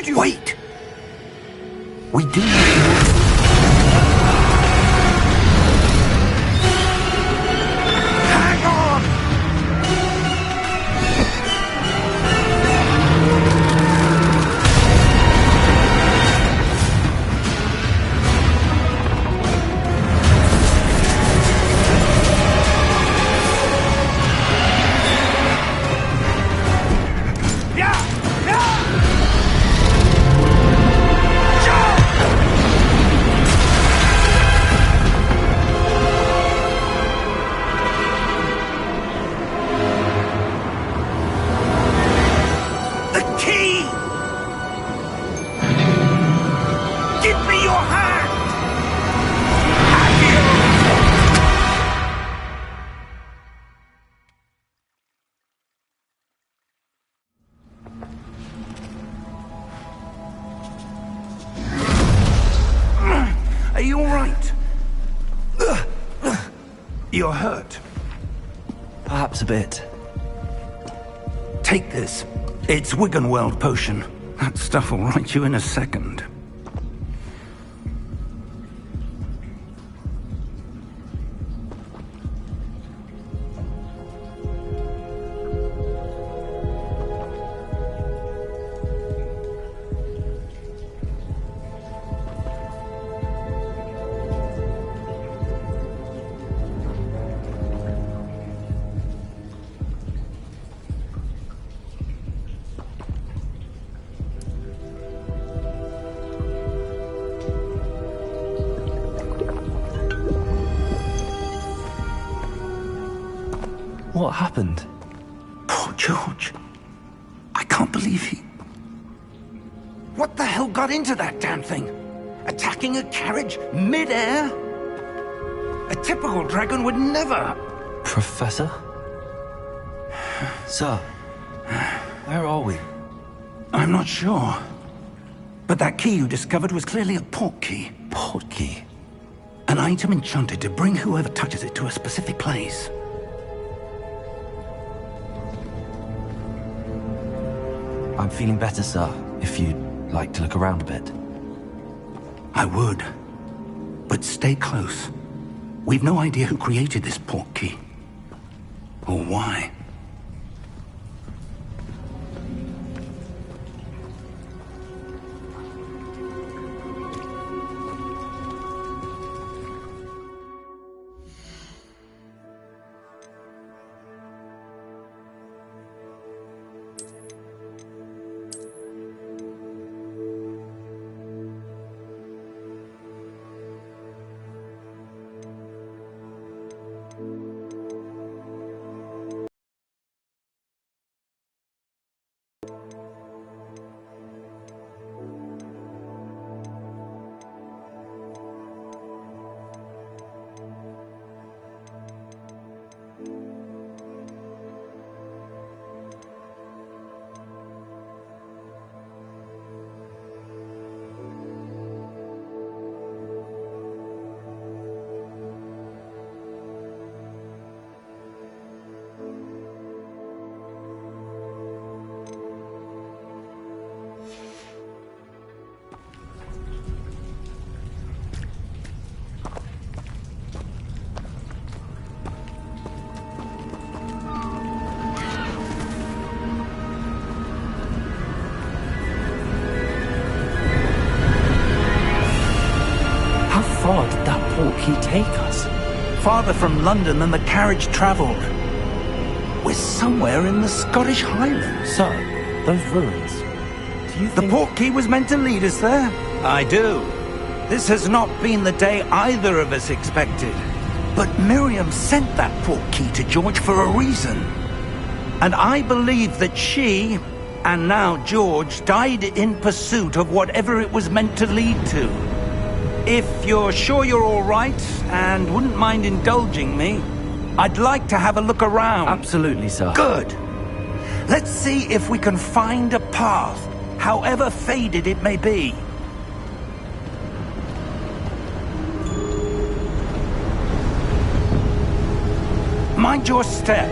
did you... Wait! We do need to move. Hang on! Are you all right? You're hurt. Perhaps a bit. Take this. It's Wiggenweld potion. That stuff will right you in a second. What happened? Poor George. I can't believe he... What the hell got into that damn thing? Attacking a carriage mid-air? A typical dragon would never... Professor? Sir, where are we? I'm not sure. But that key you discovered was clearly a port key. Port key? An item enchanted to bring whoever touches it to a specific place. I'm feeling better, sir, if you'd like to look around a bit. I would. But stay close. We've no idea who created this port key. Or why. How far did that port key take us? Farther from London than the carriage travelled. We're somewhere in the Scottish Highlands. Sir, those ruins. Do you The think... port key was meant to lead us there? I do. This has not been the day either of us expected. But Miriam sent that port key to George for a reason. And I believe that she, and now George, died in pursuit of whatever it was meant to lead to. If you're sure you're all right, and wouldn't mind indulging me, I'd like to have a look around. Absolutely, sir. Good. Let's see if we can find a path, however faded it may be. Mind your step.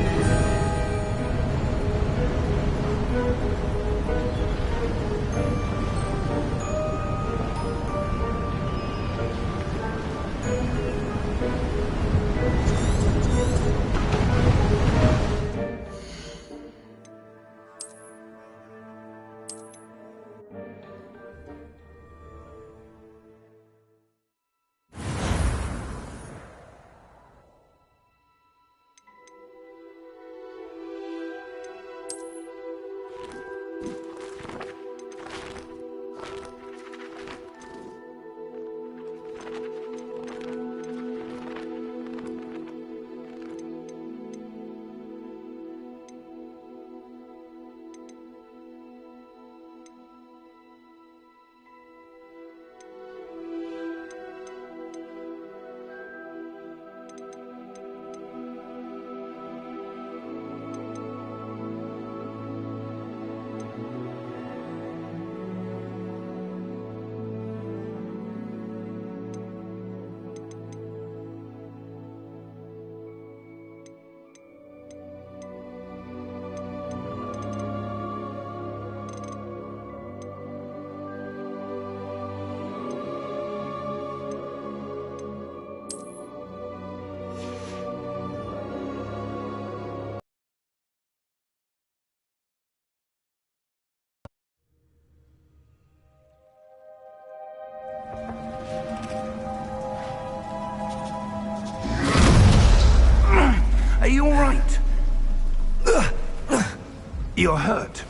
You're hurt.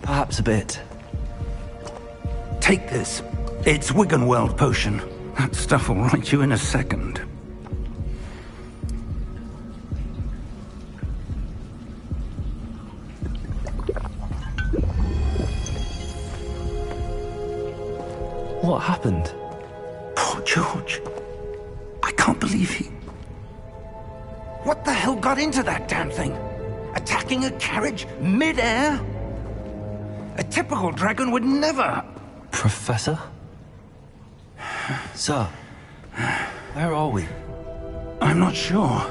Perhaps a bit. Take this. It's Wiggenweld potion. That stuff will right you in a second. What happened? Poor George. I can't believe he... What the hell got into that damn thing? Attacking a carriage mid-air? A typical dragon would never... Professor? Sir, where are we? I'm not sure.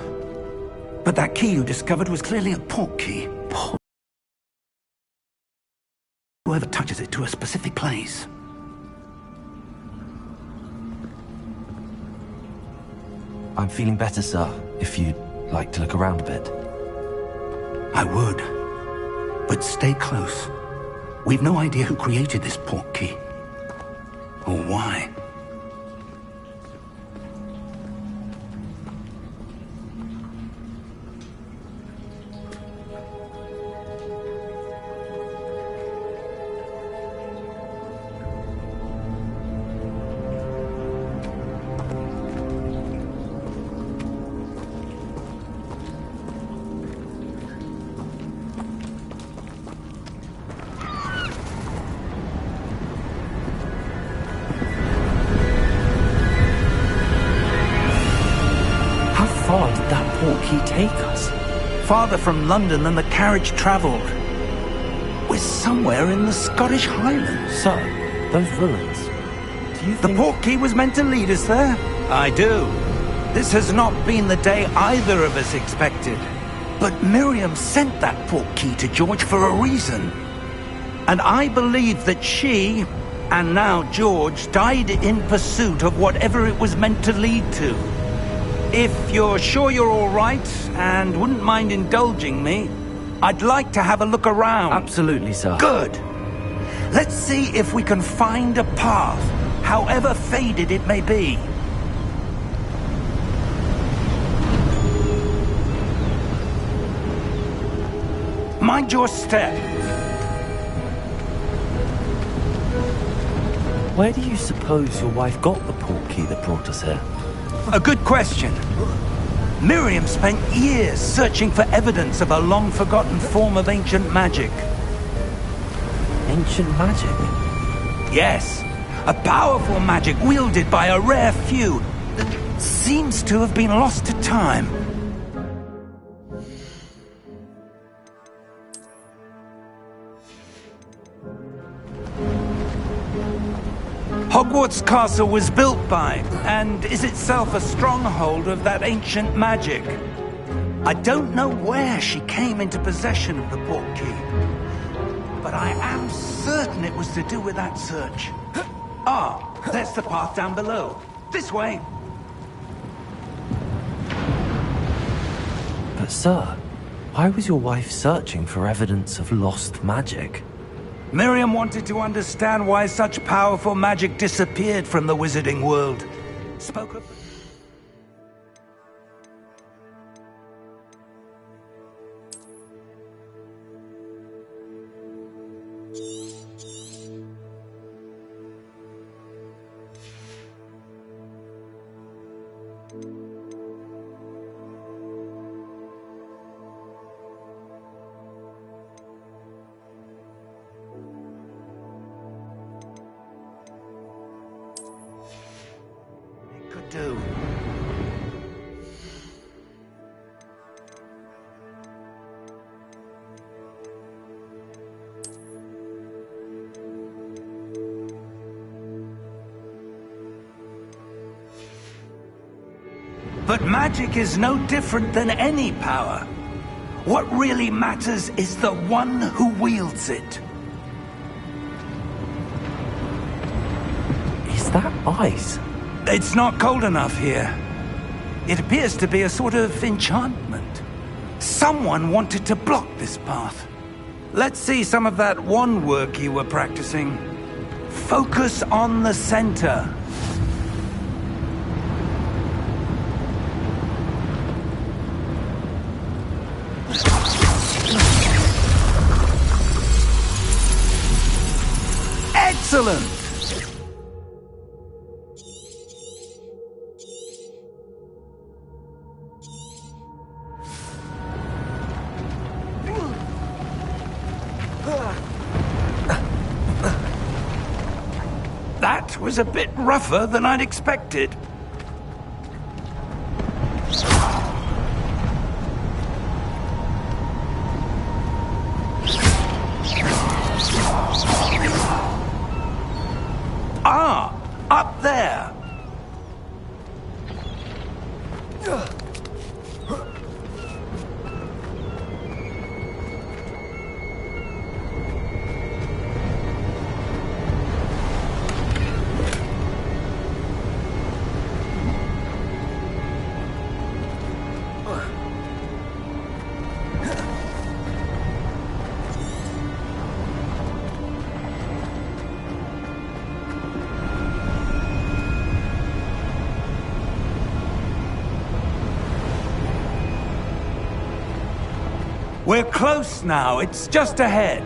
But that key you discovered was clearly a port key. Whoever touches it to a specific place. I'm feeling better, sir, if you'd like to look around a bit. I would. But stay close. We've no idea who created this port key. Or why. How far did that port key take us? Farther from London than the carriage travelled. We're somewhere in the Scottish Highlands. Sir, those ruins. Do you The think... port key was meant to lead us there? I do. This has not been the day either of us expected. But Miriam sent that port key to George for a reason. And I believe that she, and now George, died in pursuit of whatever it was meant to lead to. If you're sure you're all right, and wouldn't mind indulging me, I'd like to have a look around. Absolutely, sir. Good. Let's see if we can find a path, however faded it may be. Mind your step. Where do you suppose your wife got the port key that brought us here? A good question. Miriam spent years searching for evidence of a long-forgotten form of ancient magic. Ancient magic? Yes, a powerful magic wielded by a rare few that seems to have been lost to time. Hogwarts Castle was built by, and is itself a stronghold of that ancient magic. I don't know where she came into possession of the port key, but I am certain it was to do with that search. Ah, there's the path down below. This way. But sir, why was your wife searching for evidence of lost magic? Miriam wanted to understand why such powerful magic disappeared from the wizarding world. Spoke of... could do. But magic is no different than any power. What really matters is the one who wields it. Is that ice? It's not cold enough here. It appears to be a sort of enchantment. Someone wanted to block this path. Let's see some of that wand work you were practicing. Focus on the center. Excellent! That was a bit rougher than I'd expected. Ah, up there. We're close now. It's just ahead.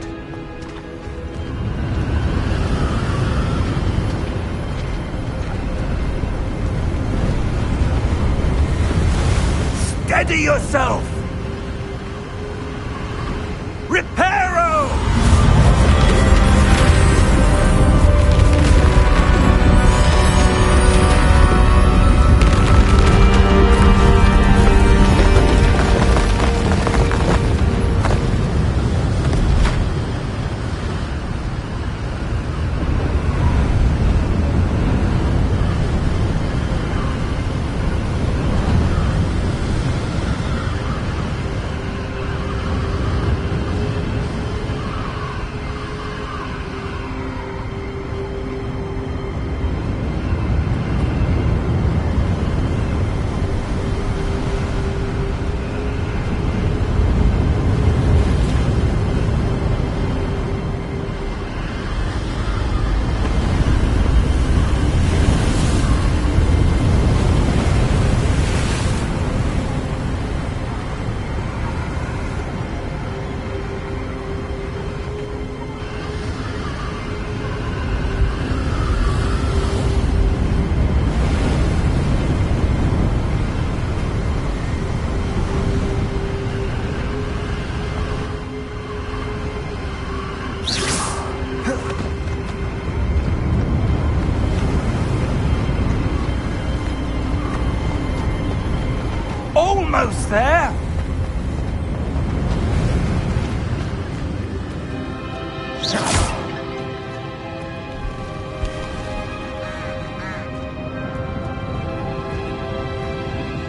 Steady yourself! Reparo! Almost there!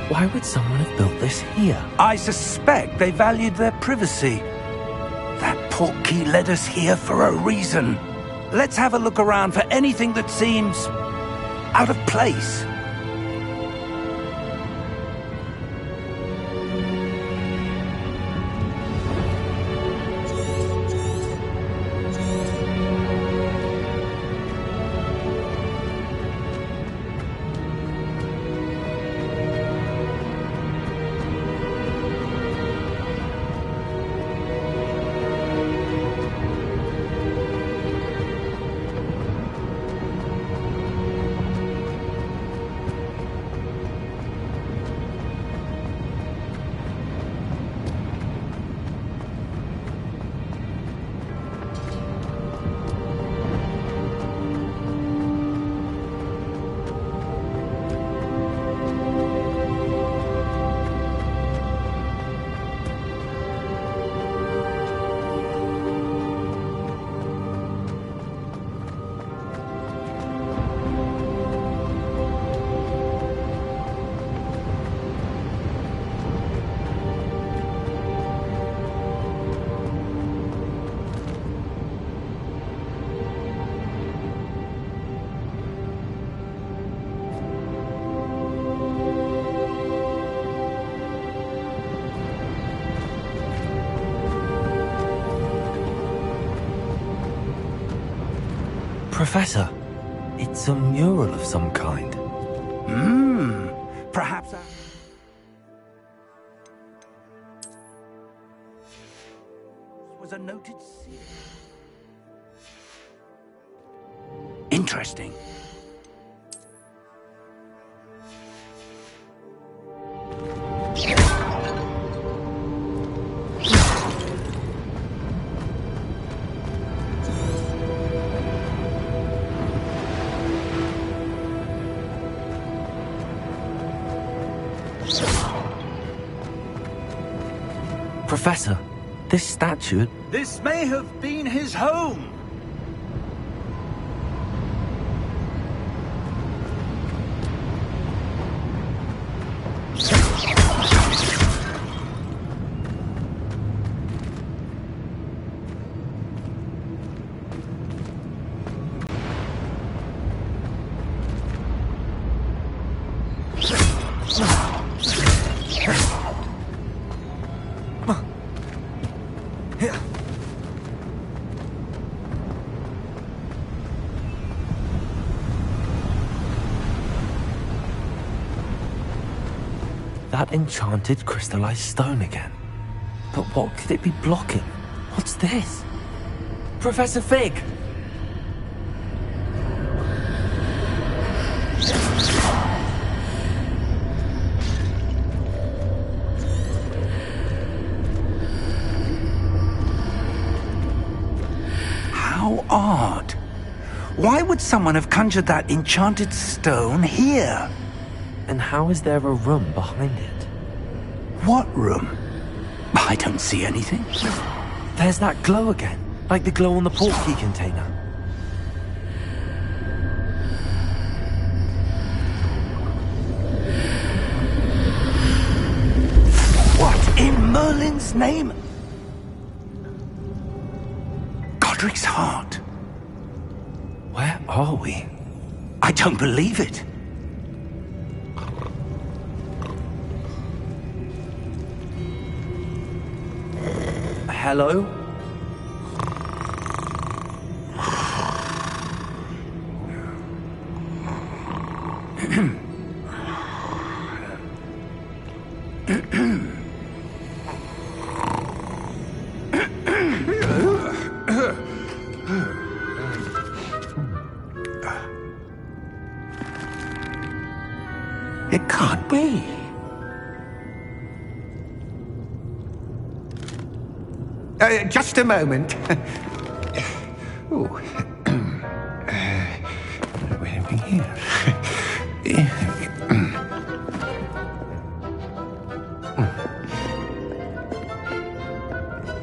Why would someone have built this here? I suspect they valued their privacy. That portkey led us here for a reason. Let's have a look around for anything that seems out of place. Professor, it's a mural of some kind. Perhaps was a noted seer. interesting. Professor, this statue... This may have been his home. That enchanted crystallized stone again. But what could it be blocking? What's this? Professor Fig! How odd. Why would someone have conjured that enchanted stone here? And how is there a room behind it? What room? I don't see anything. There's that glow again, like the glow on the portkey container. What in Merlin's name? Godric's heart. Where are we? I don't believe it. Hello? It can't be. Just a moment. Ooh. Where are we here?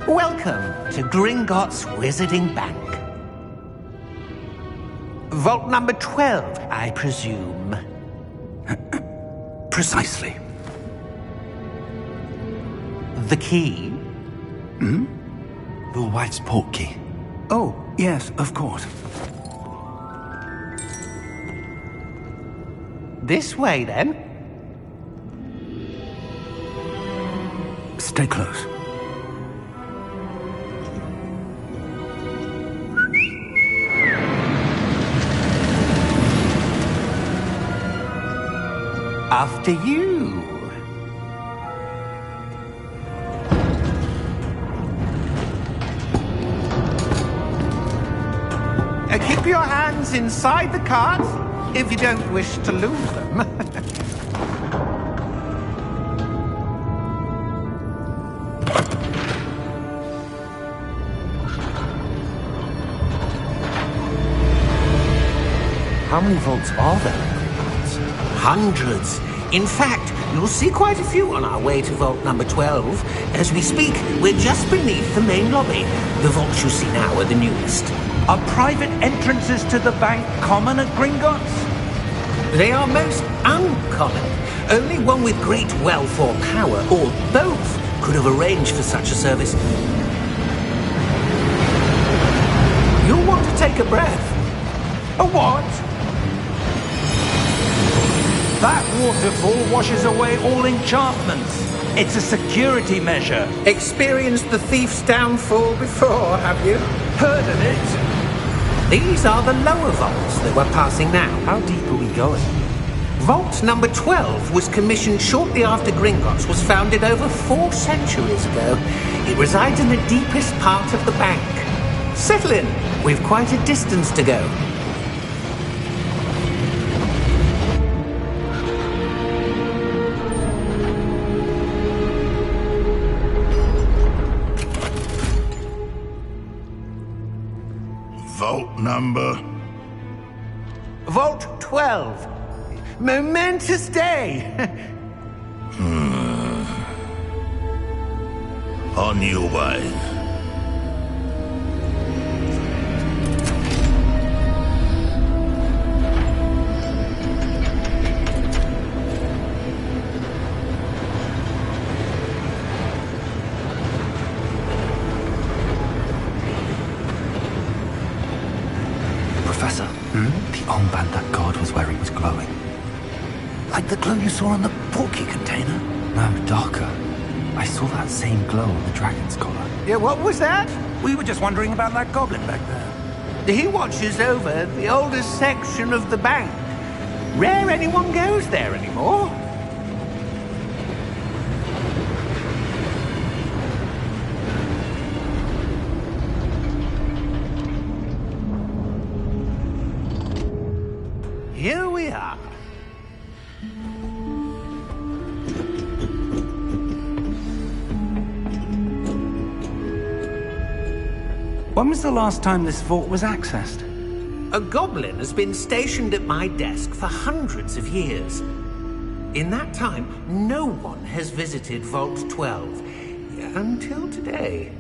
Welcome to Gringotts Wizarding Bank. Vault number 12, I presume. Precisely. The key? The wife's portkey. Oh, yes, of course. This way, then. Stay close. After you. Keep your hands inside the cart if you don't wish to lose them. How many vaults are there in Gringotts? Hundreds. In fact, you'll see quite a few on our way to vault number 12. As we speak, we're just beneath the main lobby. The vaults you see now are the newest. Are private entrances to the bank common at Gringotts? They are most uncommon. Only one with great wealth or power, or both, could have arranged for such a service. You'll want to take a breath. A what? That waterfall washes away all enchantments. It's a security measure. Experienced the thief's downfall before, have you? Heard of it? These are the lower vaults that we're passing now. How deep are we going? Vault number 12 was commissioned shortly after Gringotts was founded over 4 centuries ago. It resides in the deepest part of the bank. Settle in. We've quite a distance to go. number? Vault 12. Momentous day. On your way. Professor, The armband that God was wearing was glowing. like the glow you saw on the portkey container? No, darker. I saw that same glow on the dragon's collar. Yeah, what was that? We were just wondering about that goblin back there. He watches over the oldest section of the bank. Rare anyone goes there anymore. Here we are. When was the last time this vault was accessed? A goblin has been stationed at my desk for hundreds of years. In that time, no one has visited Vault 12 until today.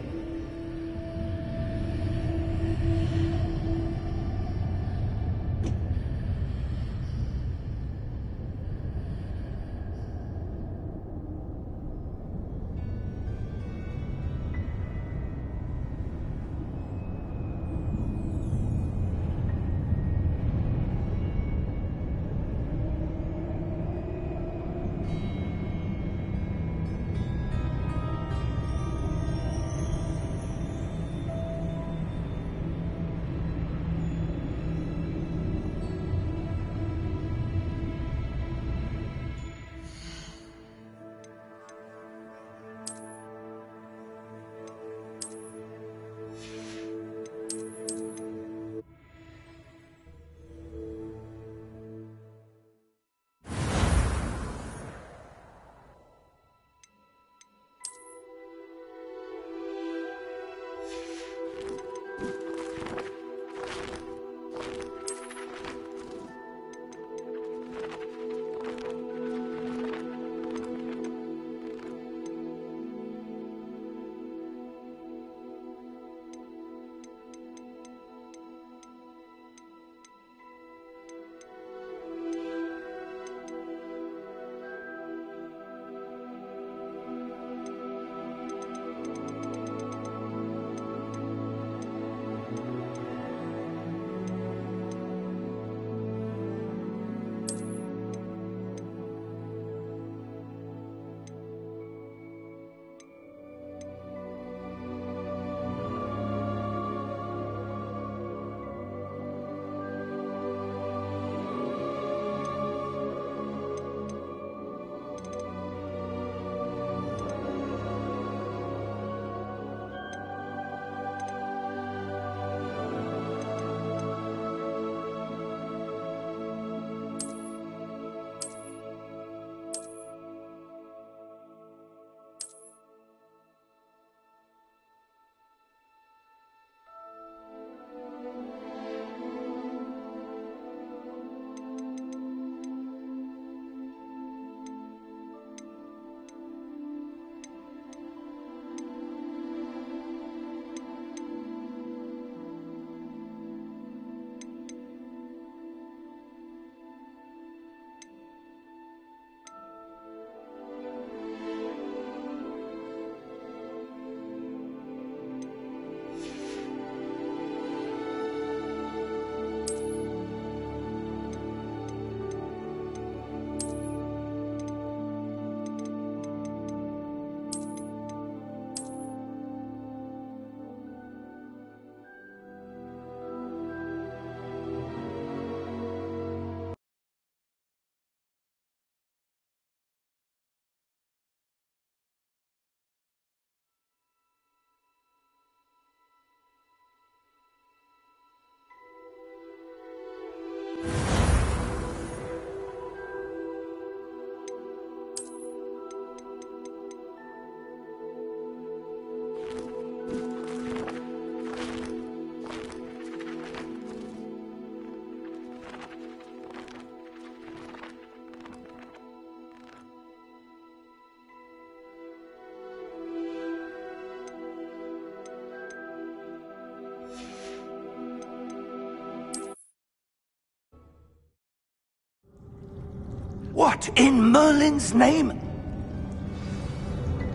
What in Merlin's name?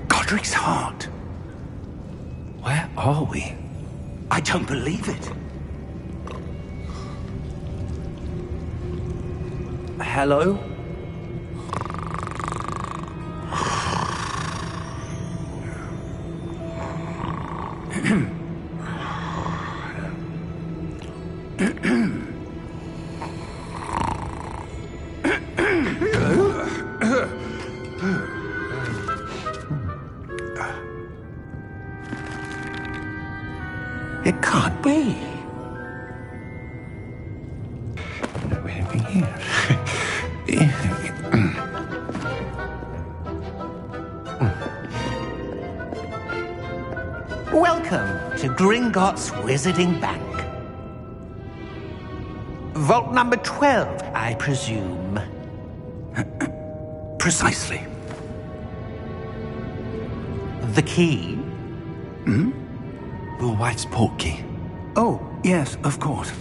Godric's heart. Where are we? I don't believe it. Hello? It can't be. No anything here. Welcome to Gringotts Wizarding Bank. Vault number 12, I presume. Precisely. The key? Will White's portkey. Oh, yes, of course.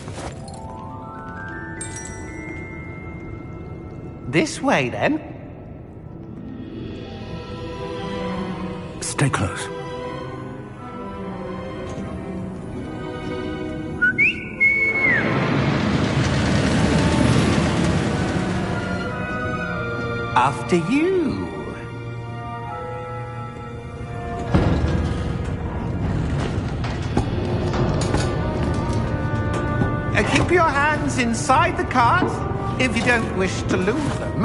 This way, then. Stay close. After you. Keep your hands inside the cart if you don't wish to lose them.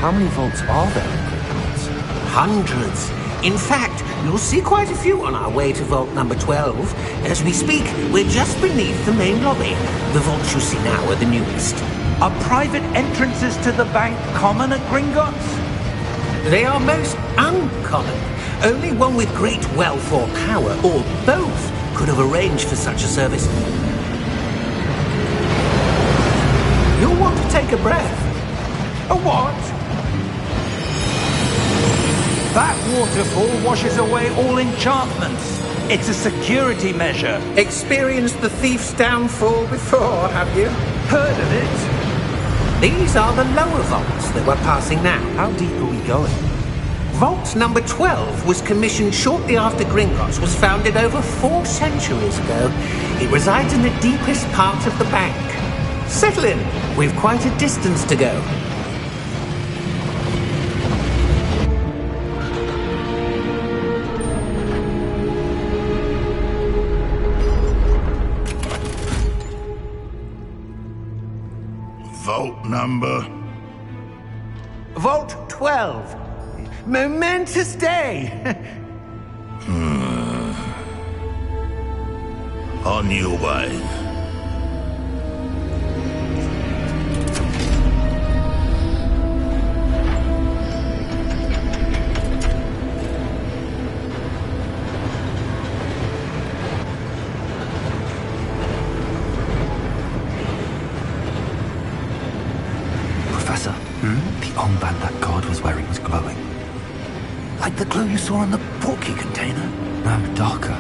How many vaults are there in Gringotts? Hundreds. In fact, you'll see quite a few on our way to vault number 12. As we speak, we're just beneath the main lobby. The vaults you see now are the newest. Are private entrances to the bank common at Gringotts? They are most uncommon. Only one with great wealth or power, or both, could have arranged for such a service. You'll want to take a breath. A what? That waterfall washes away all enchantments. It's a security measure. Experienced the thief's downfall before, have you? Heard of it? These are the lower vaults that we're passing now. How deep are we going? Vault number 12 was commissioned shortly after Gringotts was founded over 4 centuries ago. It resides in the deepest part of the bank. Settle in. We've quite a distance to go. Vault number? Vault 12. Momentous day. On your way. Professor, the armband that guard was wearing was glowing. Like the glow you saw on the portkey container? No, darker.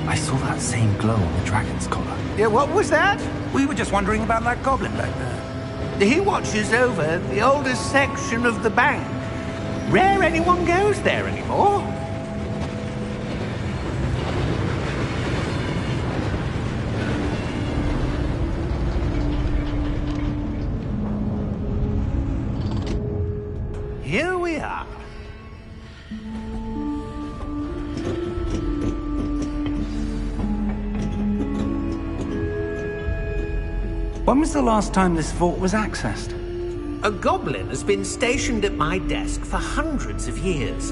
I saw that same glow on the dragon's collar. Yeah, what was that? We were just wondering about that goblin back there. He watches over the oldest section of the bank. Rare anyone goes there anymore. Here we are. When was the last time this vault was accessed? A goblin has been stationed at my desk for hundreds of years.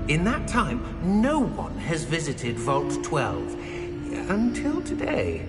In that time, no one has visited Vault 12 until today.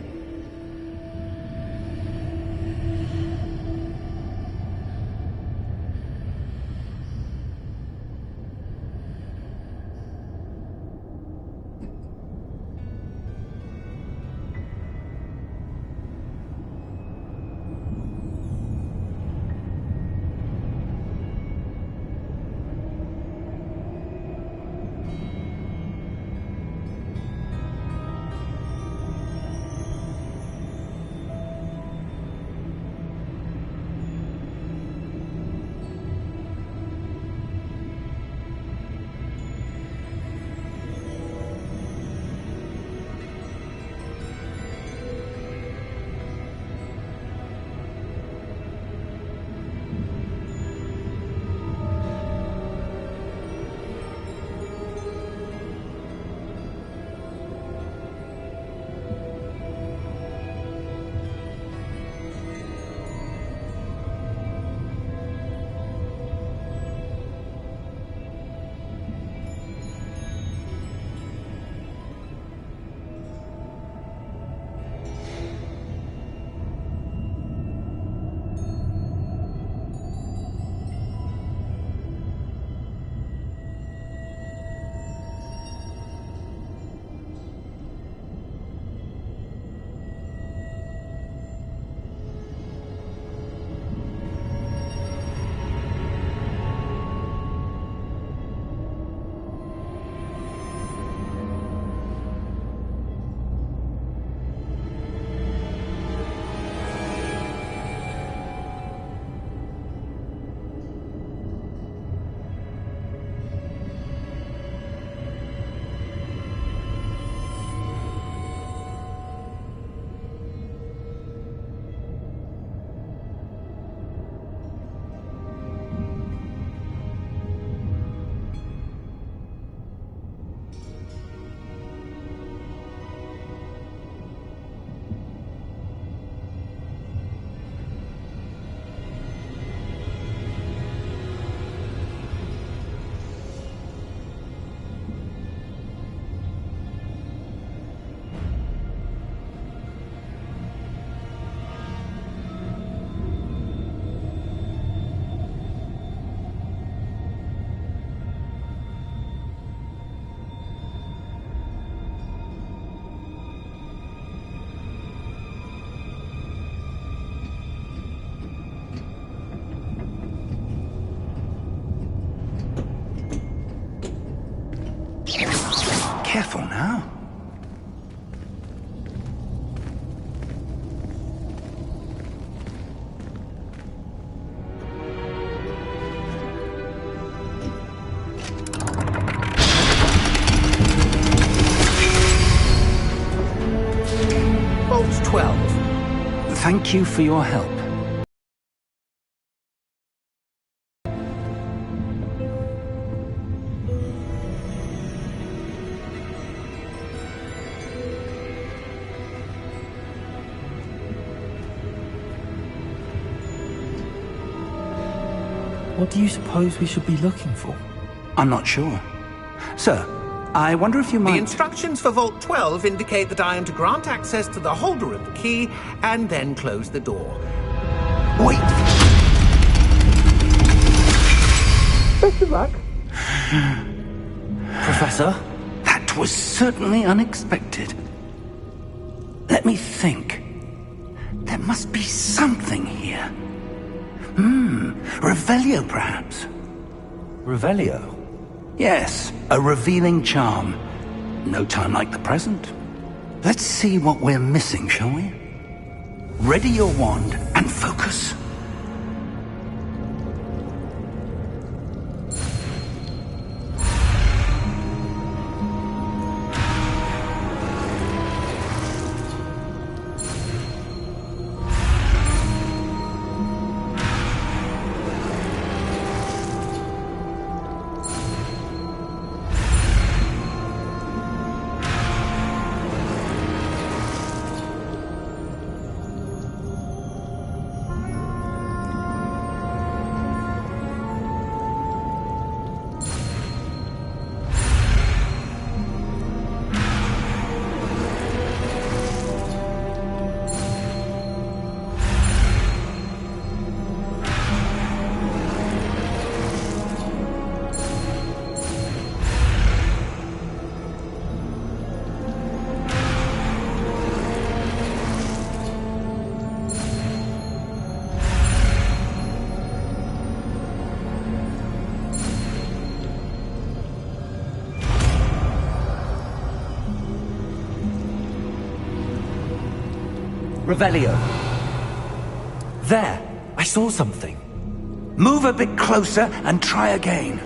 careful now. Vault 12. Thank you for your help. What do you suppose we should be looking for? I'm not sure. Sir, I wonder if you The might... instructions for Vault 12 indicate that I am to grant access to the holder of the key and then close the door. Wait! Best of luck. Professor? That was certainly unexpected. Let me think. There must be something here. Revelio, perhaps? Revelio? Yes, a revealing charm. No time like the present. Let's see what we're missing, shall we? Ready your wand and focus. Revelio. There! I saw something. Move a bit closer and try again.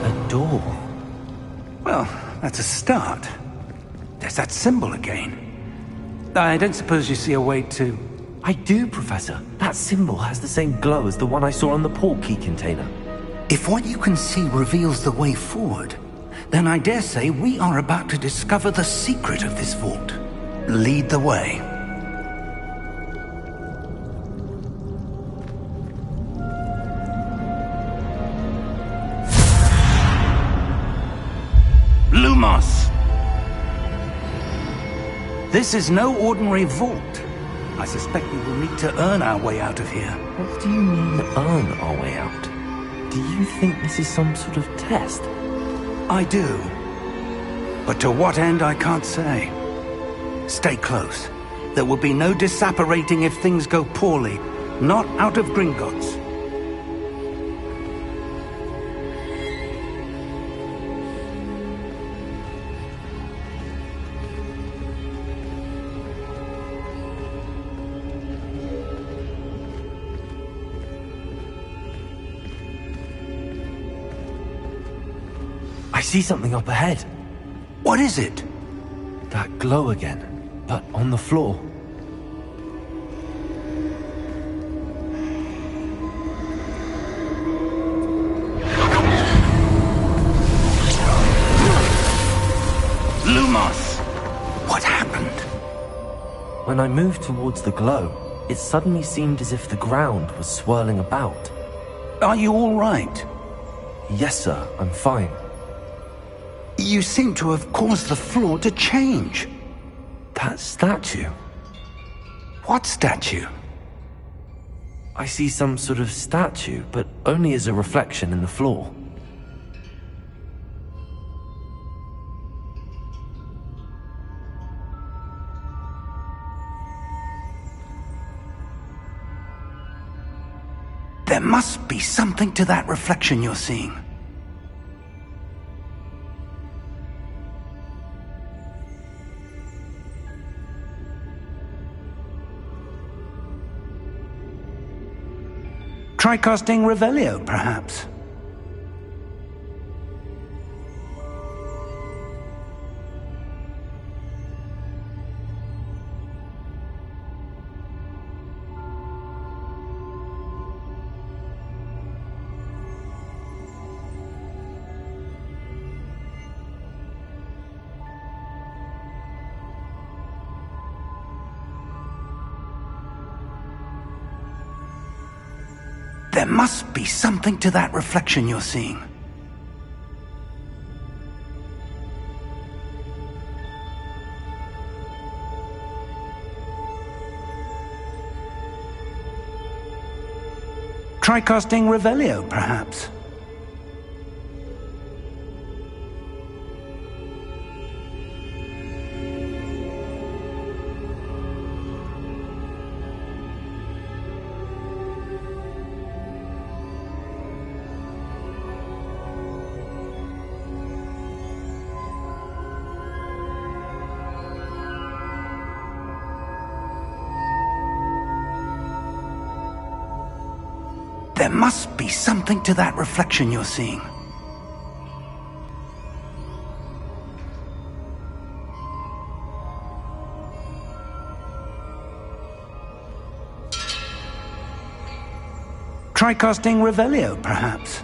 A door. Well, that's a start. There's that symbol again. I don't suppose you see a way to... I do, Professor. That symbol has the same glow as the one I saw on the portkey container. If what you can see reveals the way forward, then I dare say we are about to discover the secret of this vault. Lead the way. Lumos! This is no ordinary vault. I suspect we will need to earn our way out of here. What do you mean, earn our way out? Do you think this is some sort of test? I do. But to what end, I can't say. Stay close. There will be no disapparating if things go poorly. Not out of Gringotts. I see something up ahead. What is it? That glow again, but on the floor. Lumos! What happened? When I moved towards the glow, it suddenly seemed as if the ground was swirling about. Are you all right? Yes, sir, I'm fine. You seem to have caused the floor to change. That statue. What statue? I see some sort of statue, but only as a reflection in the floor. There must be something to that reflection you're seeing. Try casting Revelio, perhaps. There must be something to that reflection you're seeing. Try casting Revelio, perhaps. There must be something to that reflection you're seeing. Try casting Revelio, perhaps.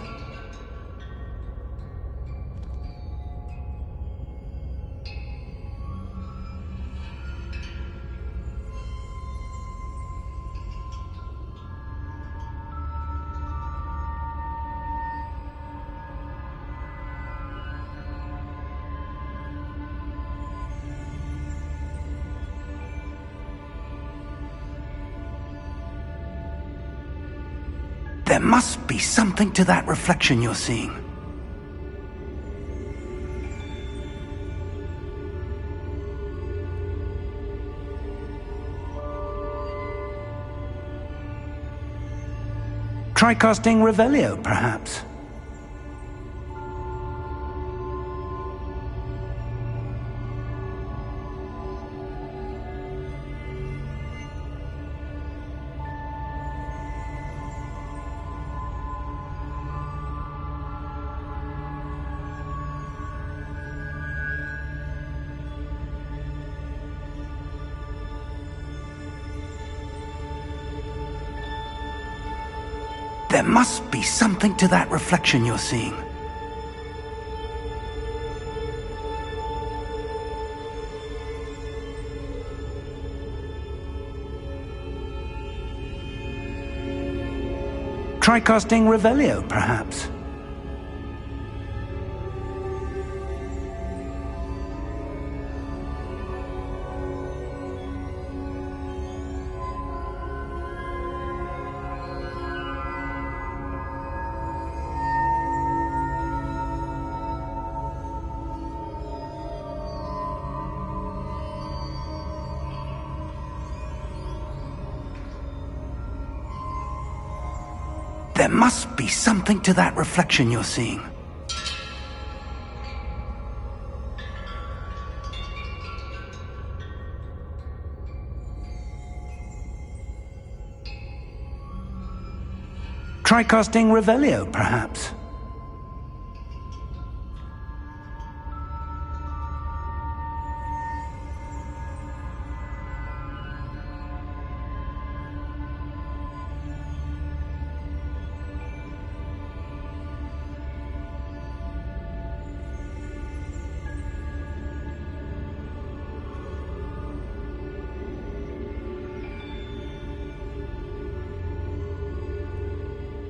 There must be something to that reflection you're seeing. Try casting Revelio, perhaps. There must be something to that reflection you're seeing. Try casting Revelio, perhaps. There must be something to that reflection you're seeing. Try casting Revelio, perhaps.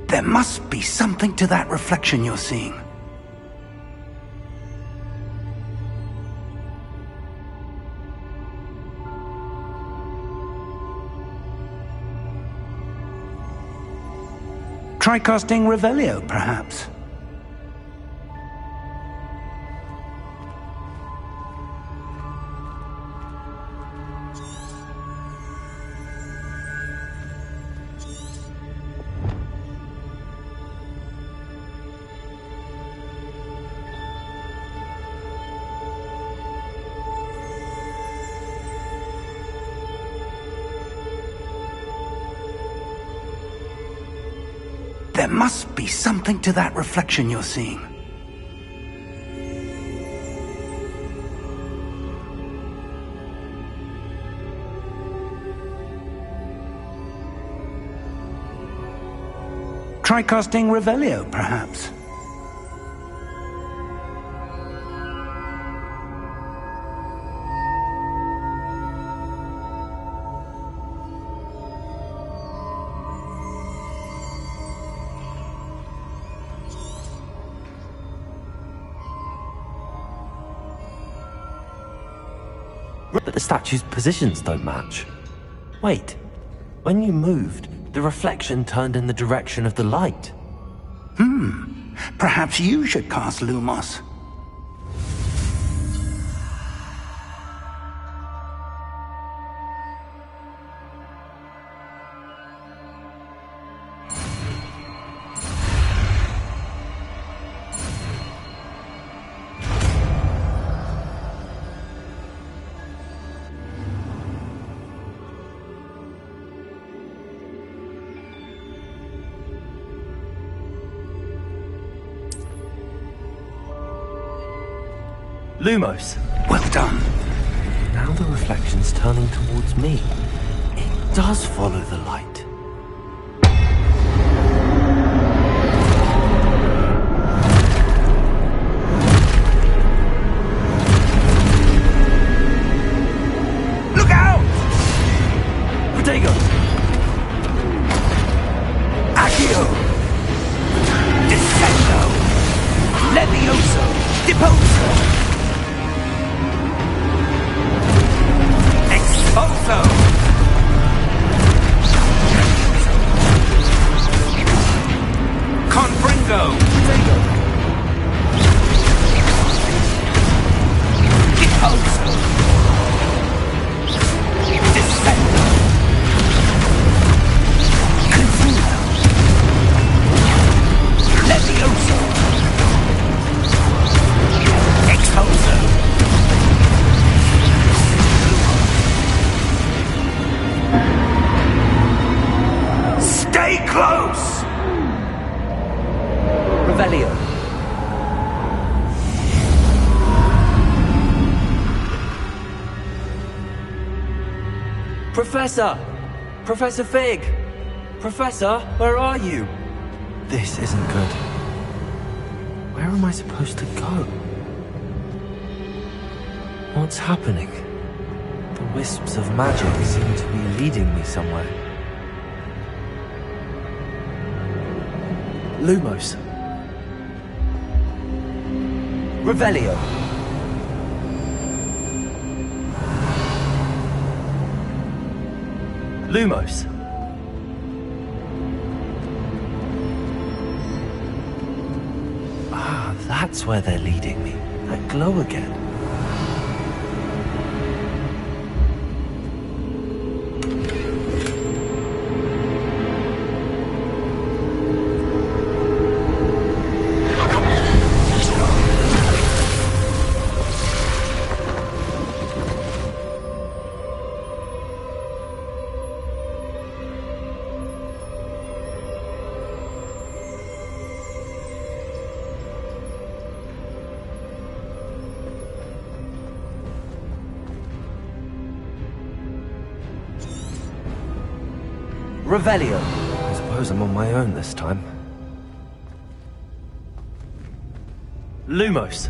There must be something to that reflection you're seeing. Try casting Revelio, perhaps. There must be something to that reflection you're seeing. Try casting Revelio, perhaps. But the statue's positions don't match. Wait, when you moved, the reflection turned in the direction of the light. Perhaps you should cast Lumos. Lumos. Well done. Now the reflection's turning towards me. It does follow the light. Look out! Protego! Accio! Descendo! Levioso! Deposo! Expulso! Confringo! Deposo! Descendo! Confuso! Levioso! Expulso! Stay close! Revelio. Professor! Professor Fig! Professor, where are you? This isn't good. Where am I supposed to go? What's happening? The wisps of magic seem to be leading me somewhere. Lumos. Revelio. Lumos. Ah, that's where they're leading me. That glow again. Revelio. I suppose I'm on my own this time. Lumos.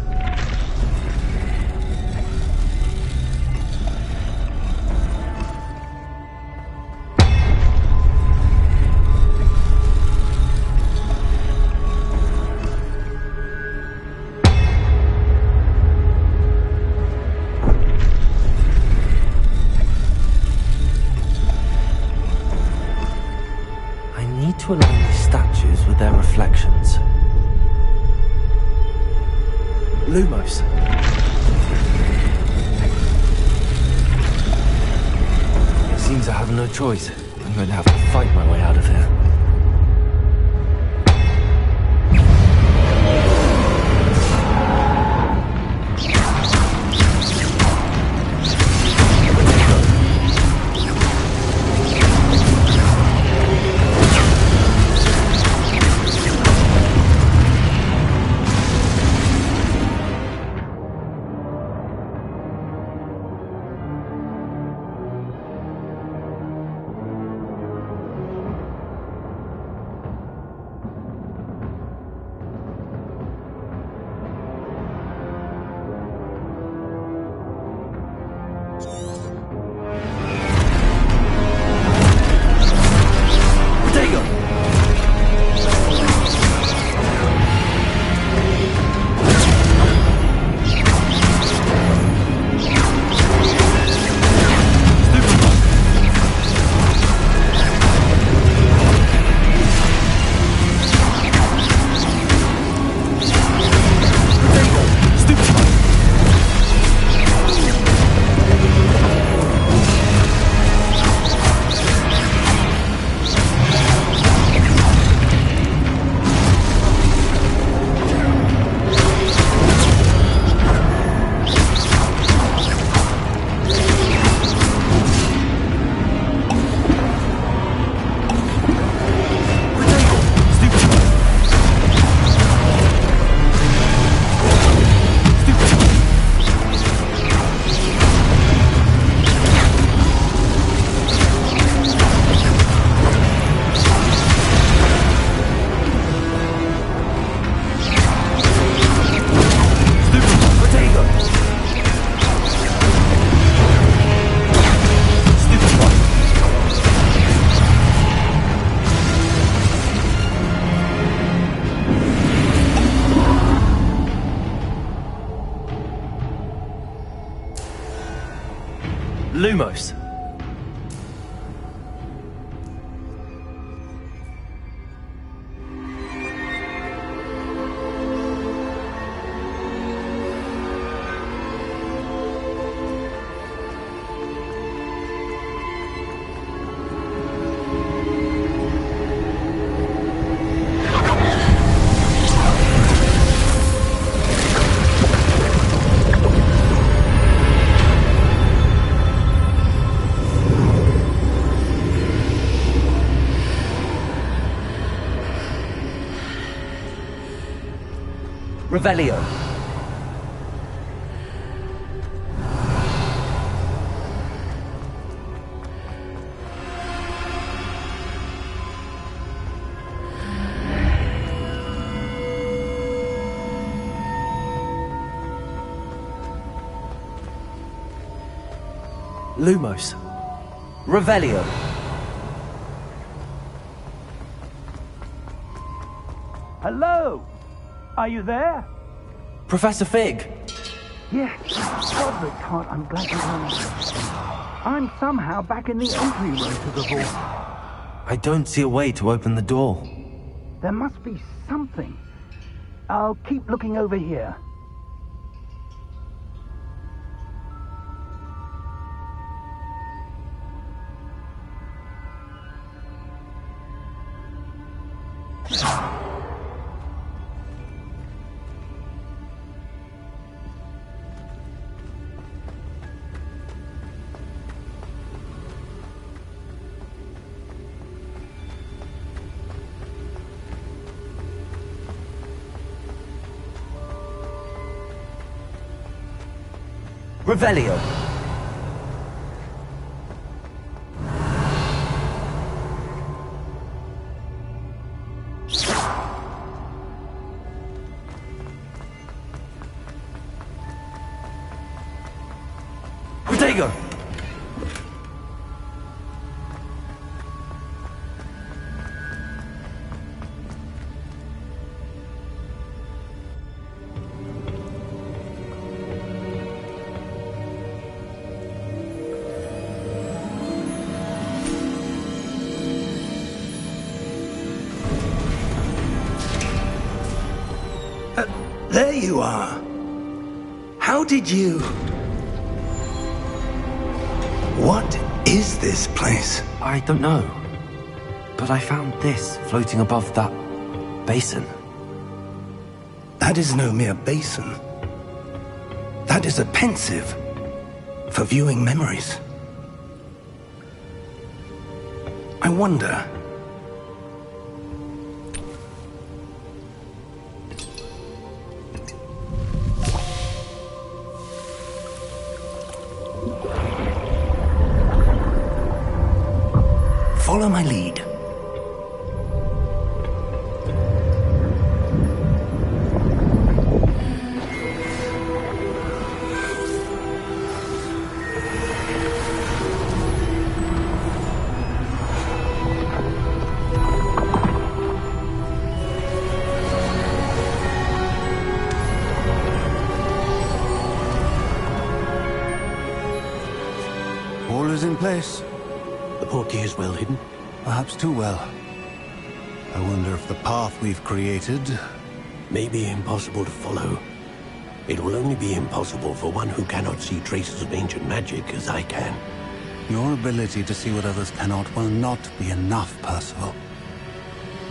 To align these statues with their reflections. Lumos. It seems I have no choice. I'm going to have to fight my way out of here. Lumos. Revelio. Lumos. Revelio. Hello? Are you there? Professor Fig. Yes. Godric Hart, I'm glad you're home. I'm somehow back in the entryway to the vault. I don't see a way to open the door. There must be something. I'll keep looking over here. Revelio. Protego. There you are. How did you... What is this place? I don't know. But I found this floating above that basin. That is no mere basin. That is a pensive for viewing memories. I wonder... Follow my lead. All is in place. The portkey is well hidden. Perhaps too well. I wonder if the path we've created... May be impossible to follow. It will only be impossible for one who cannot see traces of ancient magic as I can. Your ability to see what others cannot will not be enough, Percival.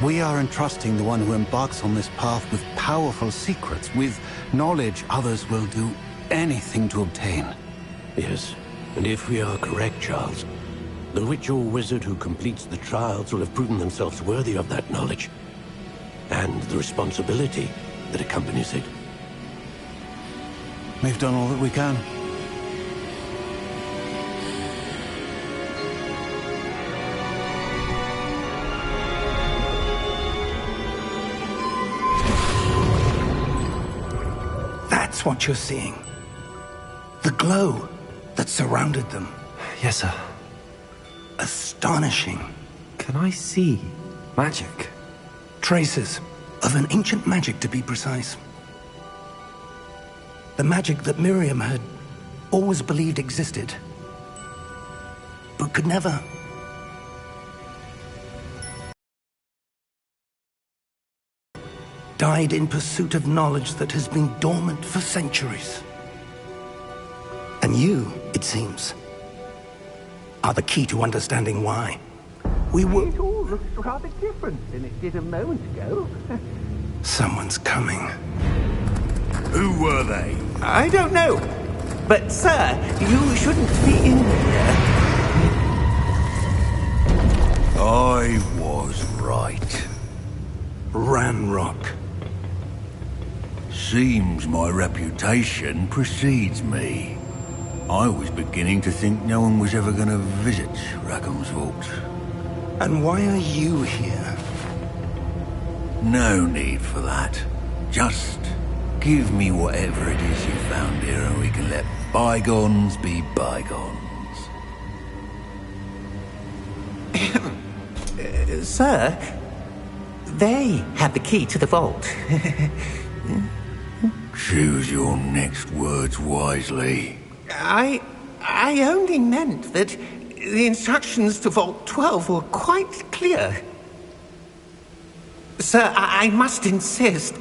We are entrusting the one who embarks on this path with powerful secrets, with knowledge others will do anything to obtain. Yes, and if we are correct, Charles, the witch or wizard who completes the trials will have proven themselves worthy of that knowledge, and the responsibility that accompanies it. We've done all that we can. That's what you're seeing. The glow that surrounded them. Yes, sir. Astonishing. Can I see magic? Traces of an ancient magic, to be precise. The magic that Miriam had always believed existed. but could never. Died in pursuit of knowledge that has been dormant for centuries. And you, it seems, are the key to understanding why. We were... It all looks rather different than it did a moment ago. Someone's coming. Who were they? I don't know. But, sir, you shouldn't be in here. I was right. Ranrock. Seems my reputation precedes me. I was beginning to think no one was ever going to visit Rackham's Vault. And why are you here? No need for that. Just give me whatever it is you found here and we can let bygones be bygones. Sir, they have the key to the vault. Choose your next words wisely. I only meant that the instructions to Vault 12 were quite clear. Sir, I must insist.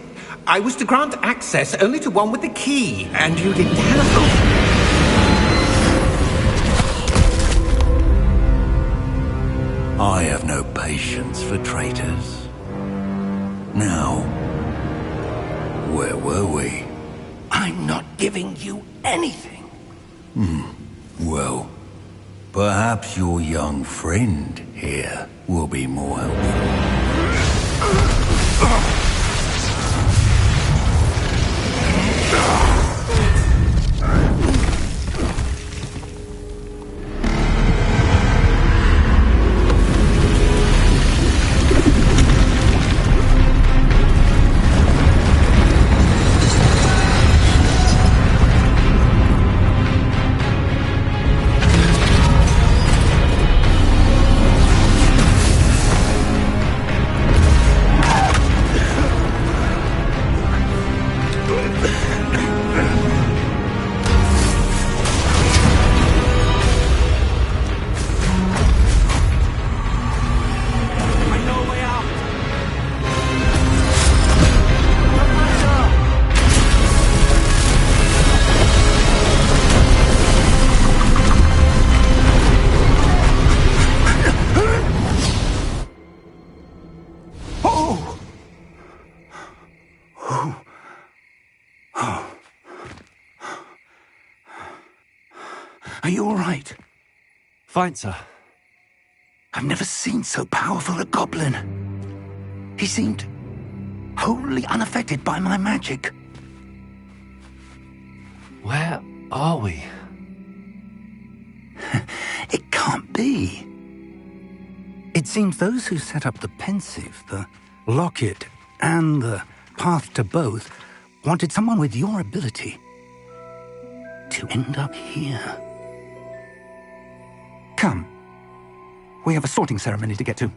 I was to grant access only to one with the key, and you didn't have... I have no patience for traitors. Now, where were we? I'm not giving you anything. Well, perhaps your young friend here will be more helpful. Are you all right? Fine, sir. I've never seen so powerful a goblin. He seemed wholly unaffected by my magic. Where are we? It can't be. It seems those who set up the pensive, the locket, and the path to both wanted someone with your ability to end up here. Come. We have a sorting ceremony to get to.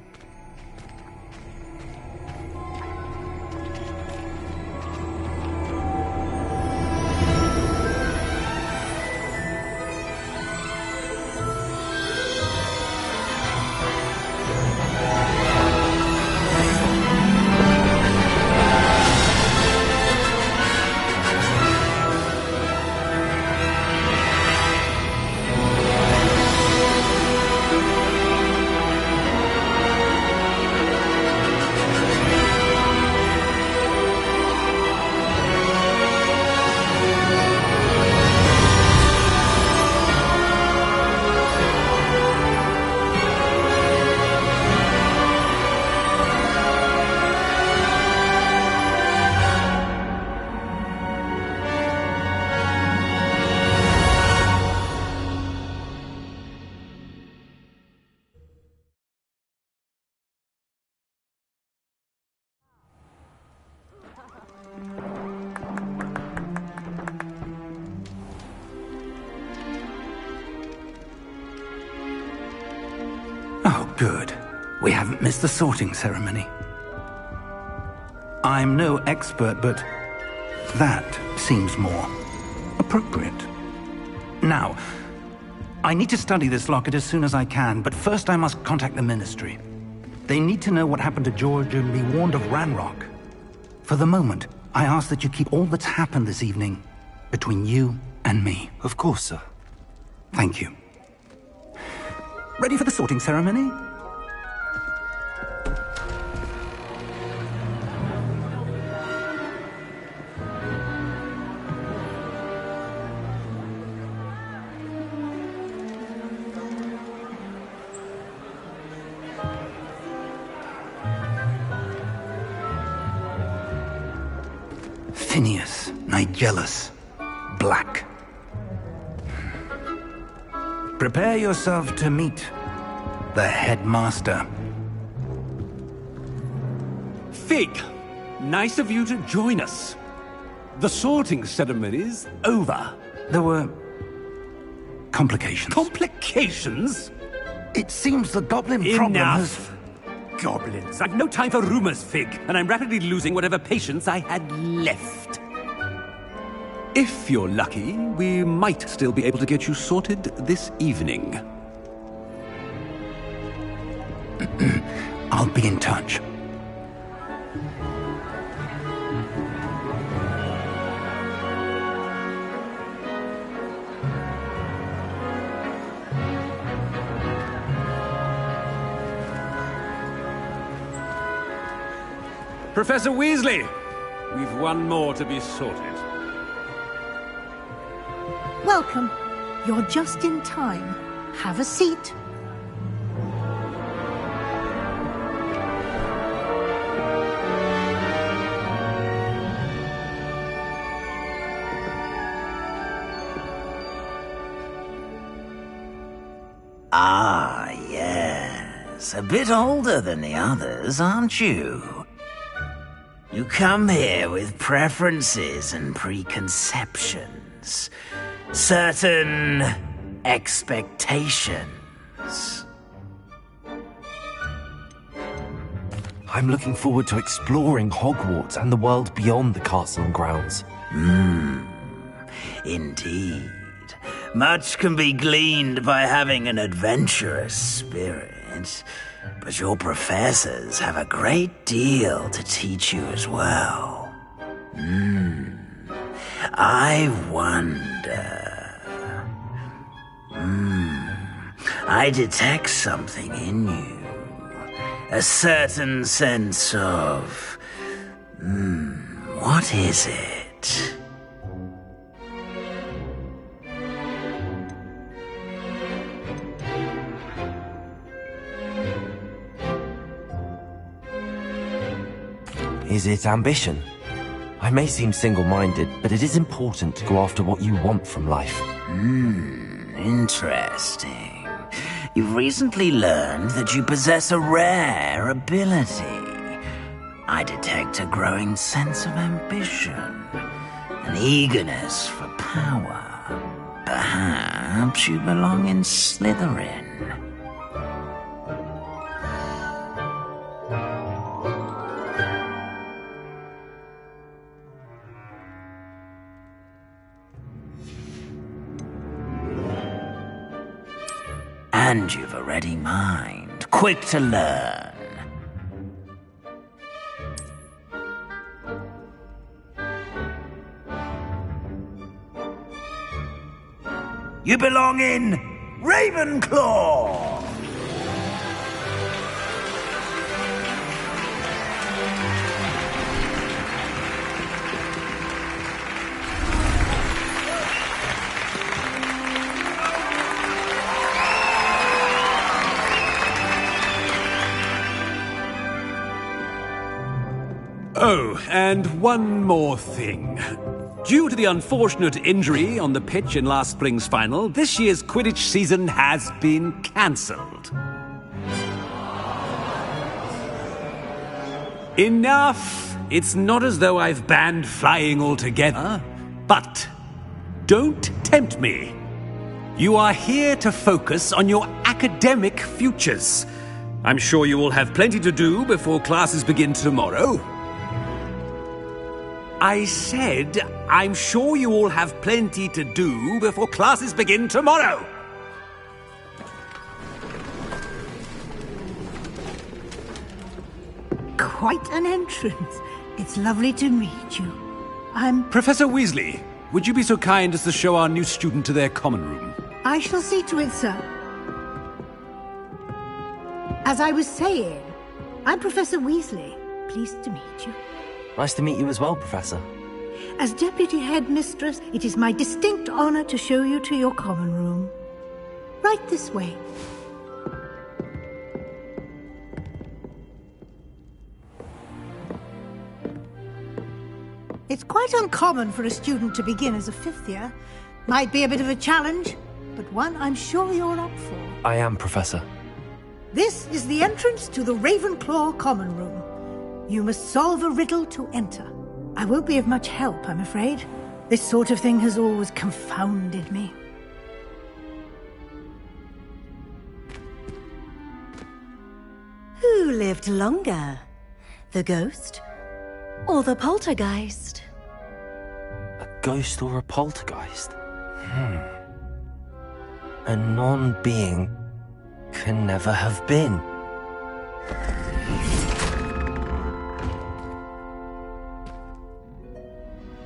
Oh, good. We haven't missed the sorting ceremony. I'm no expert, but that seems more appropriate. Now, I need to study this locket as soon as I can, but first I must contact the Ministry. They need to know what happened to George and be warned of Ranrock. For the moment, I ask that you keep all that's happened this evening between you and me. Of course, sir. Thank you. Ready for the sorting ceremony? Phineas, Nigellus, Black. Prepare yourself to meet the headmaster. Fig, nice of you to join us. The sorting ceremony's over. There were complications. Complications? It seems the goblin problem has... Enough! Goblins. I've no time for rumors, Fig, and I'm rapidly losing whatever patience I had left. If you're lucky, we might still be able to get you sorted this evening. I'll be in touch. Professor Weasley, we've one more to be sorted. Welcome. You're just in time. Have a seat. Ah, yes. A bit older than the others, aren't you? You come here with preferences and preconceptions. Certain expectations. I'm looking forward to exploring Hogwarts and the world beyond the castle and grounds. Indeed. Much can be gleaned by having an adventurous spirit, but your professors have a great deal to teach you as well. I wonder... I detect something in you. A certain sense of... what is it? Is it ambition? I may seem single-minded, but it is important to go after what you want from life. Interesting. You've recently learned that you possess a rare ability. I detect a growing sense of ambition, an eagerness for power. Perhaps you belong in Slytherin. And you've a ready mind, quick to learn. You belong in Ravenclaw! Oh, and one more thing. Due to the unfortunate injury on the pitch in last spring's final, this year's Quidditch season has been cancelled. Enough! It's not as though I've banned flying altogether, but don't tempt me. You are here to focus on your academic futures. I'm sure you will have plenty to do before classes begin tomorrow. I said, I'm sure you all have plenty to do before classes begin tomorrow. quite an entrance. It's lovely to meet you. I'm... Professor Weasley, would you be so kind as to show our new student to their common room? I shall see to it, sir. As I was saying, I'm Professor Weasley. Pleased to meet you. Nice to meet you as well, Professor. As Deputy Headmistress, it is my distinct honor to show you to your common room. Right this way. It's quite uncommon for a student to begin as a fifth year. Might be a bit of a challenge, but one I'm sure you're up for. I am, Professor. This is the entrance to the Ravenclaw common room. You must solve a riddle to enter. I won't be of much help, I'm afraid. This sort of thing has always confounded me. Who lived longer? The ghost or the poltergeist? A ghost or a poltergeist? A non-being can never have been.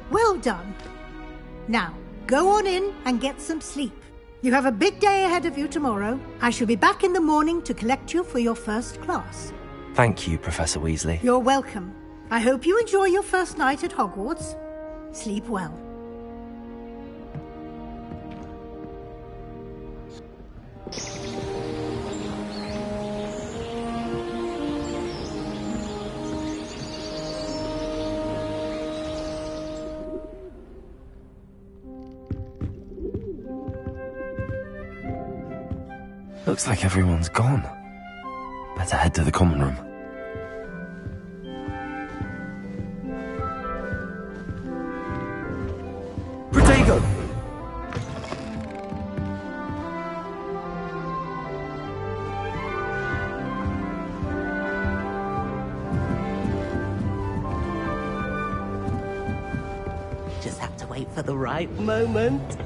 Well done. Now, go on in and get some sleep. You have a big day ahead of you tomorrow. I shall be back in the morning to collect you for your first class. Thank you, Professor Weasley. You're welcome. I hope you enjoy your first night at Hogwarts. Sleep well. Looks like everyone's gone. Better head to the common room. Protego! Just have to wait for the right moment.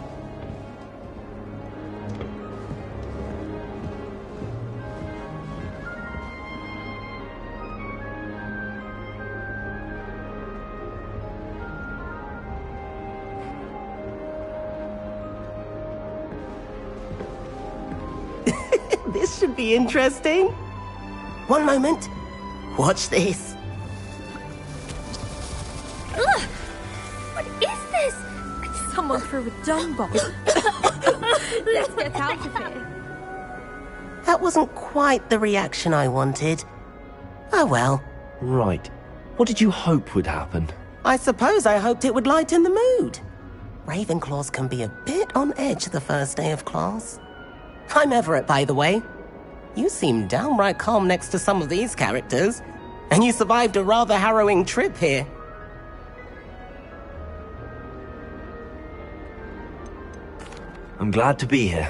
This should be interesting. One moment. Watch this. Ugh! What is this? Someone threw a dung bomb. Let's get out of here. That wasn't quite the reaction I wanted. Oh well. Right. What did you hope would happen? I suppose I hoped it would lighten the mood. Ravenclaws can be a bit on edge the first day of class. I'm Everett, by the way. You seem downright calm next to some of these characters, and you survived a rather harrowing trip here. I'm glad to be here.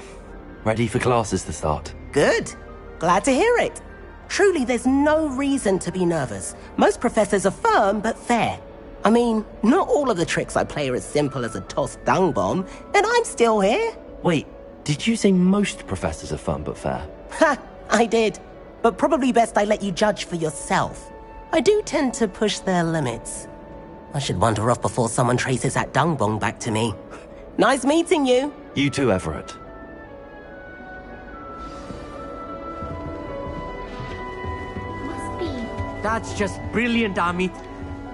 Ready for classes to start. Good. Glad to hear it. Truly, there's no reason to be nervous. Most professors are firm but fair. I mean, not all of the tricks I play are as simple as a tossed dung bomb, and I'm still here. Wait, did you say most professors are fun but fair? Ha! I did. But probably best I let you judge for yourself. I do tend to push their limits. I should wander off before someone traces that dung bomb back to me. Nice meeting you. You too, Everett. Must be. That's just brilliant, Amit.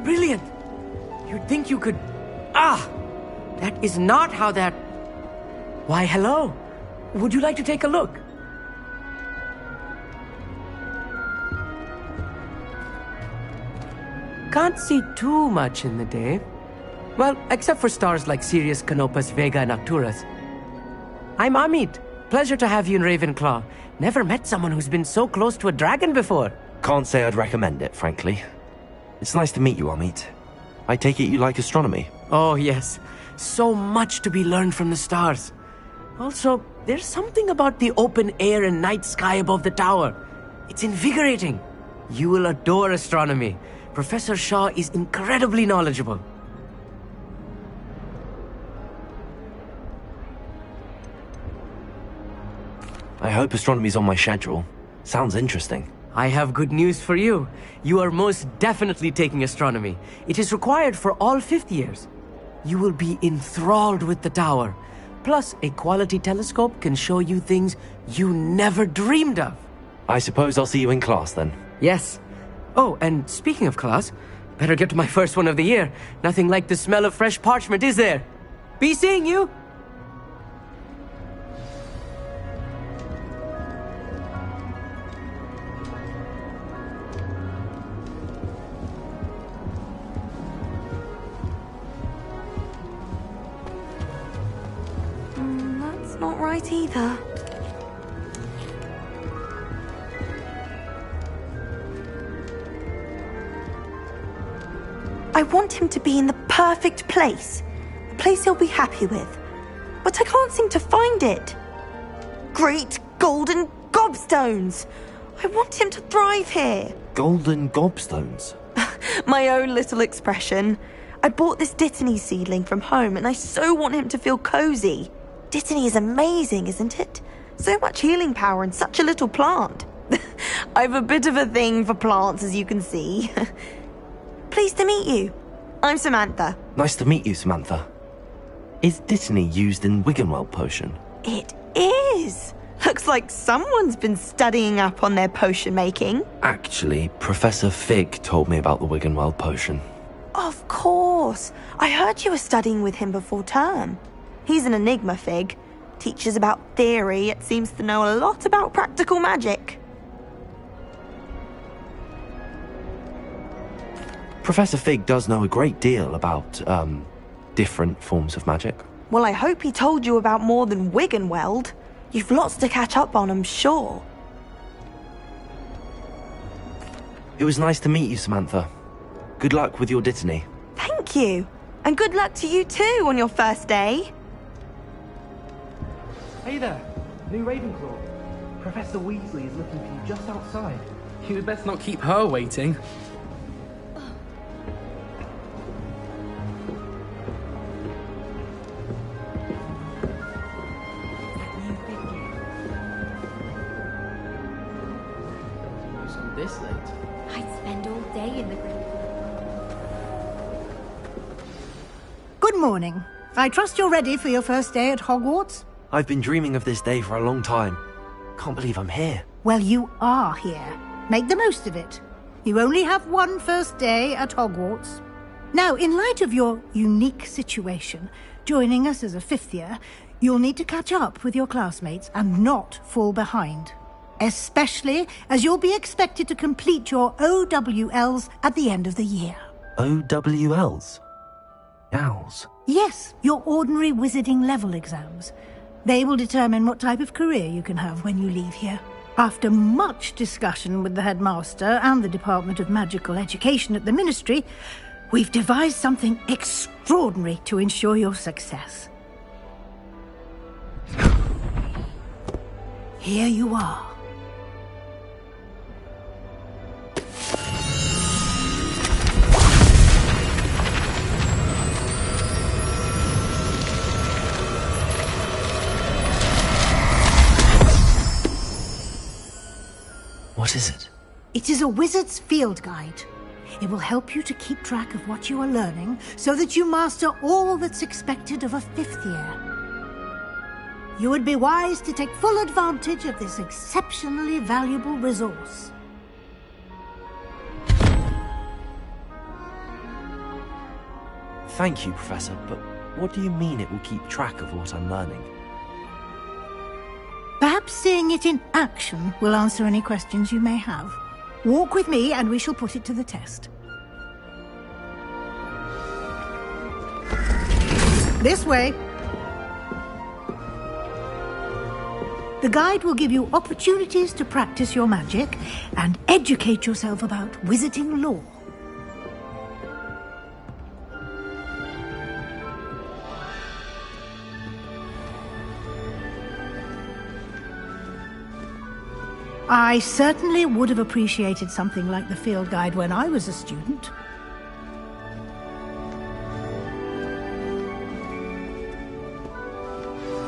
Brilliant. You'd think you could... Ah! That is not how that... Why, hello. Would you like to take a look? Can't see too much in the day. Well, except for stars like Sirius, Canopus, Vega, and Arcturus. I'm Amit. Pleasure to have you in Ravenclaw. Never met someone who's been so close to a dragon before. Can't say I'd recommend it, frankly. It's nice to meet you, Amit. I take it you like astronomy? Oh, yes. So much to be learned from the stars. Also, there's something about the open air and night sky above the tower. It's invigorating. You will adore astronomy. Professor Shaw is incredibly knowledgeable. I hope astronomy's on my schedule. Sounds interesting. I have good news for you. You are most definitely taking astronomy. It is required for all fifth years. You will be enthralled with the tower. Plus, a quality telescope can show you things you never dreamed of. I suppose I'll see you in class then. Yes. Oh, and speaking of class, better get to my first one of the year. Nothing like the smell of fresh parchment, is there? Be seeing you! That's not right either. I want him to be in the perfect place. A place he'll be happy with. But I can't seem to find it. Great golden gobstones! I want him to thrive here. Golden gobstones? My own little expression. I bought this Dittany seedling from home and I so want him to feel cozy. Dittany is amazing, isn't it? So much healing power in such a little plant. I've a bit of a thing for plants, as you can see. Pleased to meet you. I'm Samantha. Nice to meet you, Samantha. Is Dittany used in Wiggenweld potion? It is. Looks like someone's been studying up on their potion making. Actually, Professor Fig told me about the Wiggenweld potion. Of course. I heard you were studying with him before term. He's an enigma, Fig. Teaches about theory, yet seems to know a lot about practical magic. Professor Fig does know a great deal about, different forms of magic. Well, I hope he told you about more than Wiggenweld. You've lots to catch up on, I'm sure. It was nice to meet you, Samantha. Good luck with your Dittany. Thank you. And good luck to you too on your first day. Hey there, new Ravenclaw. Professor Weasley is looking for you just outside. You'd best not keep her waiting. This late? I'd spend all day in the green. Good morning. I trust you're ready for your first day at Hogwarts? I've been dreaming of this day for a long time. Can't believe I'm here. Well, you are here. Make the most of it. You only have one first day at Hogwarts. Now, in light of your unique situation, joining us as a fifth year, you'll need to catch up with your classmates and not fall behind. Especially as you'll be expected to complete your OWLs at the end of the year. OWLs? Owls? Yes, your ordinary wizarding level exams. They will determine what type of career you can have when you leave here. After much discussion with the headmaster and the Department of Magical Education at the Ministry, we've devised something extraordinary to ensure your success. Here you are. What is it? It is a wizard's field guide. It will help you to keep track of what you are learning so that you master all that's expected of a fifth year. You would be wise to take full advantage of this exceptionally valuable resource. Thank you, Professor, but what do you mean it will keep track of what I'm learning? Perhaps seeing it in action will answer any questions you may have. Walk with me and we shall put it to the test. This way. The guide will give you opportunities to practice your magic and educate yourself about wizarding lore. I certainly would have appreciated something like the field guide when I was a student.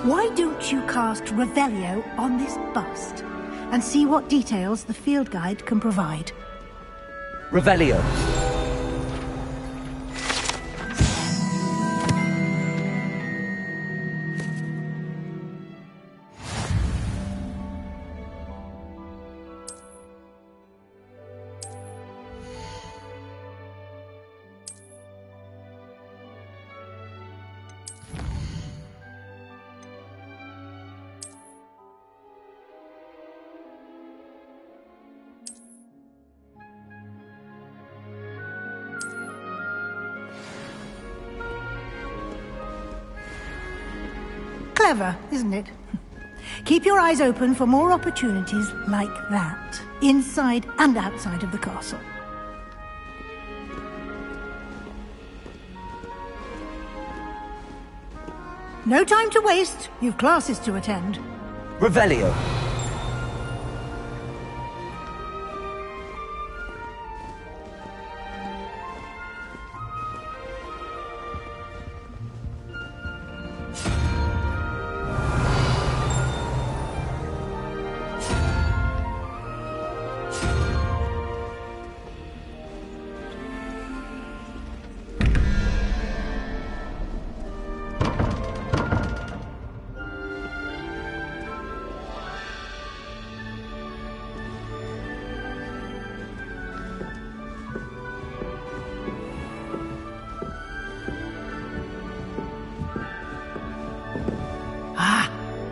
Why don't you cast Revelio on this bust? and see what details the field guide can provide. Revelio. Clever, isn't it? Keep your eyes open for more opportunities like that, inside and outside of the castle. No time to waste. You've classes to attend. Revelio.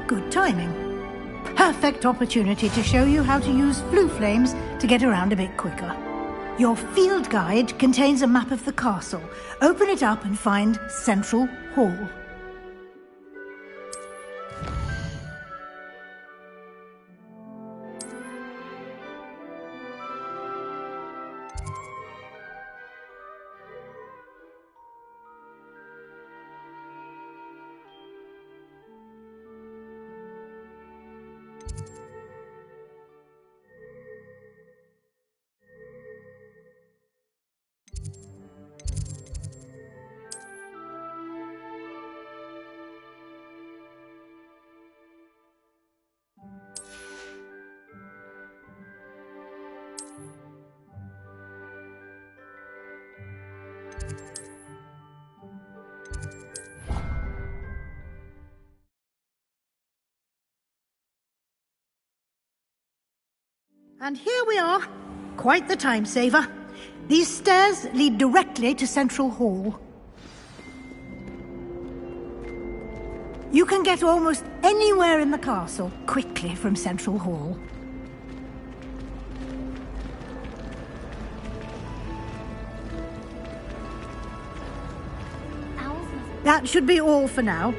Good timing. Perfect opportunity to show you how to use flue flames to get around a bit quicker. Your field guide contains a map of the castle. Open it up and find Central Hall. And here we are. Quite the time saver. These stairs lead directly to Central Hall. You can get almost anywhere in the castle quickly from Central Hall. That should be all for now.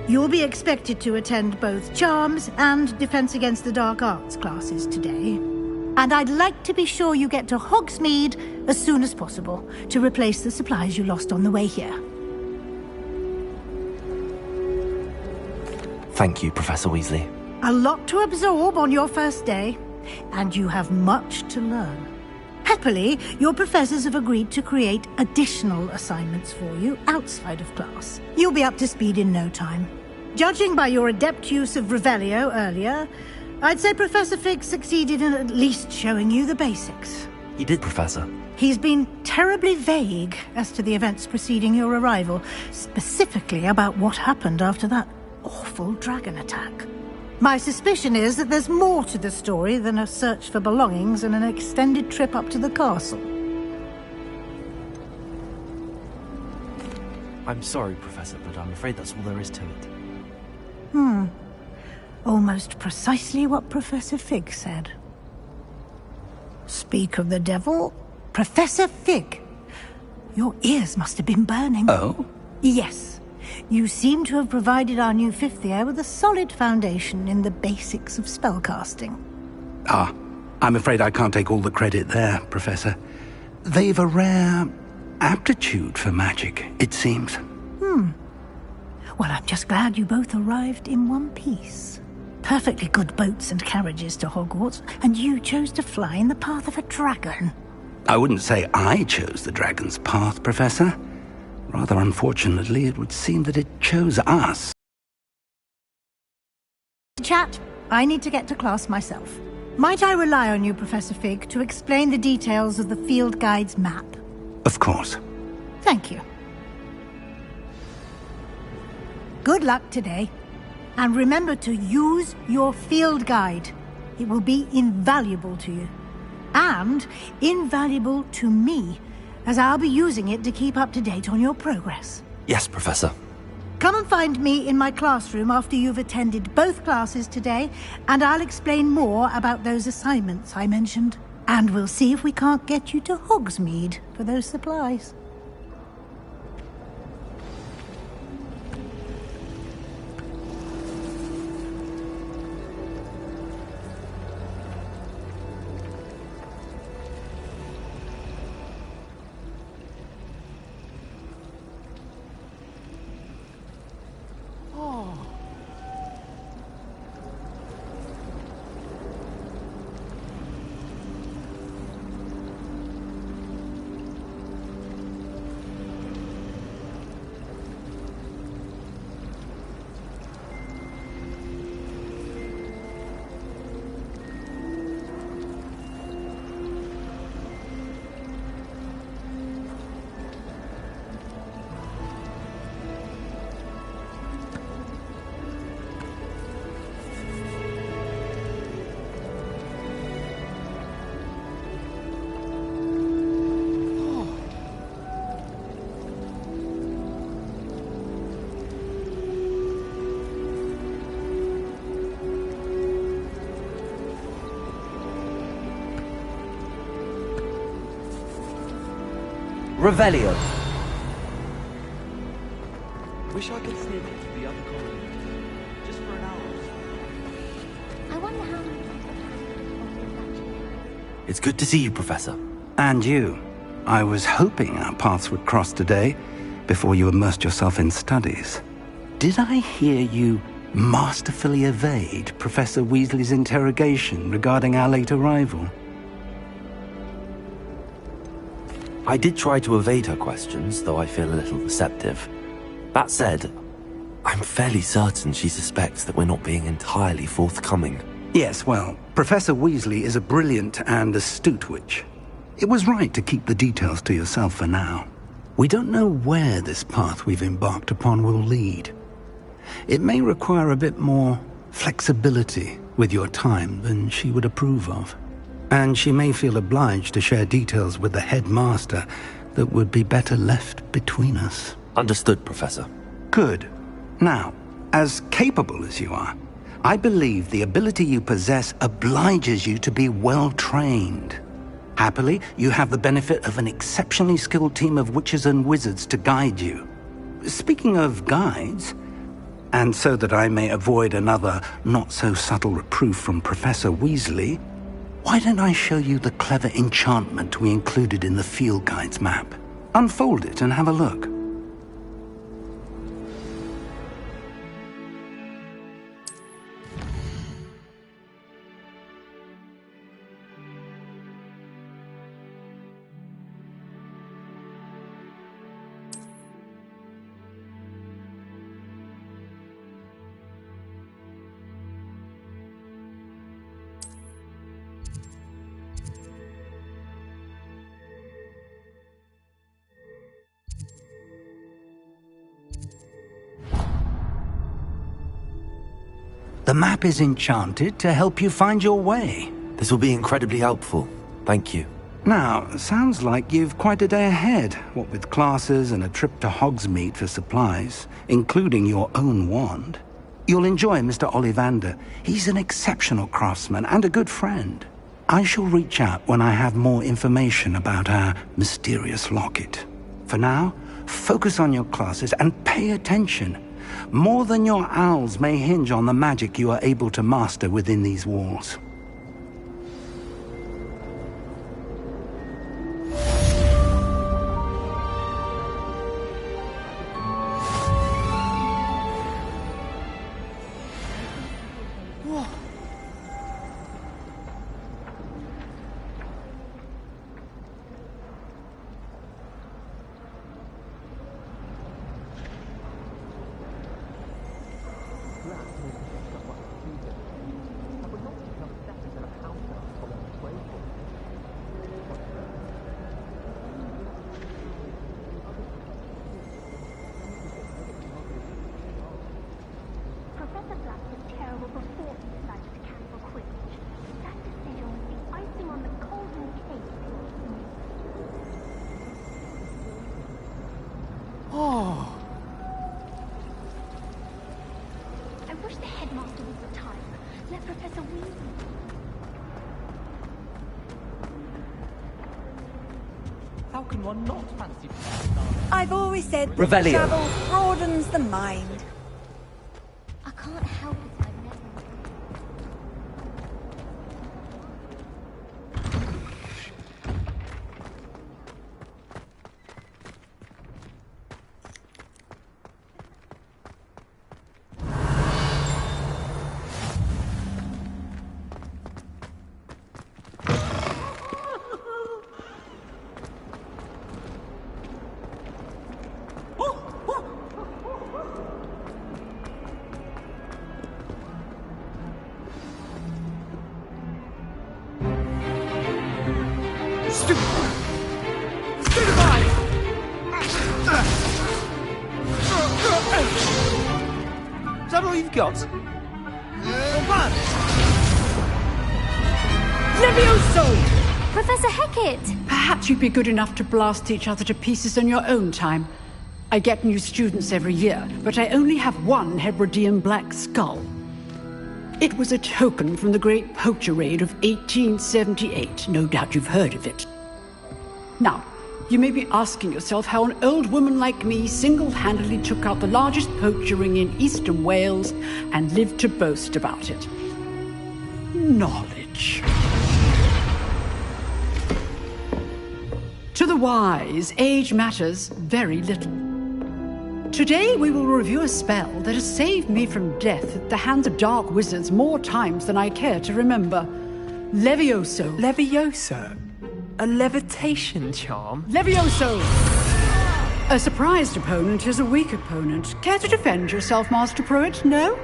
You'll be expected to attend both Charms and Defense Against the Dark Arts classes today. And I'd like to be sure you get to Hogsmeade as soon as possible to replace the supplies you lost on the way here. Thank you, Professor Weasley. A lot to absorb on your first day, and you have much to learn. Happily, your professors have agreed to create additional assignments for you outside of class. You'll be up to speed in no time. Judging by your adept use of Revelio earlier, I'd say Professor Fig succeeded in at least showing you the basics. He did, Professor. He's been terribly vague as to the events preceding your arrival, specifically about what happened after that awful dragon attack. My suspicion is that there's more to the story than a search for belongings and an extended trip up to the castle. I'm sorry, Professor, but I'm afraid that's all there is to it. Almost precisely what Professor Fig said. Speak of the devil, Professor Fig. Your ears must have been burning. Oh? Yes. You seem to have provided our new fifth year with a solid foundation in the basics of spellcasting. Ah, I'm afraid I can't take all the credit there, Professor. They've a rare aptitude for magic, it seems. Well, I'm just glad you both arrived in one piece. Perfectly good boats and carriages to Hogwarts, and you chose to fly in the path of a dragon. I wouldn't say I chose the dragon's path, Professor. Rather unfortunately, it would seem that it chose us. Chat, I need to get to class myself. Might I rely on you, Professor Fig, to explain the details of the field guide's map? Of course. Thank you. Good luck today. And remember to use your field guide. It will be invaluable to you. And invaluable to me, as I'll be using it to keep up to date on your progress. Yes, Professor. Come and find me in my classroom after you've attended both classes today, and I'll explain more about those assignments I mentioned. And we'll see if we can't get you to Hogsmeade for those supplies. Revelio. Wish I could sneak into the other corner. Just for an hour or so. I wonder how... It's good to see you, Professor. And you. I was hoping our paths would cross today, before you immersed yourself in studies. Did I hear you masterfully evade Professor Weasley's interrogation regarding our late arrival? I did try to evade her questions, though I feel a little deceptive. That said, I'm fairly certain she suspects that we're not being entirely forthcoming. Yes, well, Professor Weasley is a brilliant and astute witch. It was right to keep the details to yourself for now. We don't know where this path we've embarked upon will lead. It may require a bit more flexibility with your time than she would approve of. And she may feel obliged to share details with the headmaster that would be better left between us. Understood, Professor. Good. Now, as capable as you are, I believe the ability you possess obliges you to be well trained. Happily, you have the benefit of an exceptionally skilled team of witches and wizards to guide you. Speaking of guides, and so that I may avoid another not-so-subtle reproof from Professor Weasley, why don't I show you the clever enchantment we included in the field guide's map? Unfold it and have a look. The map is enchanted to help you find your way. This will be incredibly helpful. Thank you. Now, sounds like you've quite a day ahead, what with classes and a trip to Hogsmeade for supplies, including your own wand. You'll enjoy Mr. Ollivander. He's an exceptional craftsman and a good friend. I shall reach out when I have more information about our mysterious locket. For now, focus on your classes and pay attention. More than your owls may hinge on the magic you are able to master within these walls. Master Wizard time. Let Professor Weasley... How can one not fancy... I've always said that Revelio. travel broadens the mind. I can't help it, I've never... Is that all you've got? Levioso! Professor Hecat! Perhaps you'd be good enough to blast each other to pieces on your own time. I get new students every year, but I only have one Hebridean black skull. It was a token from the Great Poacher Raid of 1878. No doubt you've heard of it. Now, you may be asking yourself how an old woman like me single-handedly took out the largest poacher ring in eastern Wales and lived to boast about it. Knowledge. To the wise, age matters very little. Today we will review a spell that has saved me from death at the hands of dark wizards more times than I care to remember. Levioso. Levioso? A levitation charm? Levioso! A surprised opponent is a weak opponent. Care to defend yourself, Master Pruitt? No?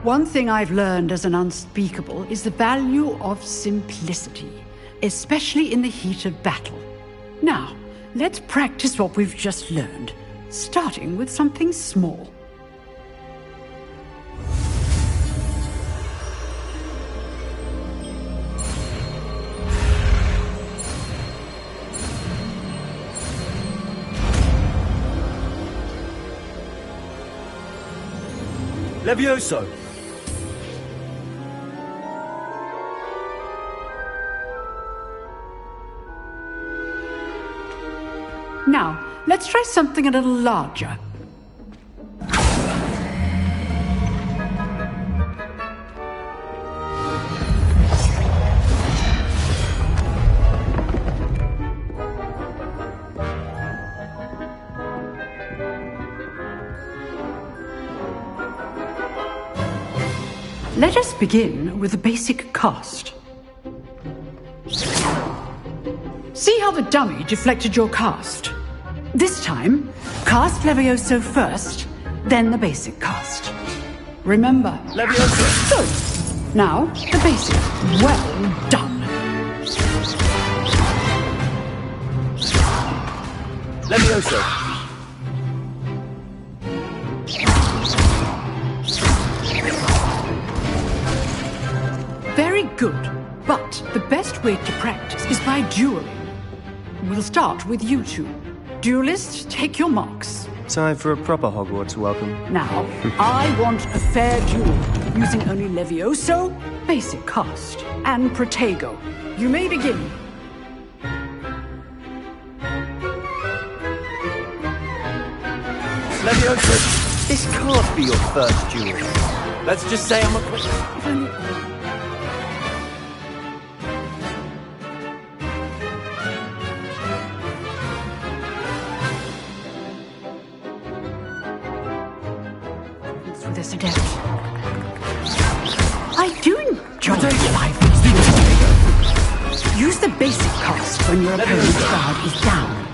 One thing I've learned as an unspeakable is the value of simplicity, especially in the heat of battle. Now, let's practice what we've just learned, starting with something small. Levioso! Now, let's try something a little larger. Let us begin with the basic cast. See how the dummy deflected your cast? This time, cast Levioso first, then the basic cast. Remember, Levioso! So, now, the basic. Well done. Levioso! Very good, but the best way to practice is by dueling. We'll start with you two. Duelists, take your marks. Time for a proper Hogwarts welcome. Now, I want a fair duel, using only Levioso, basic cast, and Protego. You may begin. Levioso! This can't be your first duel. Let's just say I'm a quick... Through this adept. I do enjoy life. Use the basic cast when your opponent's guard is down.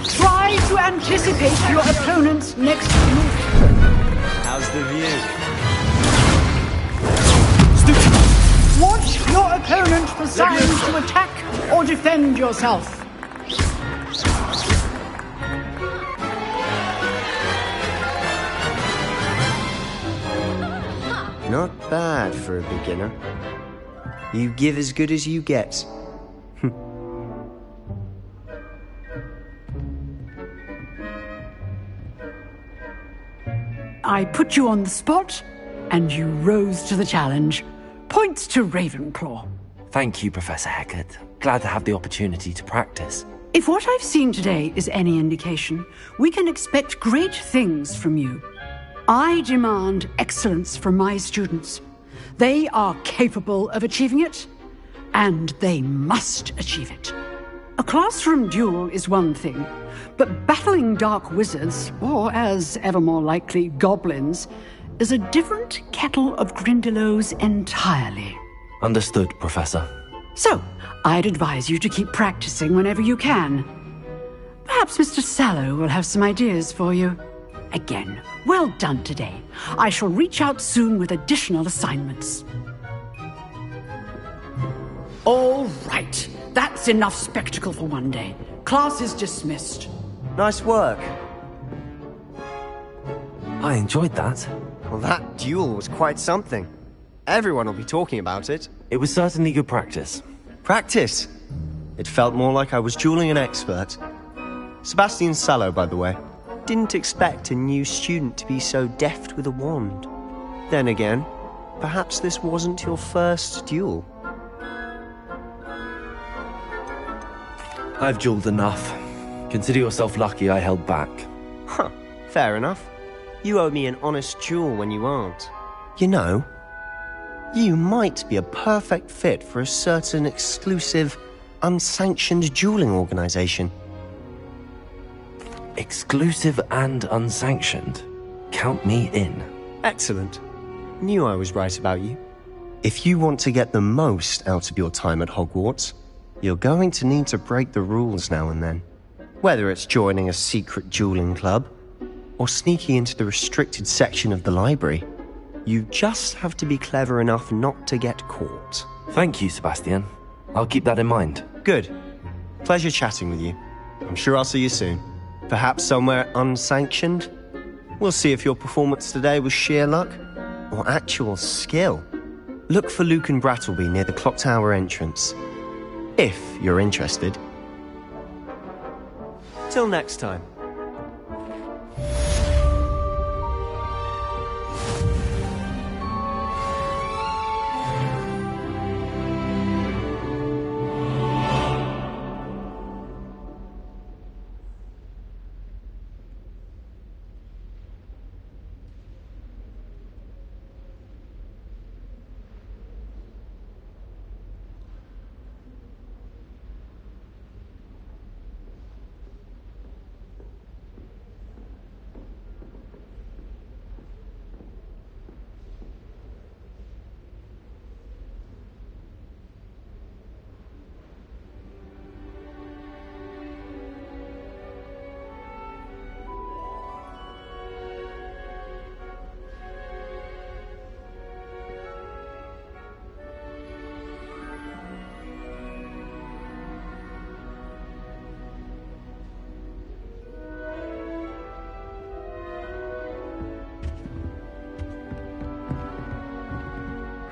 Try to anticipate your opponent's next move. How's the view? Watch your opponent for signs to attack or defend yourself. Not bad for a beginner. You give as good as you get. I put you on the spot, and you rose to the challenge. Points to Ravenclaw. Thank you, Professor Hecat. Glad to have the opportunity to practice. If what I've seen today is any indication, we can expect great things from you. I demand excellence from my students. They are capable of achieving it, and they must achieve it. A classroom duel is one thing, but battling dark wizards, or as ever more likely, goblins, is a different kettle of Grindylows entirely. Understood, Professor. So, I'd advise you to keep practicing whenever you can. Perhaps Mr. Sallow will have some ideas for you. Again, well done today. I shall reach out soon with additional assignments. All right. That's enough spectacle for one day. Class is dismissed. Nice work. I enjoyed that. Well, that duel was quite something. Everyone will be talking about it. It was certainly good practice. Practice? It felt more like I was dueling an expert. Sebastian Sallow, by the way. Didn't expect a new student to be so deft with a wand. Then again, perhaps this wasn't your first duel. I've dueled enough. Consider yourself lucky I held back. Huh, fair enough. You owe me an honest duel when you aren't. You know, you might be a perfect fit for a certain exclusive, unsanctioned dueling organization. Exclusive and unsanctioned? Count me in. Excellent. Knew I was right about you. If you want to get the most out of your time at Hogwarts, you're going to need to break the rules now and then. Whether it's joining a secret dueling club, or sneaking into the restricted section of the library, you just have to be clever enough not to get caught. Thank you, Sebastian. I'll keep that in mind. Good. Pleasure chatting with you. I'm sure I'll see you soon. Perhaps somewhere unsanctioned? We'll see if your performance today was sheer luck or actual skill. Look for Luke and Brattleby near the clock tower entrance. If you're interested. Till next time.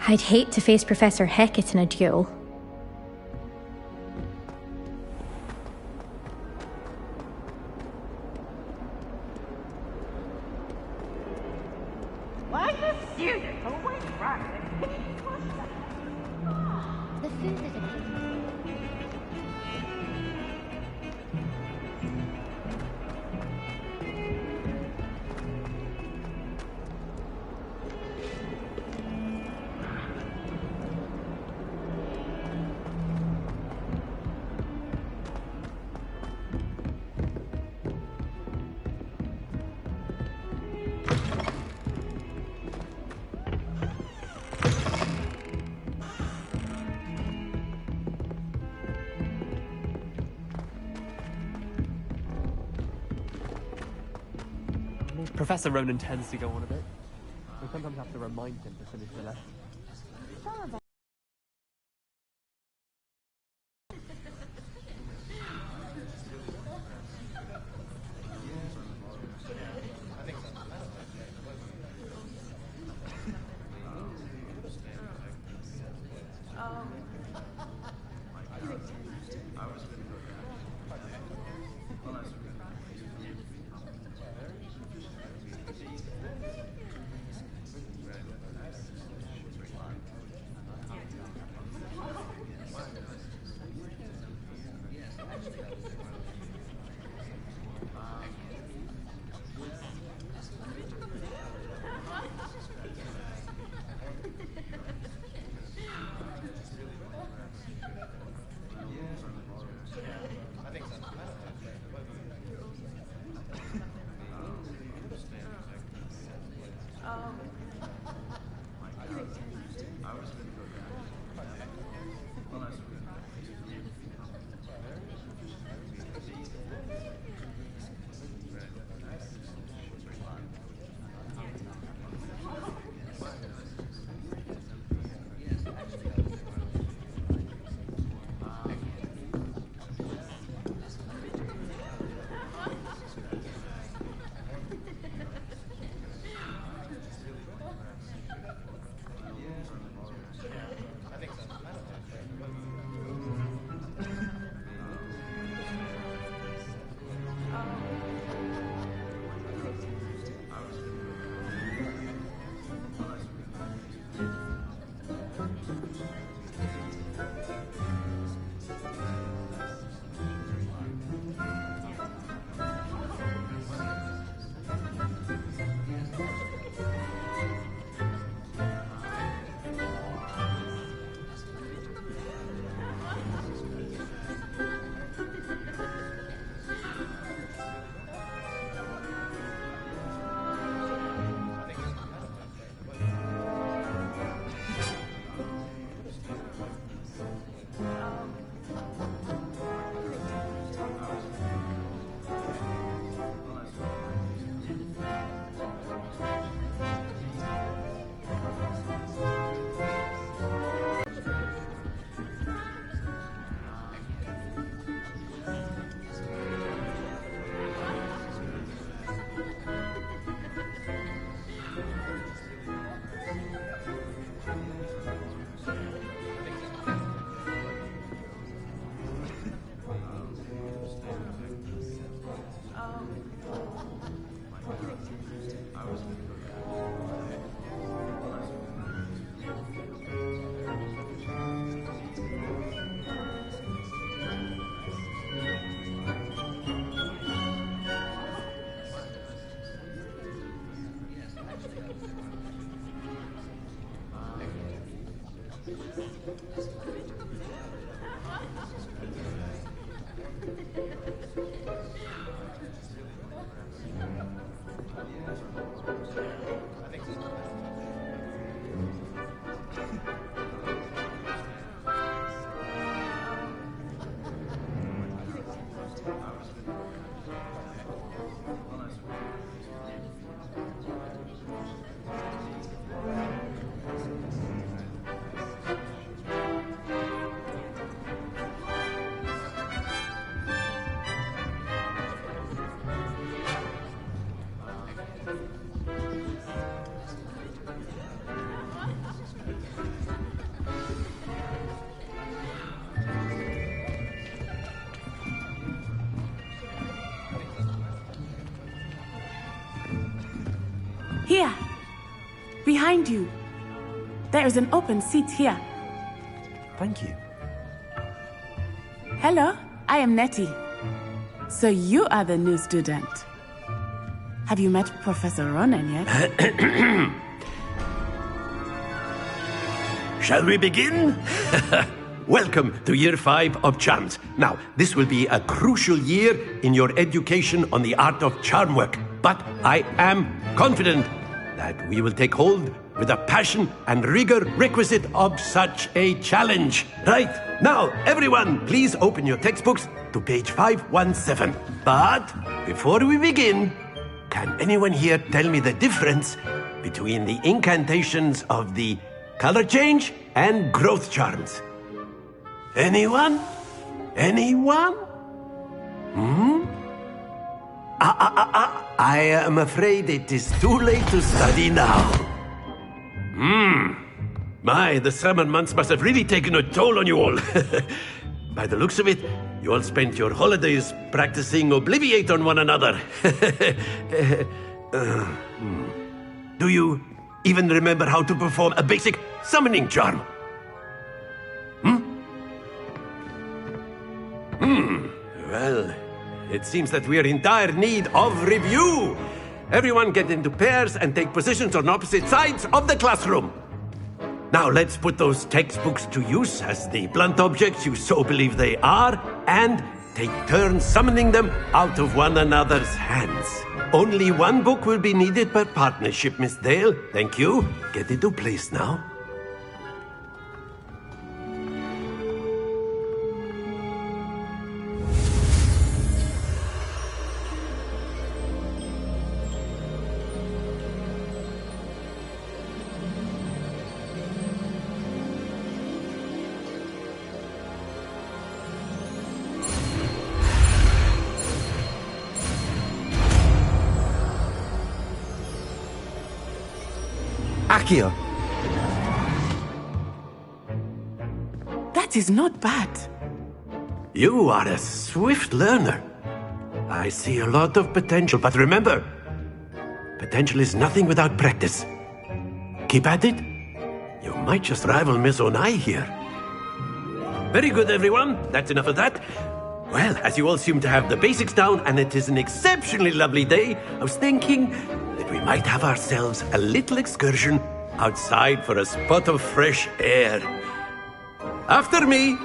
I'd hate to face Professor Hecat in a duel. Why does student always run the The food is amazing. Professor Ronan tends to go on a bit. We sometimes have to remind him to finish the lesson. Here. Behind you. There is an open seat here. Thank you. Hello, I am Nettie. So you are the new student. Have you met Professor Ronan yet? Shall we begin? Welcome to Year 5 of Charms. Now, this will be a crucial year in your education on the art of charm work. But I am confident that we will take hold with the passion and rigor requisite of such a challenge. Right, now, everyone, please open your textbooks to page 517. But before we begin, can anyone here tell me the difference between the incantations of the color change and growth charms? Anyone? Anyone? I am afraid it is too late to study now. My, the summer months must have really taken a toll on you all. By the looks of it, you all spent your holidays practicing Obliviate on one another. Do you even remember how to perform a basic summoning charm? Well, it seems that we are in dire need of review. Everyone get into pairs and take positions on opposite sides of the classroom. Now let's put those textbooks to use as the blunt objects you so believe they are, and take turns summoning them out of one another's hands. Only one book will be needed per partnership, Miss Dale. Thank you. Get into place now. Accio. That is not bad. You are a swift learner. I see a lot of potential, but remember, potential is nothing without practice. Keep at it. You might just rival Miss Onai here. Very good, everyone. That's enough of that. Well, as you all seem to have the basics down, and it is an exceptionally lovely day, I was thinking that we might have ourselves a little excursion outside for a spot of fresh air. After me!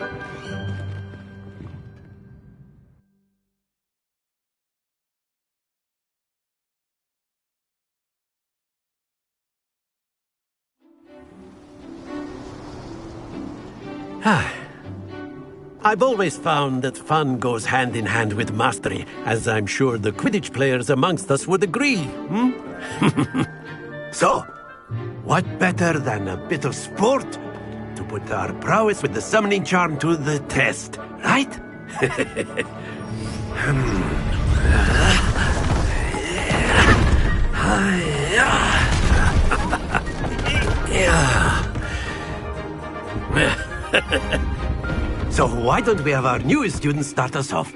I've always found that fun goes hand in hand with mastery, as I'm sure the Quidditch players amongst us would agree, So, what better than a bit of sport to put our prowess with the summoning charm to the test, right? So why don't we have our newest student start us off?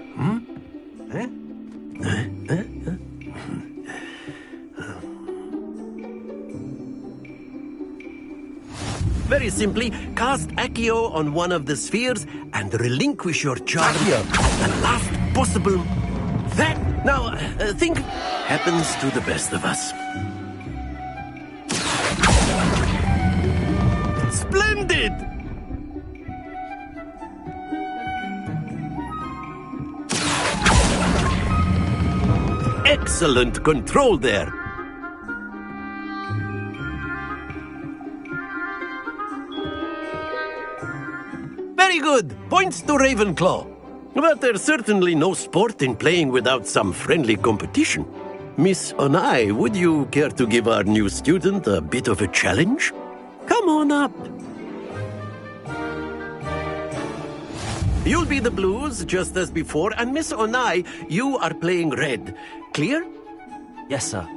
Very simply, cast Accio on one of the spheres and relinquish your charm. The last possible... That, now, think... happens to the best of us. Splendid! Excellent control there. Very good. Points to Ravenclaw. But there's certainly no sport in playing without some friendly competition. Miss Onai, would you care to give our new student a bit of a challenge? Come on up. You'll be the blues, just as before, and Miss Onai, you are playing red. Clear? Yes, sir.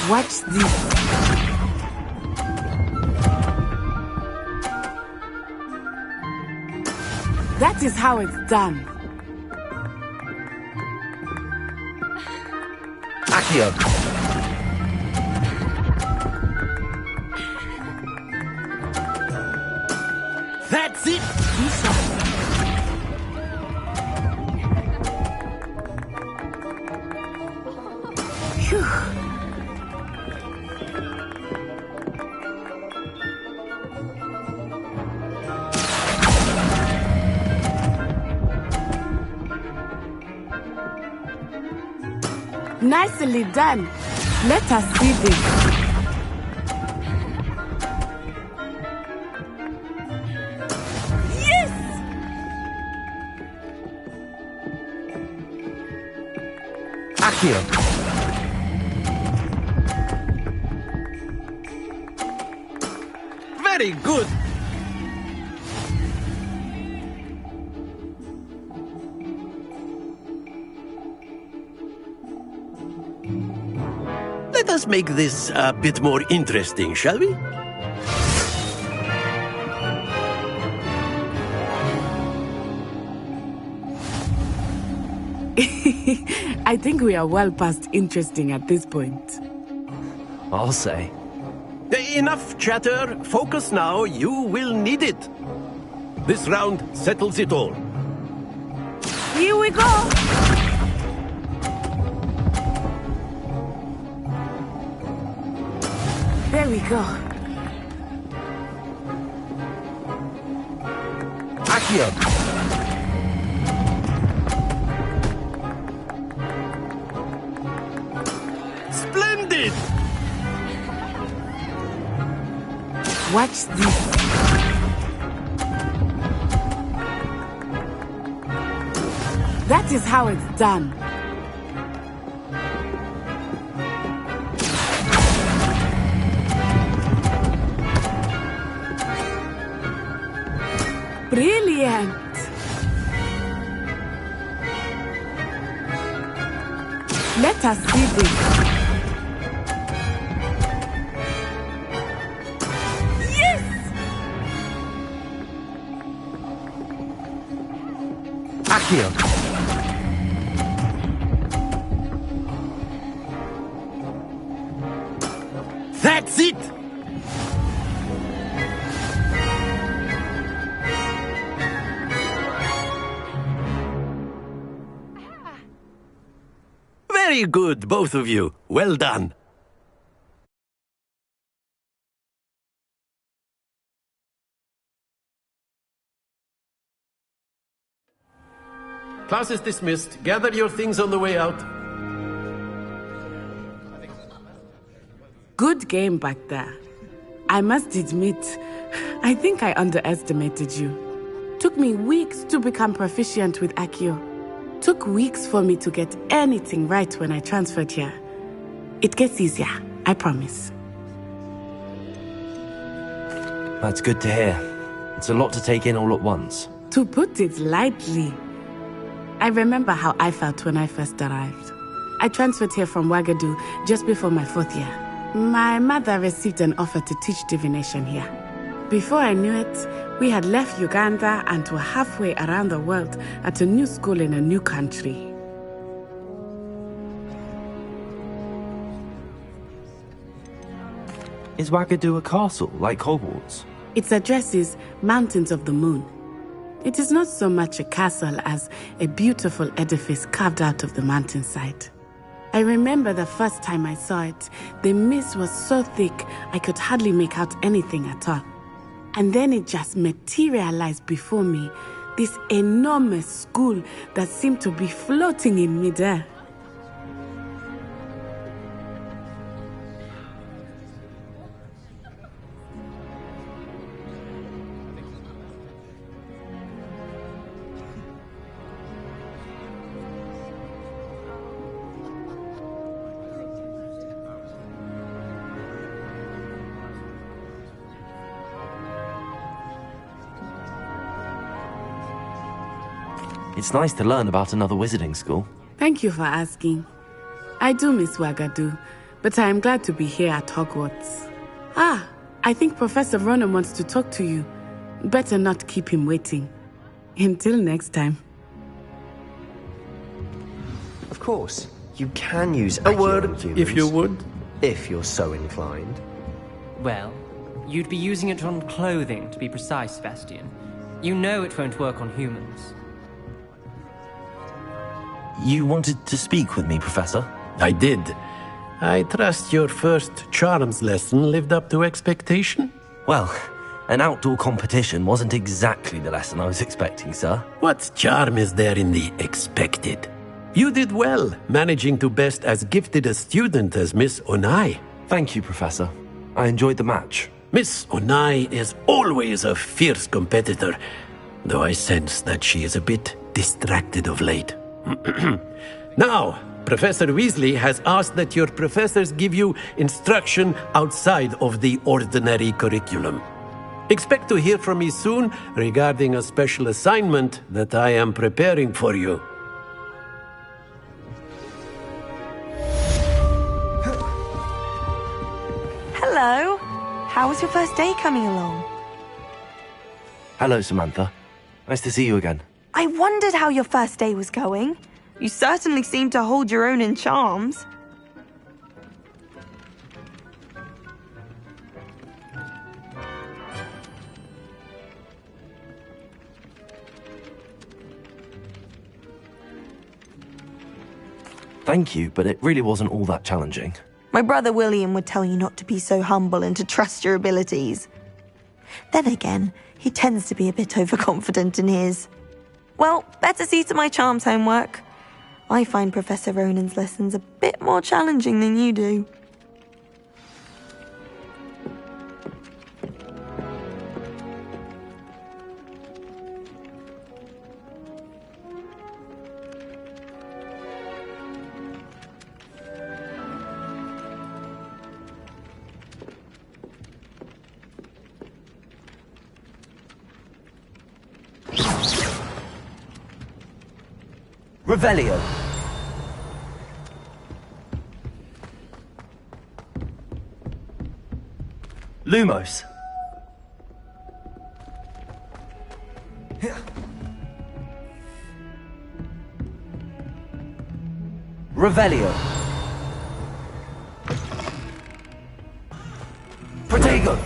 Watch this. That is how it's done. Accio. That's it! Phew. Nicely done. Let us see this. Yes! Accio. Very good. Let us make this a bit more interesting, shall we? I think we are well past interesting at this point. I'll say. Enough chatter. Focus now. You will need it. This round settles it all. Here we go. There we go. Accio. Splendid! Watch this. That is how it's done. Brilliant! Let us see this. Yes! Accio. That's it! Very good, both of you. Well done. Class is dismissed. Gather your things on the way out. Good game back there. I must admit, I think I underestimated you. Took me weeks to become proficient with Accio. Took weeks for me to get anything right when I transferred here. It gets easier, I promise. That's good to hear. It's a lot to take in all at once. To put it lightly, I remember how I felt when I first arrived. I transferred here from Wagadu just before my 4th year. My mother received an offer to teach divination here. Before I knew it, we had left Uganda and were halfway around the world at a new school in a new country. Is Wagadu a castle, like Hogwarts? Its address is Mountains of the Moon. It is not so much a castle as a beautiful edifice carved out of the mountainside. I remember the first time I saw it, the mist was so thick I could hardly make out anything at all. And then it just materialized before me, This enormous school that seemed to be floating in midair. It's nice to learn about another wizarding school. Thank you for asking. I do miss Wagadu, but I am glad to be here at Hogwarts. Ah, I think Professor Ronan wants to talk to you. Better not keep him waiting. Until next time. Of course, you can use a word if you would. If you're so inclined. Well, you'd be using it on clothing, to be precise, Sebastian. You know it won't work on humans. You wanted to speak with me, Professor? I did. I trust your first charms lesson lived up to expectation? Well, an outdoor competition wasn't exactly the lesson I was expecting, sir. What charm is there in the expected? You did well, managing to best as gifted a student as Miss Onai. Thank you, Professor. I enjoyed the match. Miss Onai is always a fierce competitor, though I sense that she is a bit distracted of late. Now, Professor Weasley has asked that your professors give you instruction outside of the ordinary curriculum. Expect to hear from me soon regarding a special assignment that I am preparing for you. Hello. How was your first day coming along? Hello, Samantha. Nice to see you again. I wondered how your first day was going. You certainly seem to hold your own in charms. Thank you, but it really wasn't all that challenging. My brother William would tell you not to be so humble and to trust your abilities. Then again, he tends to be a bit overconfident in his. Well, better see to my charms homework. I find Professor Ronan's lessons a bit more challenging than you do. Revelio. Lumos. Revelio. Protego.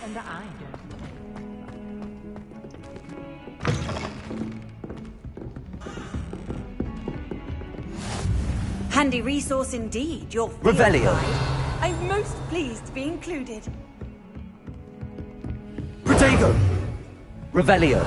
And I Handy resource indeed. Your field Revelio. guide. I'm most pleased to be included. Protego! Revelio.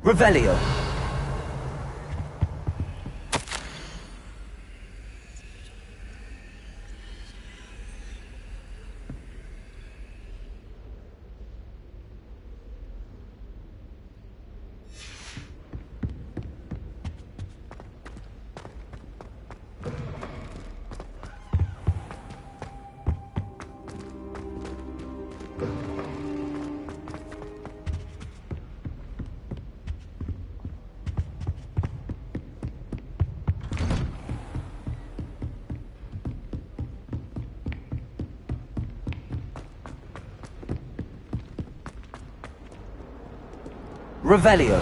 Revelio. Revelio.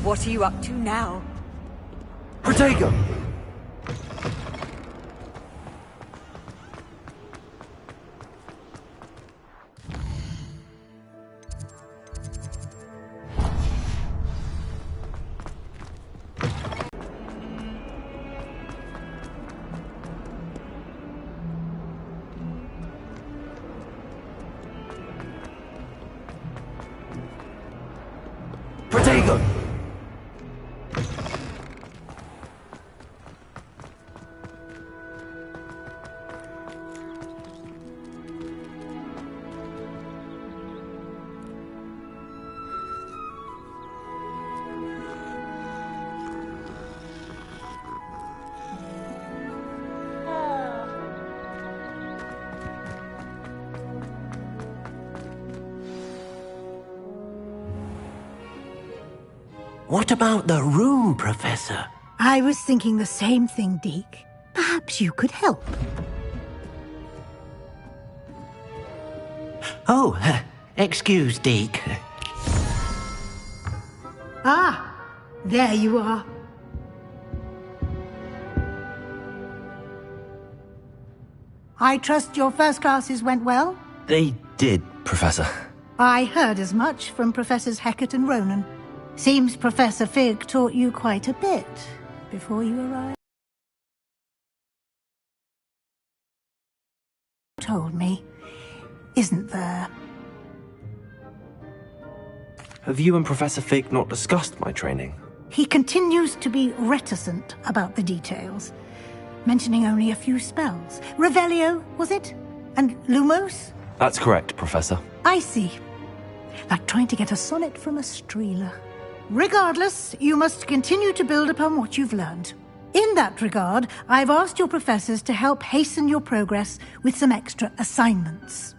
What are you up to now? Protego! Protego! What about the room, Professor? I was thinking the same thing, Deke. Perhaps you could help. Oh, excuse, Deke. Ah, there you are. I trust your first classes went well? They did, Professor. I heard as much from Professors Hecat and Ronan. Seems Professor Fig taught you quite a bit before you arrived. Told me, isn't there? Have you and Professor Fig not discussed my training? He continues to be reticent about the details, mentioning only a few spells. Revelio, was it? And Lumos? That's correct, Professor. I see. Like trying to get a sonnet from a streeler. Regardless, you must continue to build upon what you've learned. In that regard, I've asked your professors to help hasten your progress with some extra assignments.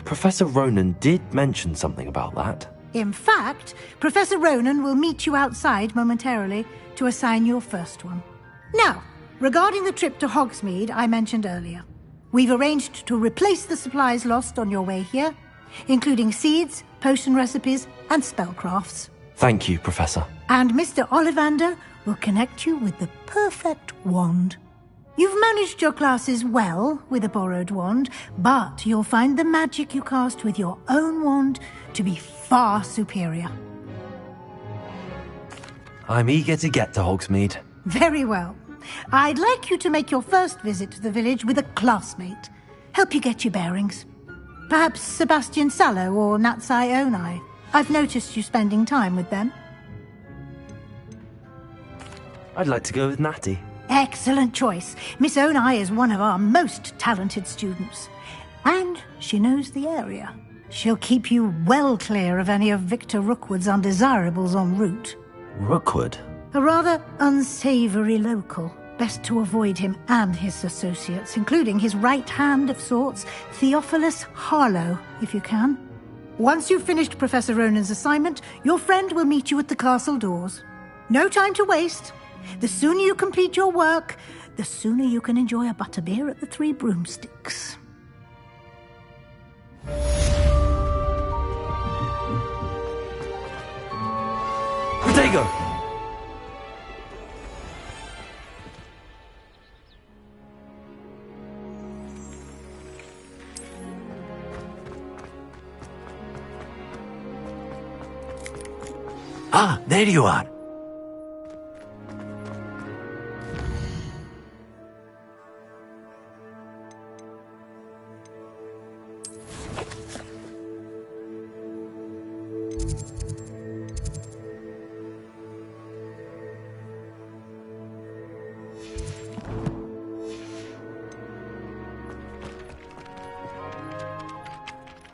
Professor Ronan did mention something about that. In fact, Professor Ronan will meet you outside momentarily to assign your first one. Now, regarding the trip to Hogsmeade I mentioned earlier, we've arranged to replace the supplies lost on your way here, including seeds, potion recipes, and spellcrafts. Thank you, Professor. And Mr. Ollivander will connect you with the perfect wand. You've managed your classes well with a borrowed wand, but you'll find the magic you cast with your own wand to be far superior. I'm eager to get to Hogsmeade. Very well. I'd like you to make your first visit to the village with a classmate. Help you get your bearings. Perhaps Sebastian Sallow or Natsai Onai. I've noticed you spending time with them. I'd like to go with Natty. Excellent choice. Miss Onai is one of our most talented students. And she knows the area. She'll keep you well clear of any of Victor Rookwood's undesirables en route. Rookwood? A rather unsavoury local. Best to avoid him and his associates, including his right hand of sorts, Theophilus Harlow, if you can. Once you've finished Professor Ronan's assignment, your friend will meet you at the castle doors. No time to waste. The sooner you complete your work, the sooner you can enjoy a butterbeer at the Three Broomsticks. Protego! Ah, there you are.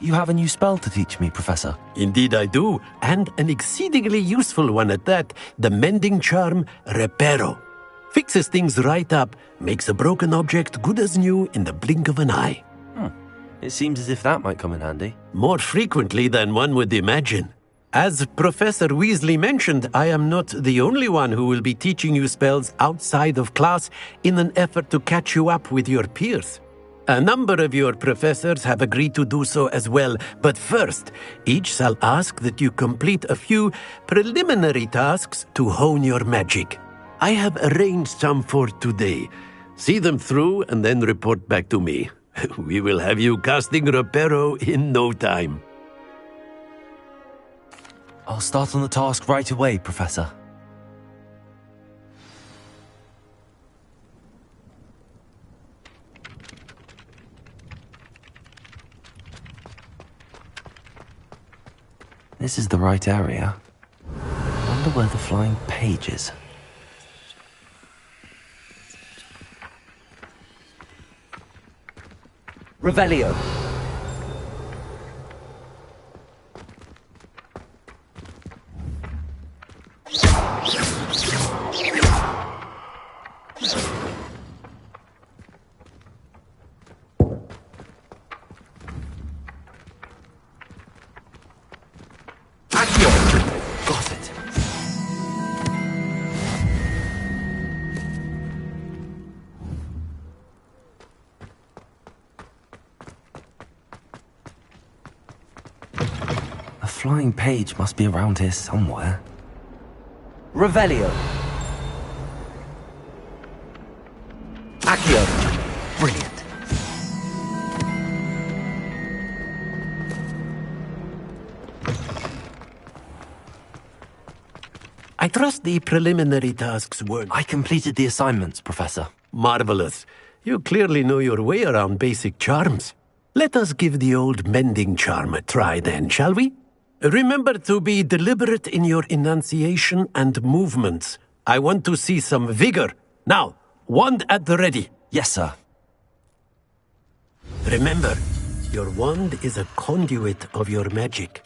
You have a new spell to teach me, Professor. Indeed I do, and an exceedingly useful one at that. The mending charm, Reparo. Fixes things right up, makes a broken object good as new in the blink of an eye. It seems as if that might come in handy. More frequently than one would imagine. As Professor Weasley mentioned, I am not the only one who will be teaching you spells outside of class in an effort to catch you up with your peers. A number of your professors have agreed to do so as well, but first, each shall ask that you complete a few preliminary tasks to hone your magic. I have arranged some for today. See them through and then report back to me. We will have you casting Reparo in no time. I'll start on the task right away, Professor. This is the right area. Wonder where the flying page is. Revelio. Got it. A flying page must be around here somewhere. Revelio. Accio. Brilliant. I trust the preliminary tasks were... I completed the assignments, Professor. Marvelous. You clearly know your way around basic charms. Let us give the old mending charm a try then, shall we? Remember to be deliberate in your enunciation and movements. I want to see some vigor. Now, wand at the ready. Yes, sir. Remember, your wand is a conduit of your magic.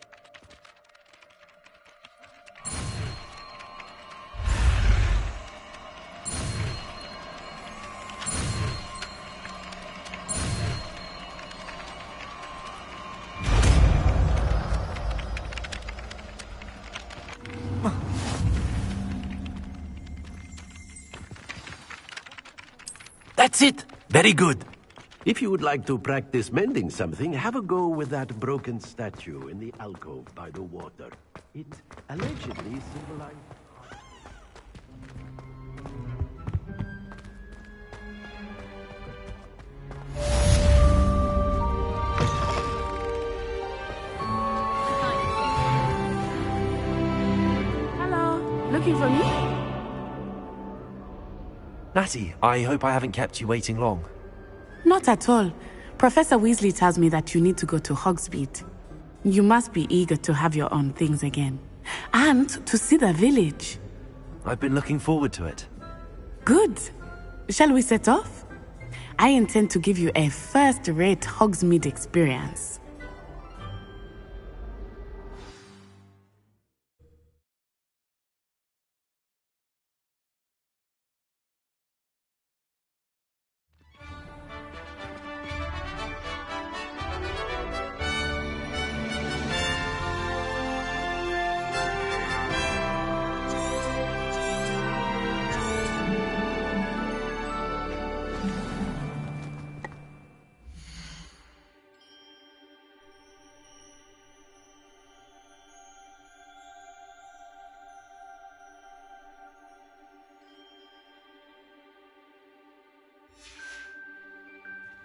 That's it! Very good. If you would like to practice mending something, have a go with that broken statue in the alcove by the water. It allegedly symbolized... Hello, looking for me? Natty, I hope I haven't kept you waiting long. Not at all. Professor Weasley tells me that you need to go to Hogsmeade. You must be eager to have your own things again. And to see the village. I've been looking forward to it. Good. Shall we set off? I intend to give you a first-rate Hogsmeade experience.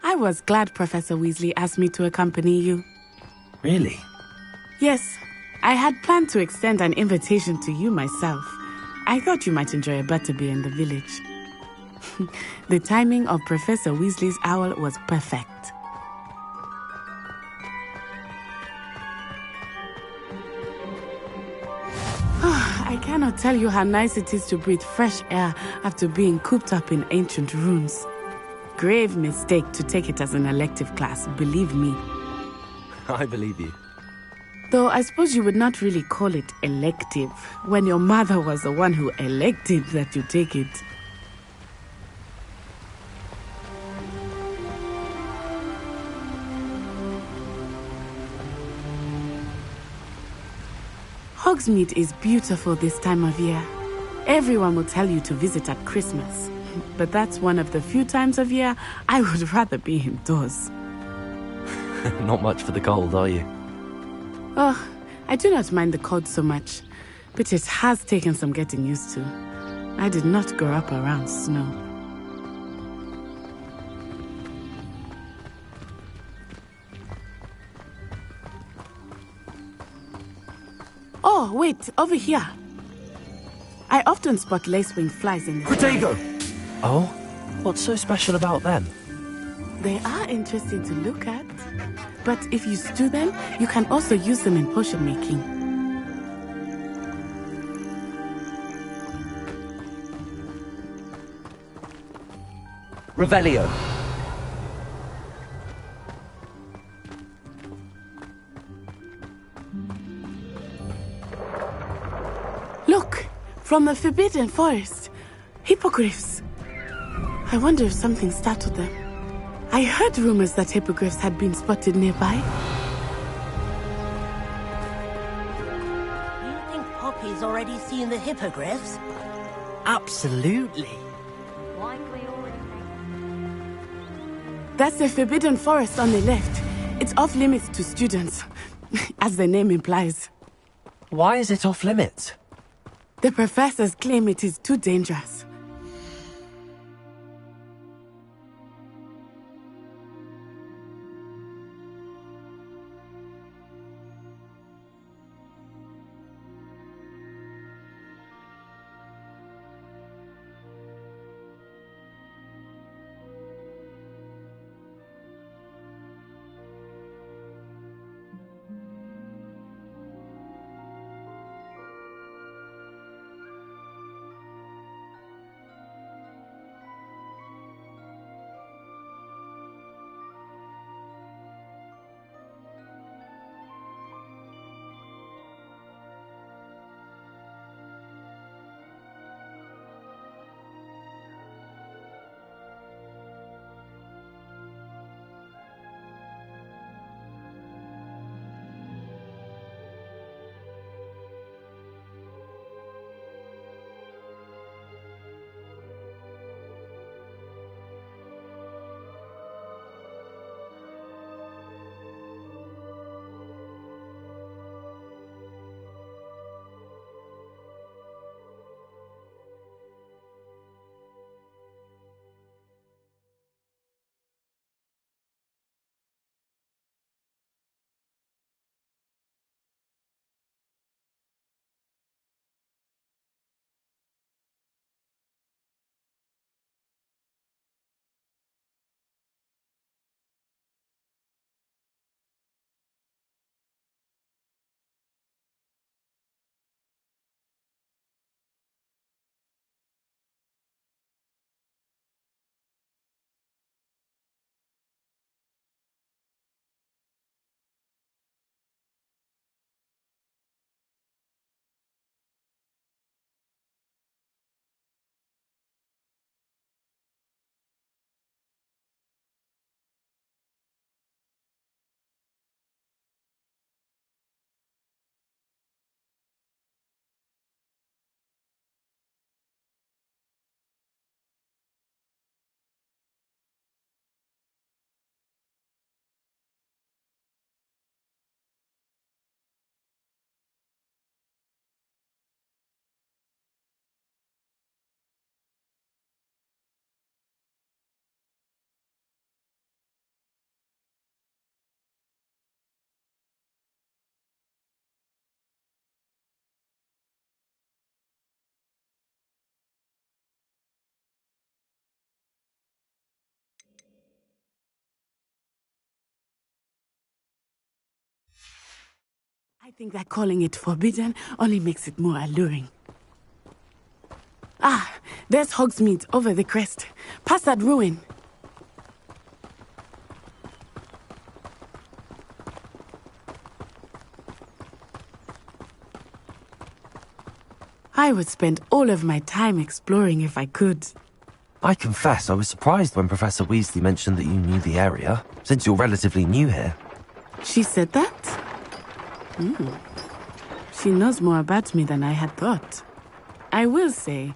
I was glad Professor Weasley asked me to accompany you. Really? Yes, I had planned to extend an invitation to you myself. I thought you might enjoy a butterbeer in the village. The timing of Professor Weasley's owl was perfect. I cannot tell you how nice it is to breathe fresh air after being cooped up in ancient ruins. Grave mistake to take it as an elective class, believe me. I believe you. Though I suppose you would not really call it elective, when your mother was the one who elected that you take it. Hogsmeade is beautiful this time of year. Everyone will tell you to visit at Christmas. But that's one of the few times of year I would rather be indoors. Not much for the cold, are you? Oh, I do not mind the cold so much, but it has taken some getting used to. I did not grow up around snow. Oh, wait, over here. I often spot lacewing flies in the Protego! Oh? What's so special about them? They are interesting to look at. But if you stew them, you can also use them in potion making. Revelio. Look! From the Forbidden Forest. Hippogriffs. I wonder if something startled them. I heard rumors that hippogriffs had been spotted nearby. You think Poppy's already seen the hippogriffs? Absolutely. That's the Forbidden Forest on the left. It's off limits to students, as the name implies. Why is it off limits? The professors claim it is too dangerous. I think that calling it forbidden only makes it more alluring. Ah, there's Hogsmeade over the crest. Past that ruin. I would spend all of my time exploring if I could. I confess I was surprised when Professor Weasley mentioned that you knew the area, since you're relatively new here. She said that? She knows more about me than I had thought. I will say,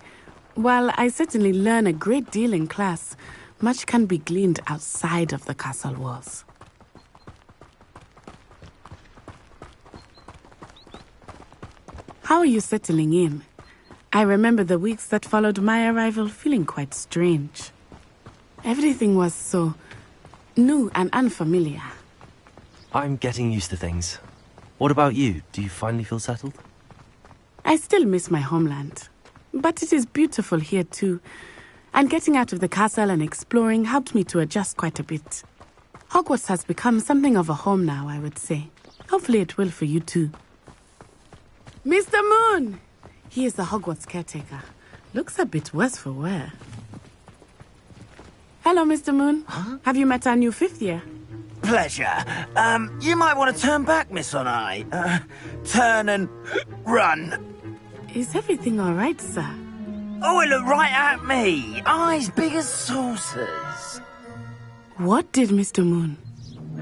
while I certainly learn a great deal in class, much can be gleaned outside of the castle walls. How are you settling in? I remember the weeks that followed my arrival feeling quite strange. Everything was so new and unfamiliar. I'm getting used to things. What about you? Do you finally feel settled? I still miss my homeland, but it is beautiful here too. And getting out of the castle and exploring helped me to adjust quite a bit. Hogwarts has become something of a home now, I would say. Hopefully it will for you too. Mr. Moon! He is the Hogwarts caretaker. Looks a bit worse for wear. Hello, Mr. Moon. Huh? Have you met our new fifth year? Pleasure. You might want to turn back, Miss Onai. Turn and run. Is everything all right, sir? Oh, it looked right at me. Eyes big as saucers. What did Mr. Moon?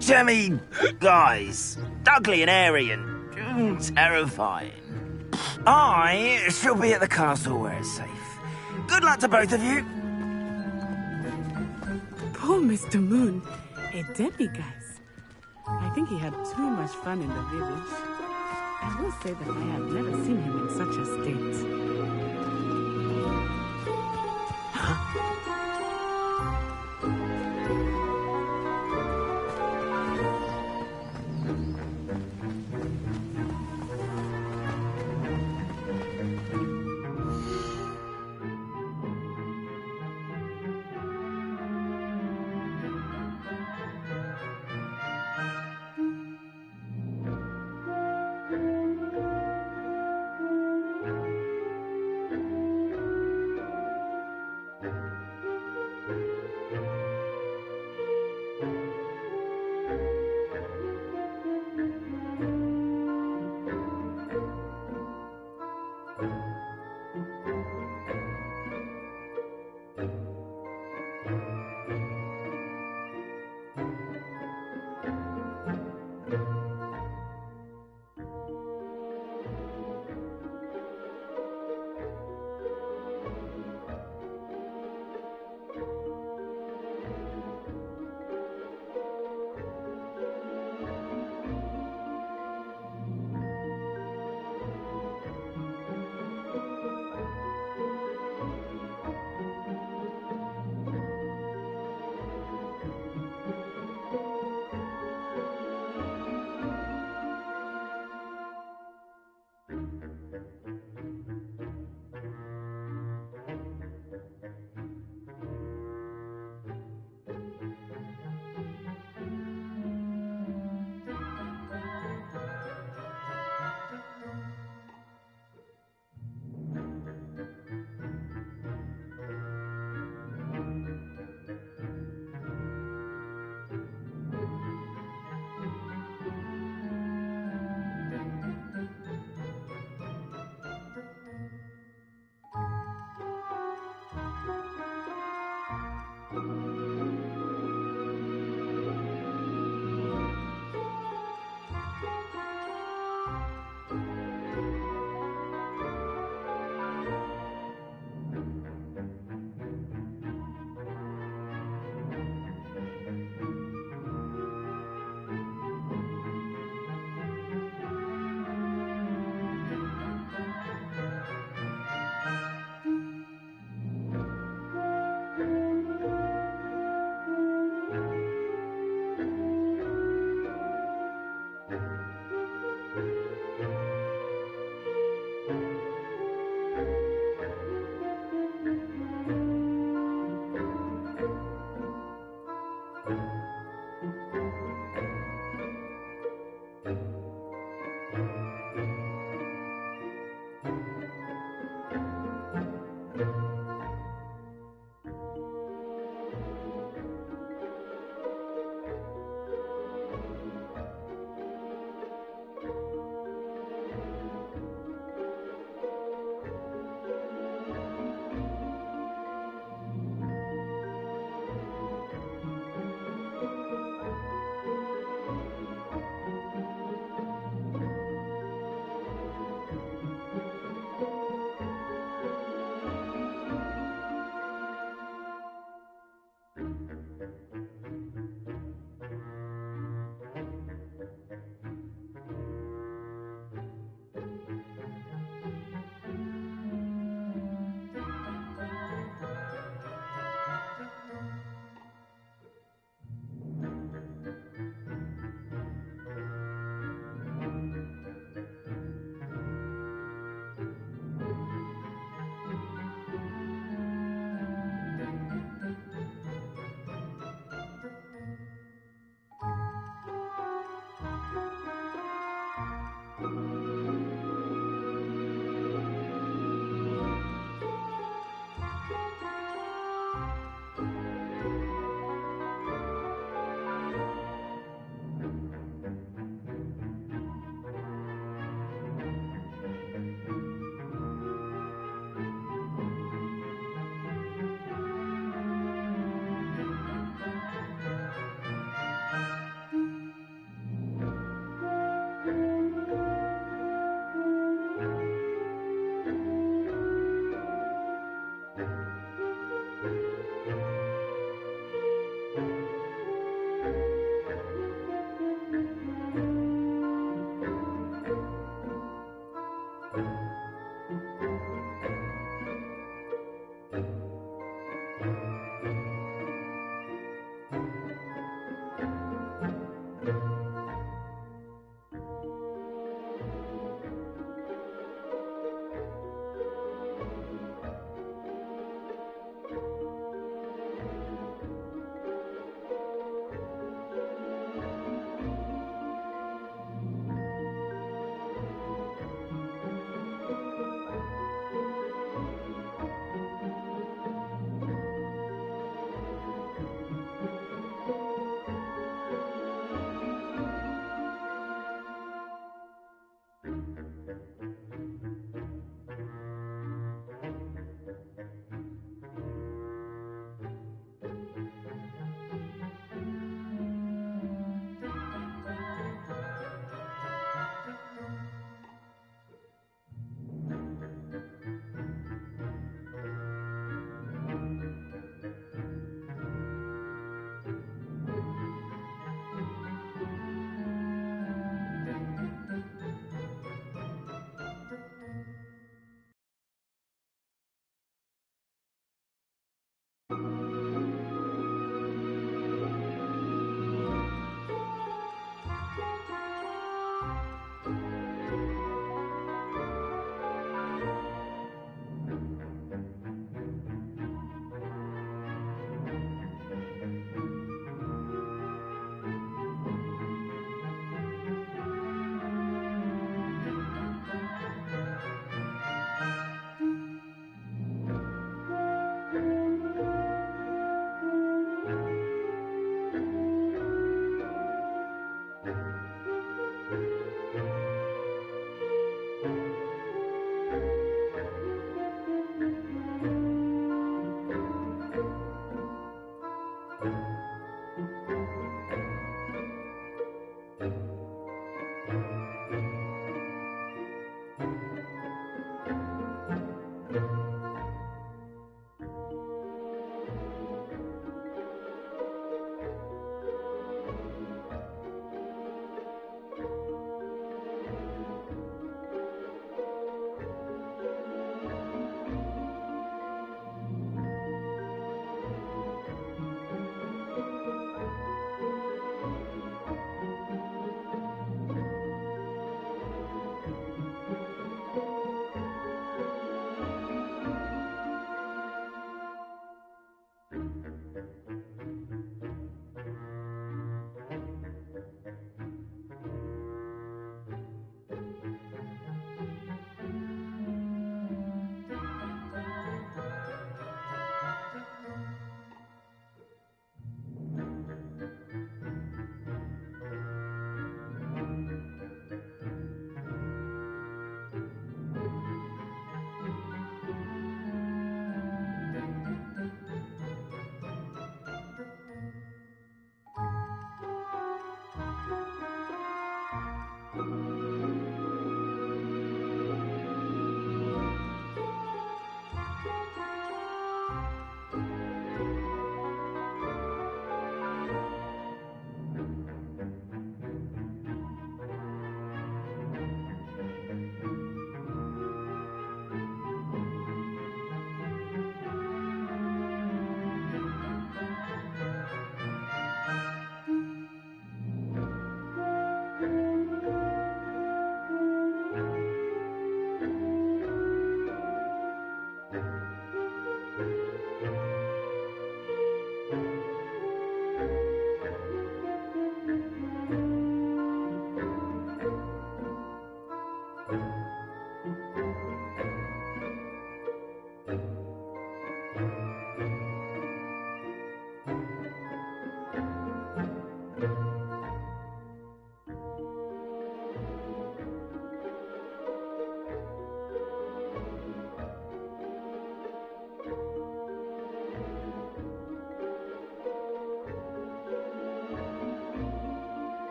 Jemmy, guys. Ugly and airy and terrifying. I shall be at the castle where it's safe. Good luck to both of you. Poor Mr. Moon. A demiguise. I think he had too much fun in the village. I will say that I have never seen him in such a state.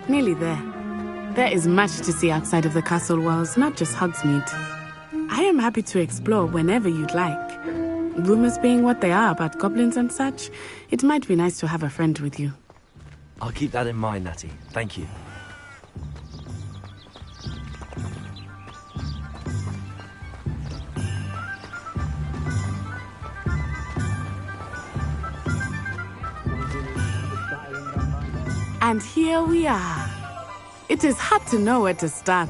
Nearly there. There is much to see outside of the castle walls, not just Hogsmeade. I am happy to explore whenever you'd like. Rumors being what they are about goblins and such, it might be nice to have a friend with you. I'll keep that in mind, Natty. Thank you. And here we are. It is hard to know where to start.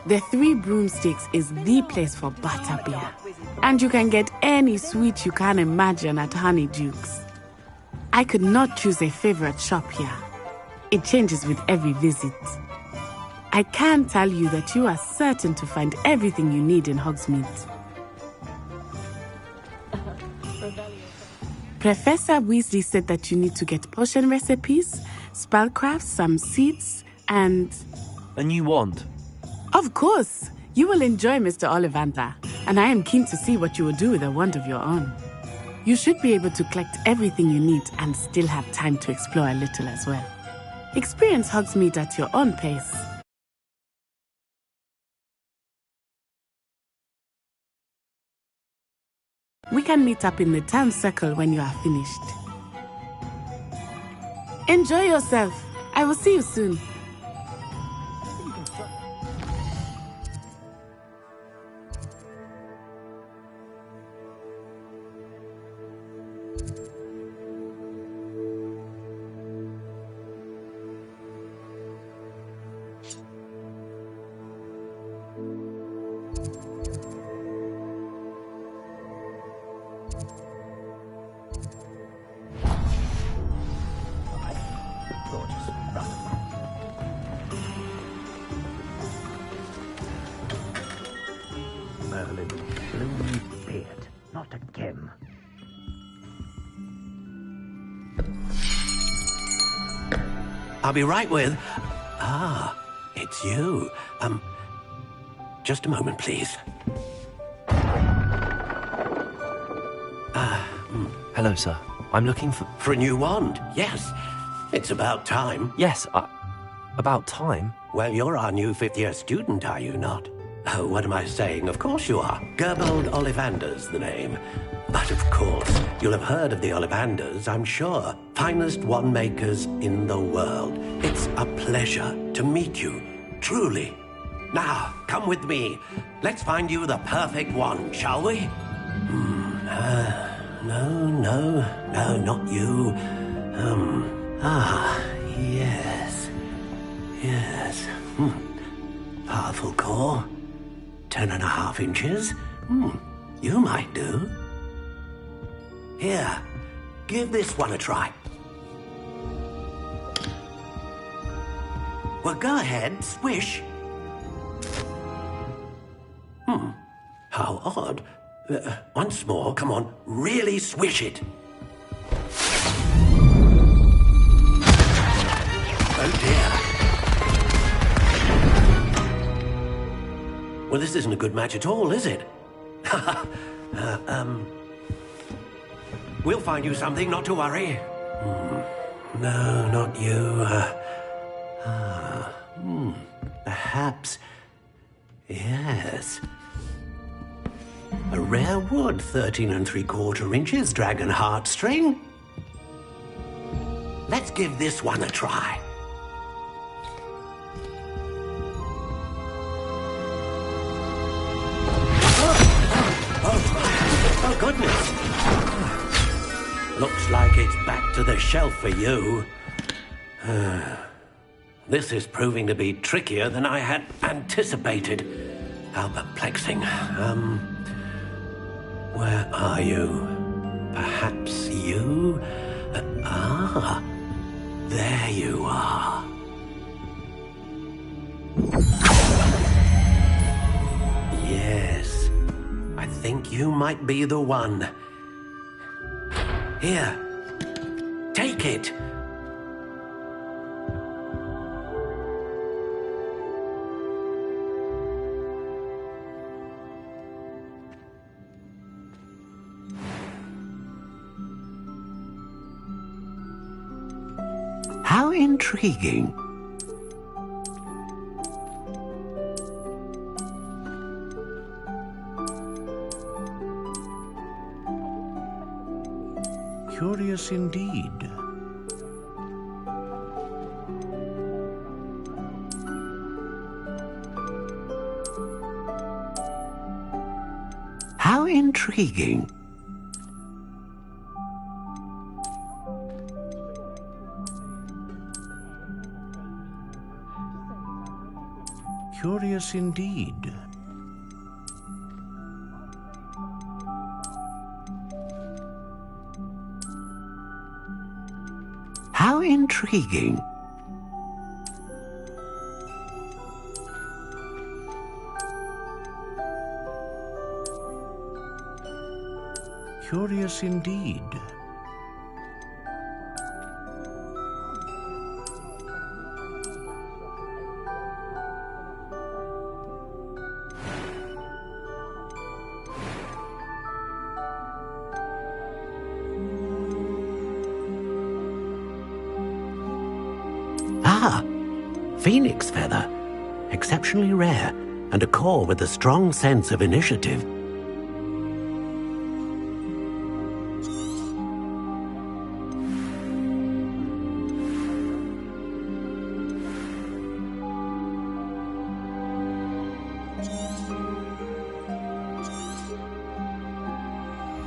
The Three Broomsticks is the place for butterbeer. And you can get any sweet you can imagine at Honeydukes. I could not choose a favorite shop here. It changes with every visit. I can tell you that you are certain to find everything you need in Hogsmeade. Professor Weasley said that you need to get potion recipes, spellcrafts, some seeds, and... A new wand? Of course! You will enjoy Mr. Ollivander, and I am keen to see what you will do with a wand of your own. You should be able to collect everything you need and still have time to explore a little as well. Experience Hogsmeade at your own pace. We can meet up in the town circle when you are finished. Enjoy yourself. I will see you soon. Merlin, blue beard, not again. I'll be right with... Ah, it's you. Just a moment, please. Hello, sir. I'm looking for... For a new wand, yes. It's about time. Yes, about time? Well, you're our new fifth-year student, are you not? Oh, what am I saying? Of course you are. Gerbold Ollivander's the name. But of course, you'll have heard of the Ollivanders, I'm sure. Finest wand makers in the world. It's a pleasure to meet you, truly. Now, come with me. Let's find you the perfect wand, shall we? No, not you. Yes. Powerful core. 10.5 inches. You might do. Here, give this one a try. Well, go ahead, swish. How odd. Once more, come on, really swish it. Oh dear. Well, this isn't a good match at all, is it? We'll find you something, not to worry. No, not you. Perhaps... Yes. A rare wood, 13 3/4 inches, dragon heartstring. Let's give this one a try. Oh, goodness. Looks like it's back to the shelf for you. This is proving to be trickier than I had anticipated. How perplexing. Where are you? Perhaps you? There you are. Yes, I think you might be the one. Here, take it. intriguing. Curious indeed. How intriguing. Curious indeed. How intriguing. Curious indeed. Ah, phoenix feather. Exceptionally rare, and a core with a strong sense of initiative.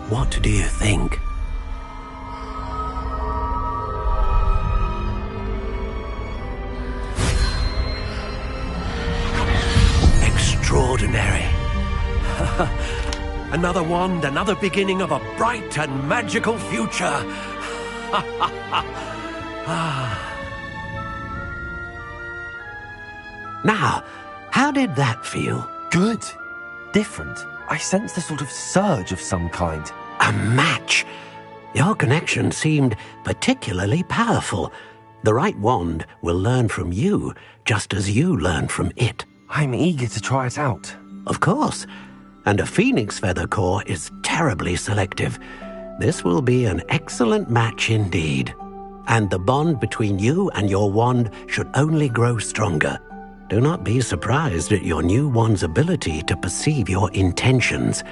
What do you think? Extraordinary. Another wand, another beginning of a bright and magical future. Now, how did that feel? Good. Different. I sensed a sort of surge of some kind. A match. Your connection seemed particularly powerful. The right wand will learn from you, just as you learn from it. I'm eager to try it out. Of course. And a phoenix feather core is terribly selective. This will be an excellent match indeed. And the bond between you and your wand should only grow stronger. Do not be surprised at your new wand's ability to perceive your intentions,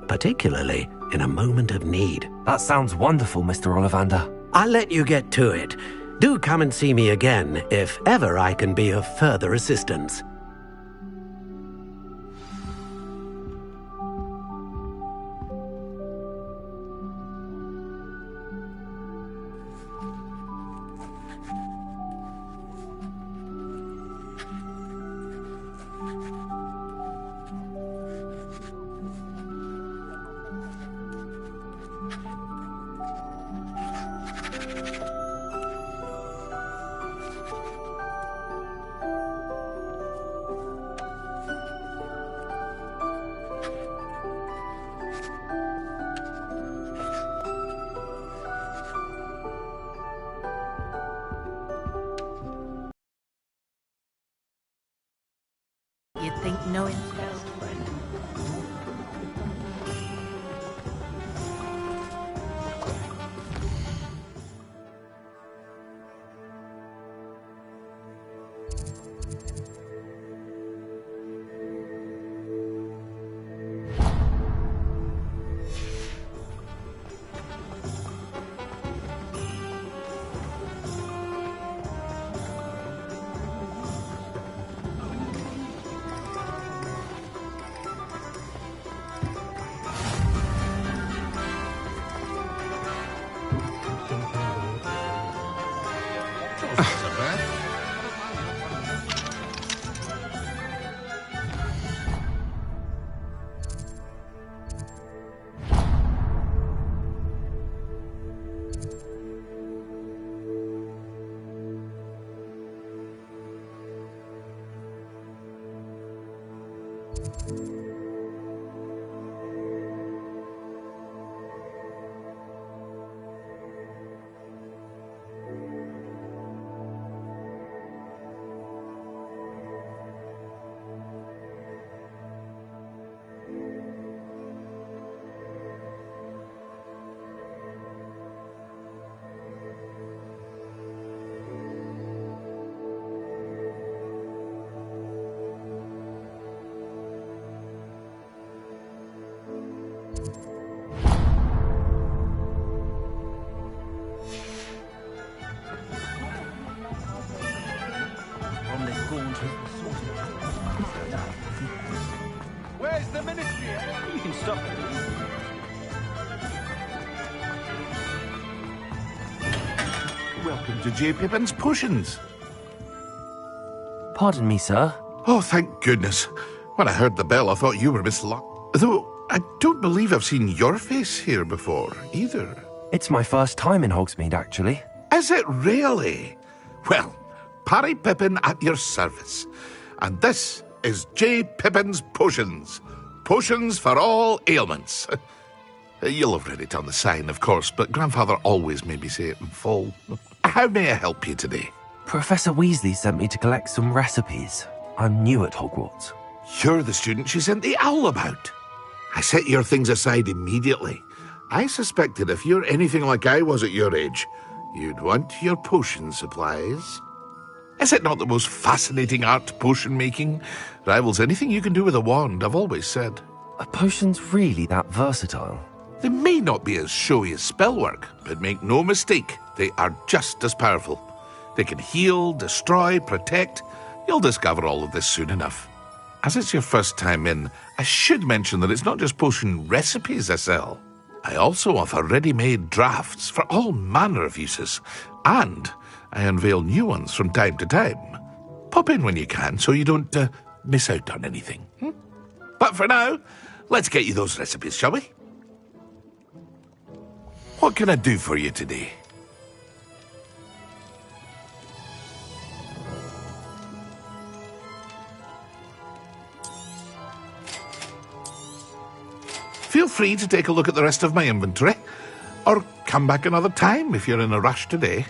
particularly in a moment of need. That sounds wonderful, Mr. Ollivander. I'll let you get to it. Do come and see me again if ever I can be of further assistance. You'd think knowing best friend. Where's the ministry? You can stop it. Welcome to J. Pippin's Potions. Pardon me, sir. Oh, thank goodness. When I heard the bell, I thought you were Miss Though I don't believe I've seen your face here before, either. It's my first time in Hogsmeade, actually. Is it really? Well, Parry Pippin at your service. And this is J. Pippin's Potions. Potions for all ailments. You'll have read it on the sign, of course, but Grandfather always made me say it in full. How may I help you today? Professor Weasley sent me to collect some recipes. I'm new at Hogwarts. You're the student she sent the owl about. I set your things aside immediately. I suspected if you're anything like I was at your age, you'd want your potion supplies. Is it not the most fascinating art, potion making? Rivals anything you can do with a wand, I've always said. Are potions really that versatile? They may not be as showy as spellwork, but make no mistake, they are just as powerful. They can heal, destroy, protect. You'll discover all of this soon enough. As it's your first time in, I should mention that it's not just potion recipes I sell. I also offer ready-made drafts for all manner of uses, and I unveil new ones from time to time. Pop in when you can so you don't miss out on anything. But for now, let's get you those recipes, shall we? What can I do for you today? Feel free to take a look at the rest of my inventory, or come back another time if you're in a rush today.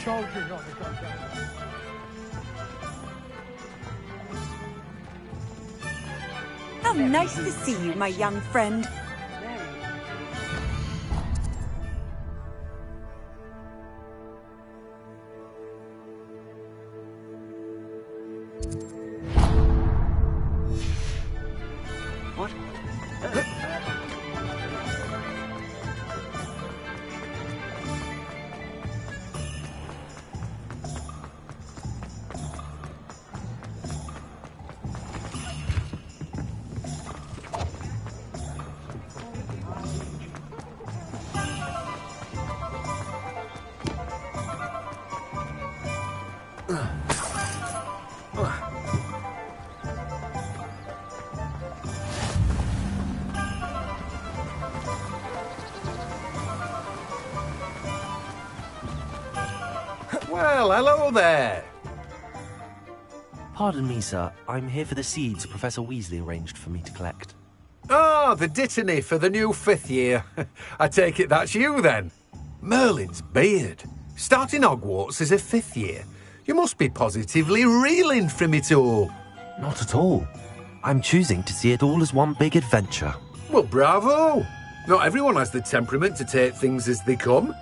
charging on the gun. How nice to see you, my young friend. Well, hello there. Pardon me, sir. I'm here for the seeds Professor Weasley arranged for me to collect. Ah, the dittany for the new 5th year. I take it that's you, then. Merlin's beard. Starting Hogwarts as a 5th year. You must be positively reeling from it all. Not at all. I'm choosing to see it all as one big adventure. Well, bravo. Not everyone has the temperament to take things as they come.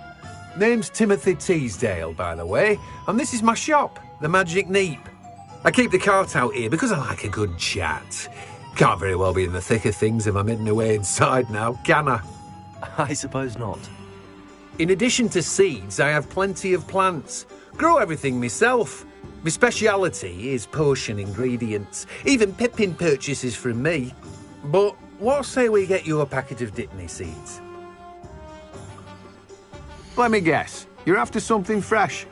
Name's Timothy Teasdale, by the way, and this is my shop, the Magic Neep. I keep the cart out here because I like a good chat. Can't very well be in the thick of things if I'm hidden away inside now, can I? I suppose not. In addition to seeds, I have plenty of plants. Grow everything myself. My speciality is potion ingredients. Even Pippin purchases from me. But what say we get you a packet of Dittany seeds? Let me guess. You're after something fresh.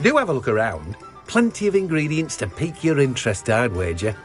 Do have a look around. Plenty of ingredients to pique your interest, I'd wager.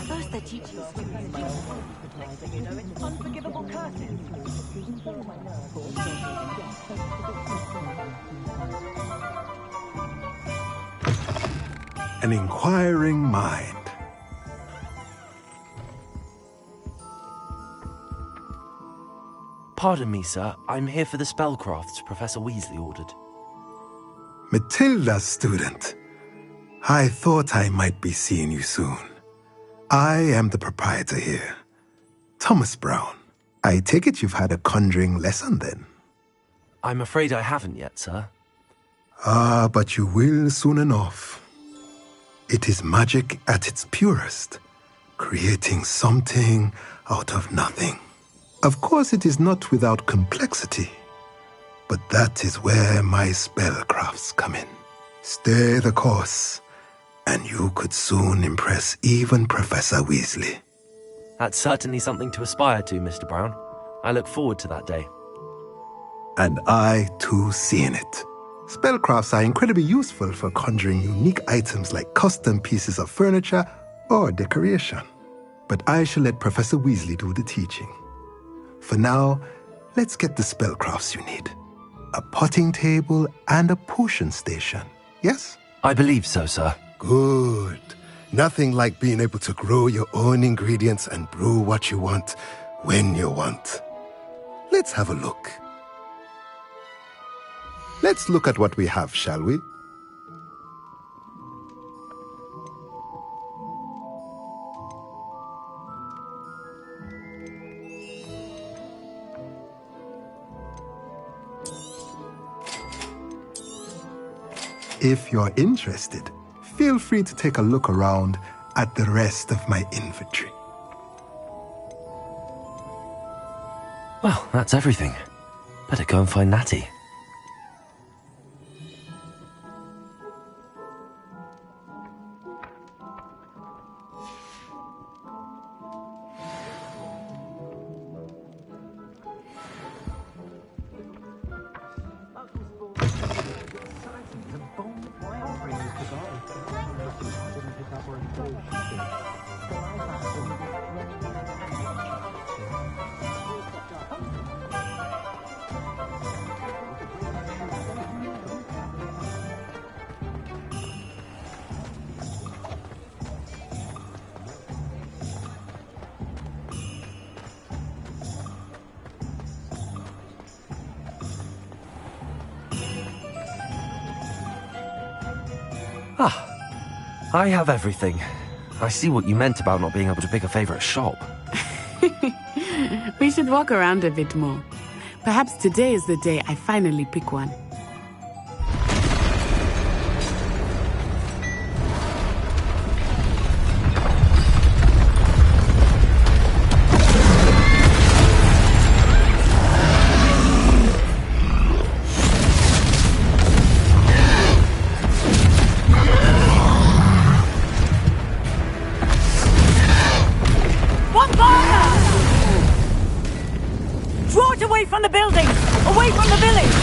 First they teach you next thing you know, it's unforgivable curses. An inquiring mind. Pardon me, sir. I'm here for the spellcrafts Professor Weasley ordered. Matilda's student. I thought I might be seeing you soon. I am the proprietor here, Thomas Brown. I take it you've had a conjuring lesson then? I'm afraid I haven't yet, sir. Ah, but you will soon enough. It is magic at its purest, creating something out of nothing. Of course, it is not without complexity, but that is where my spellcrafts come in. Stay the course, and you could soon impress even Professor Weasley. That's certainly something to aspire to, Mr. Brown. I look forward to that day. And I, too, seeing it. Spellcrafts are incredibly useful for conjuring unique items like custom pieces of furniture or decoration. But I shall let Professor Weasley do the teaching. For now, let's get the spellcrafts you need. A potting table and a potion station, yes? I believe so, sir. Good. Nothing like being able to grow your own ingredients and brew what you want when you want. Let's have a look. Let's look at what we have, shall we? If you're interested, feel free to take a look around at the rest of my inventory. Well, that's everything. Better go and find Natty. I have everything. I see what you meant about not being able to pick a favourite shop. We should walk around a bit more. Perhaps today is the day I finally pick one. From the building! Away from the village!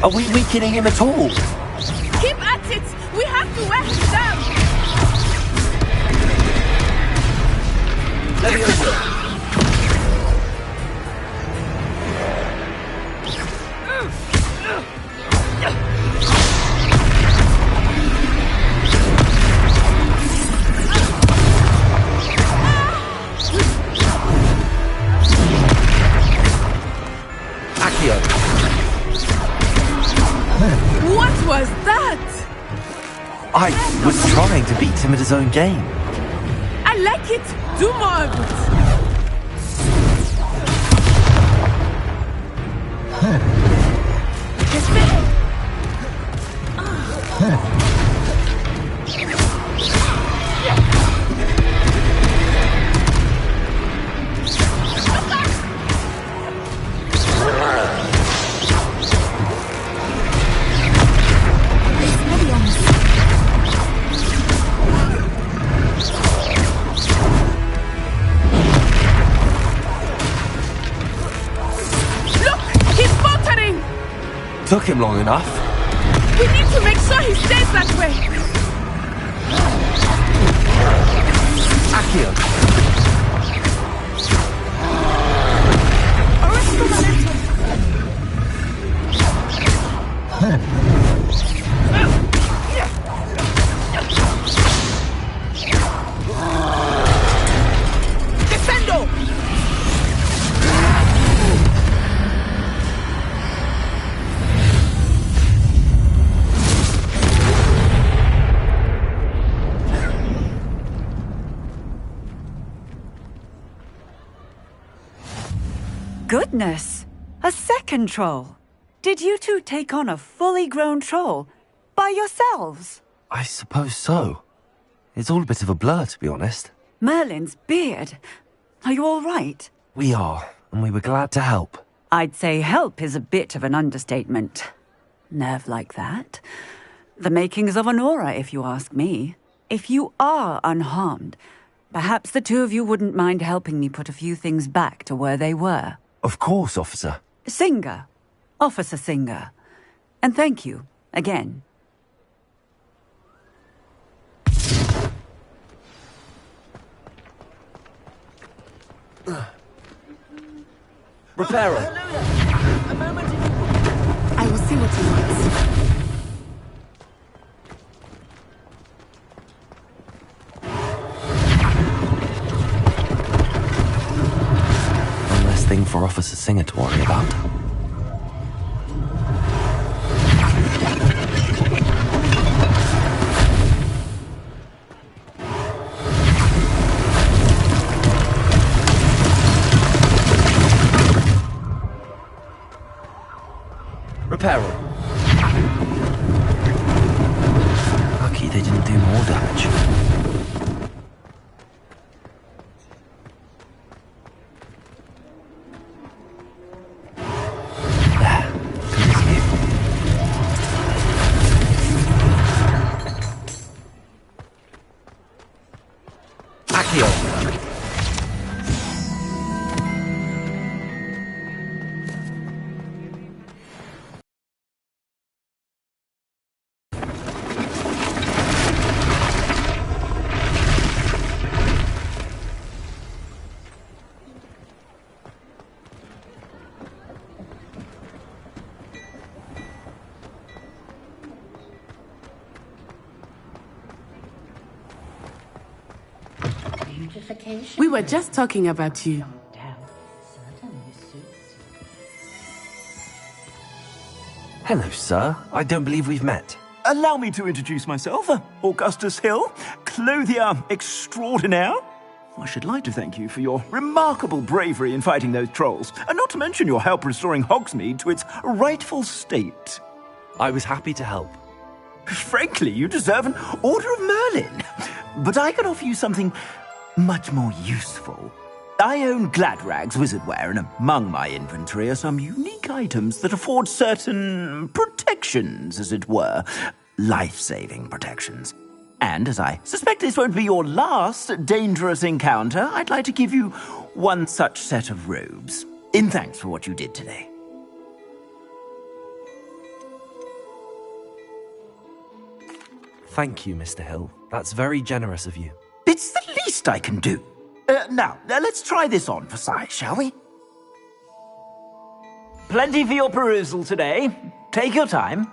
Are we weakening him at all? Keep at it! We have to wear him down! What was that? I was trying to beat him at his own game. I like it. Do more of it. Took him long enough. We need to make sure he stays that way. Accio. Defendo! Goodness! A second troll! Did you two take on a fully grown troll? By yourselves? I suppose so. It's all a bit of a blur, to be honest. Merlin's beard. Are you all right? We are, and we were glad to help. I'd say help is a bit of an understatement. Nerve like that. The makings of an aura, if you ask me. If you are unharmed, perhaps the two of you wouldn't mind helping me put a few things back to where they were. Of course, officer. Singer. Officer Singer. And thank you, again. Reparo. I will see what he wants. One less thing for Officer Singer to worry about. peril. Lucky they didn't do more damage. We were just talking about you. Hello, sir. I don't believe we've met. Allow me to introduce myself, Augustus Hill, clothier extraordinaire. I should like to thank you for your remarkable bravery in fighting those trolls, and not to mention your help restoring Hogsmeade to its rightful state. I was happy to help. Frankly, you deserve an Order of Merlin. But I can offer you something much more useful. I own Gladrag's wizardware, and among my inventory are some unique items that afford certain protections, as it were. Life-saving protections. And as I suspect this won't be your last dangerous encounter, I'd like to give you one such set of robes, in thanks for what you did today. Thank you, Mr. Hill. That's very generous of you. It's the least I can do. Now, let's try this on for size, shall we? Plenty for your perusal today. Take your time.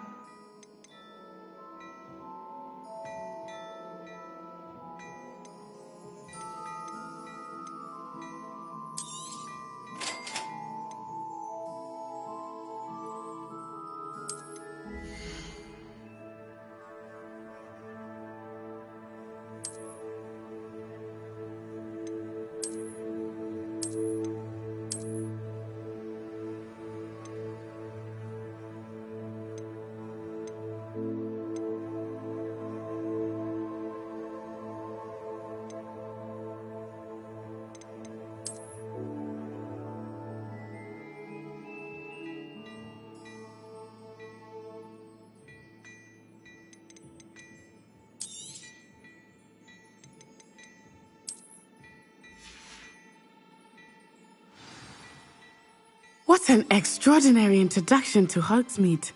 What an extraordinary introduction to Hogsmeade.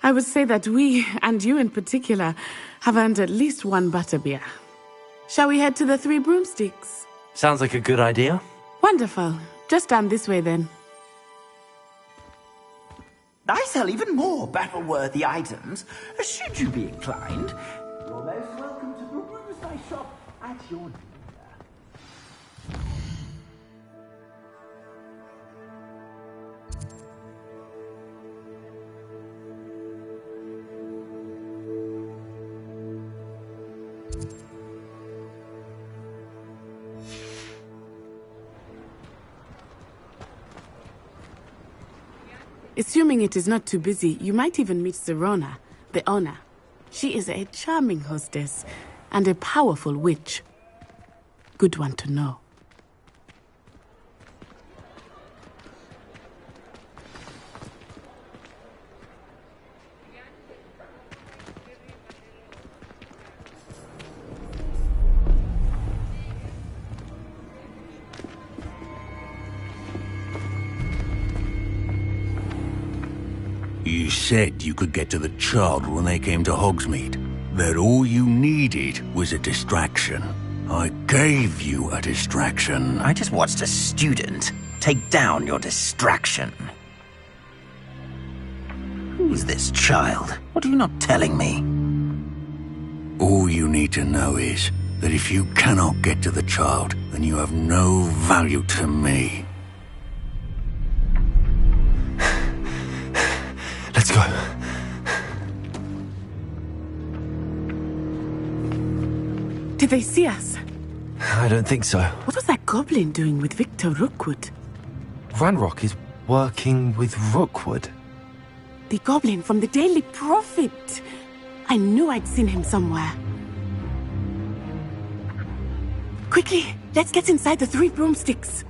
I would say that we, and you in particular, have earned at least one butterbeer. Shall we head to the Three Broomsticks? Sounds like a good idea. Wonderful. Just down this way then. I sell even more battle-worthy items, should you be inclined. You're most welcome to peruse my shop at your leisure. Assuming it is not too busy, you might even meet Serona, the owner. She is a charming hostess and a powerful witch. Good one to know. You said you could get to the child when they came to Hogsmeade. That all you needed was a distraction. I gave you a distraction. I just watched a student take down your distraction. Who's this child? What are you not telling me? All you need to know is that if you cannot get to the child, then you have no value to me. Let's go. Did they see us? I don't think so. What was that goblin doing with Victor Rookwood? Ranrock is working with Rookwood. The goblin from the Daily Prophet. I knew I'd seen him somewhere. Quickly, let's get inside the 3 broomsticks.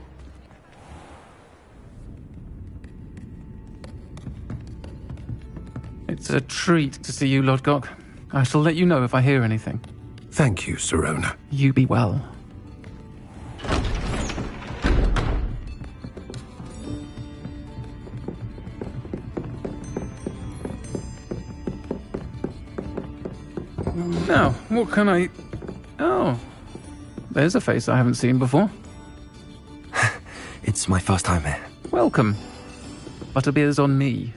It's a treat to see you, Lodgok. I shall let you know if I hear anything. Thank you, Sirona. You be well. Now, what can I... Oh, there's a face I haven't seen before. It's my first time here. Welcome. Butterbeer's on me.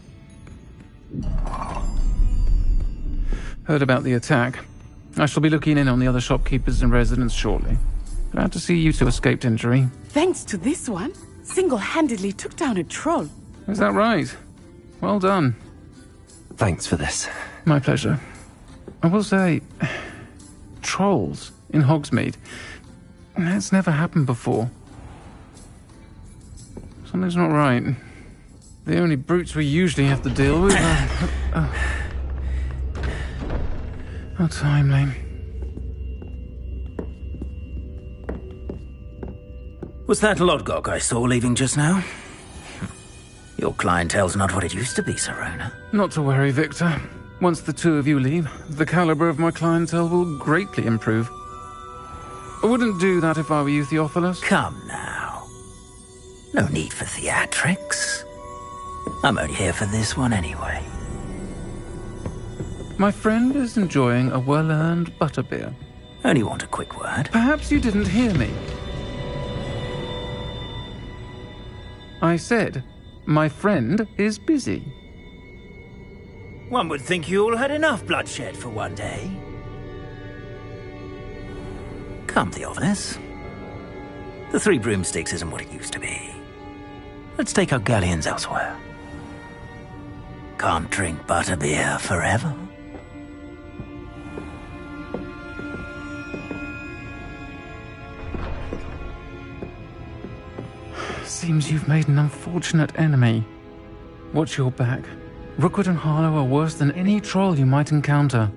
Heard about the attack. I shall be looking in on the other shopkeepers and residents shortly. Glad to see you two escaped injury. Thanks to this one, single-handedly took down a troll. Is that right? Well done. Thanks for this. My pleasure. I will say, trolls in Hogsmeade. That's never happened before. Something's not right. The only brutes we usually have to deal with are... How timely. Was that Lodgok I saw leaving just now? Your clientele's not what it used to be, Sirona. Not to worry, Victor. Once the 2 of you leave, the caliber of my clientele will greatly improve. I wouldn't do that if I were you, Theophilus. Come now. No need for theatrics. I'm only here for this one anyway. My friend is enjoying a well-earned butterbeer. Only want a quick word. Perhaps you didn't hear me. I said, my friend is busy. One would think you all had enough bloodshed for one day. Come, Theophilus. The 3 broomsticks isn't what it used to be. Let's take our galleons elsewhere. Can't drink butterbeer forever. Seems you've made an unfortunate enemy. Watch your back. Rookwood and Harlow are worse than any troll you might encounter.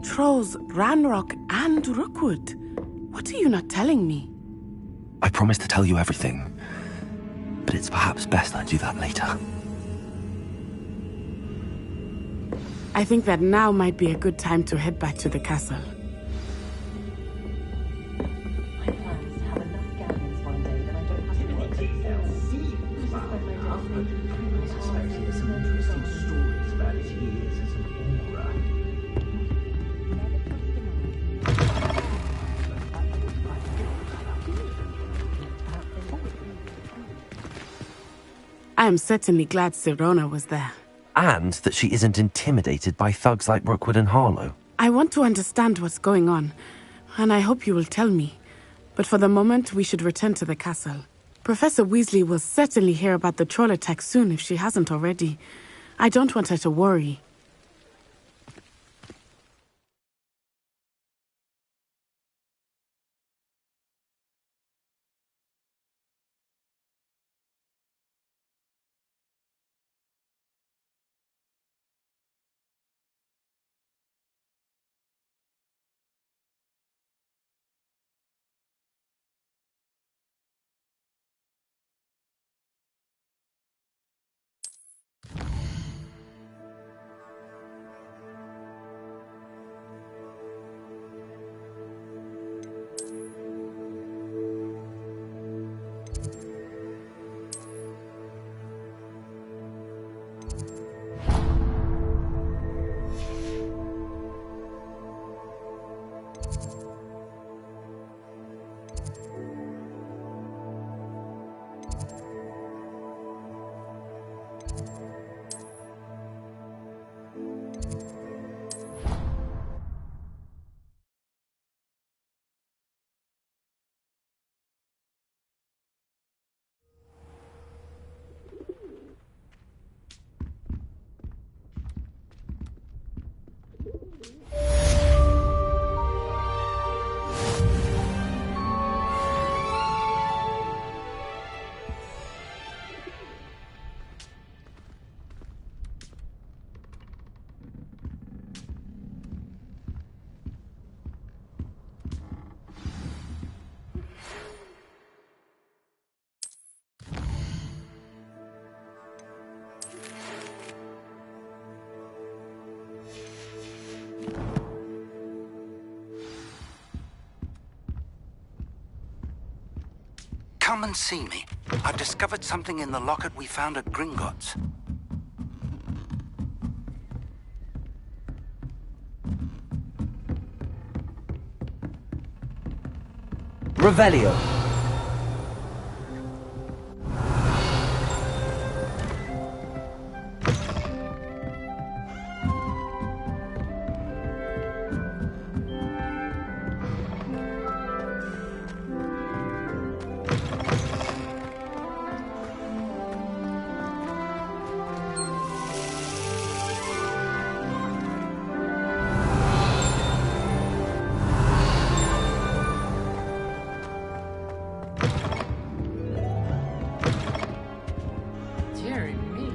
Trolls, Ranrock, and Rookwood. What are you not telling me? I promise to tell you everything, but it's perhaps best I do that later. I think that now might be a good time to head back to the castle. I am certainly glad Sirona was there. And that she isn't intimidated by thugs like Rookwood and Harlow. I want to understand what's going on, and I hope you will tell me. But for the moment, we should return to the castle. Professor Weasley will certainly hear about the troll attack soon if she hasn't already. I don't want her to worry. come and see me. I've discovered something in the locket we found at Gringotts. Revelio. Dear me.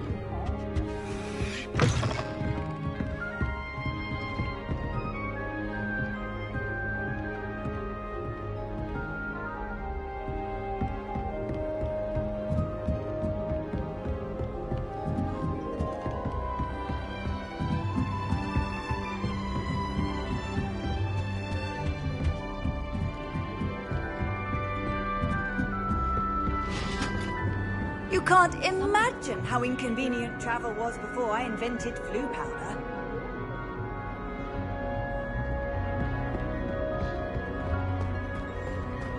You can't imagine how inconvenient travel was before I invented flu powder.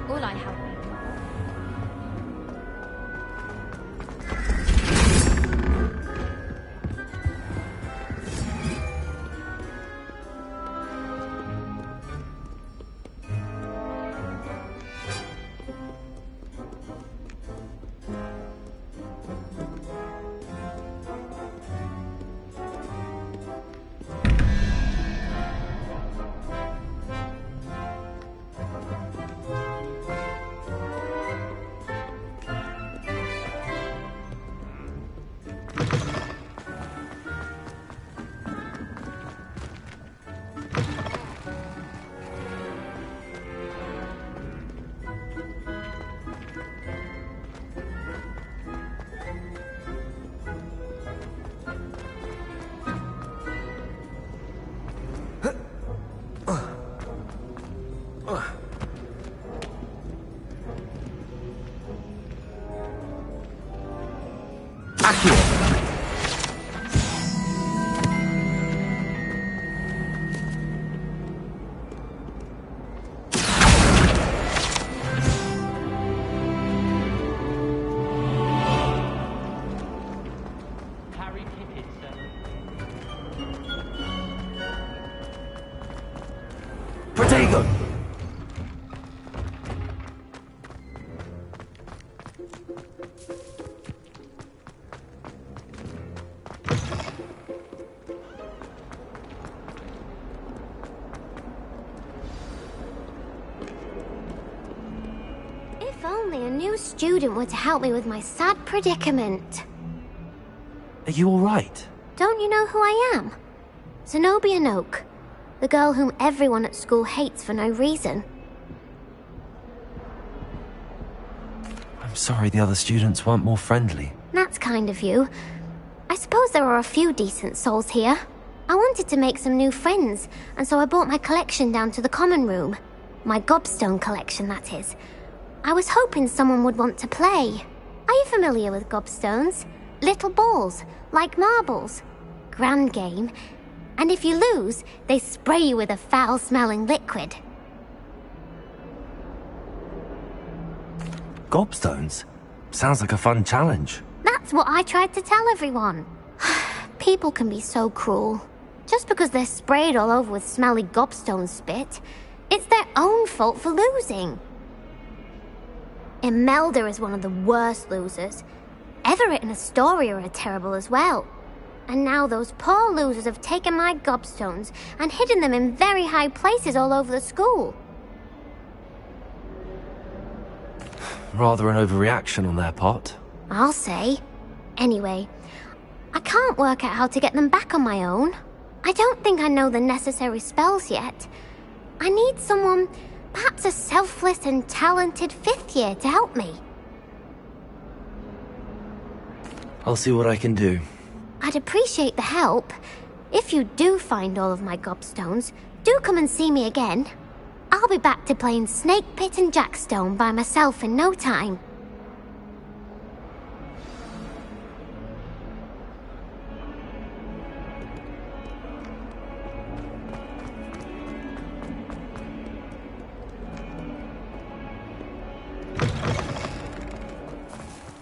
All I have. Protego! If only a new student were to help me with my sad predicament. Are you alright? Don't you know who I am? Zenobia Noak, the girl whom everyone at school hates for no reason. I'm sorry the other students weren't more friendly. That's kind of you. I suppose there are a few decent souls here. I wanted to make some new friends, and so I brought my collection down to the common room. My gobstone collection, that is. I was hoping someone would want to play. Are you familiar with gobstones? Little balls, like marbles. Grand game. And if you lose, they spray you with a foul-smelling liquid. Gobstones? Sounds like a fun challenge. That's what I tried to tell everyone. People can be so cruel. Just because they're sprayed all over with smelly gobstone spit, it's their own fault for losing. Imelda is one of the worst losers. Everett and Astoria are terrible as well. And now those poor losers have taken my gobstones and hidden them in very high places all over the school. Rather an overreaction on their part. I'll say. Anyway, I can't work out how to get them back on my own. I don't think I know the necessary spells yet. I need someone, perhaps a selfless and talented 5th year to help me. I'll see what I can do. I'd appreciate the help. If you do find all of my gobstones, do come and see me again. I'll be back to playing Snake Pit and Jackstone by myself in no time.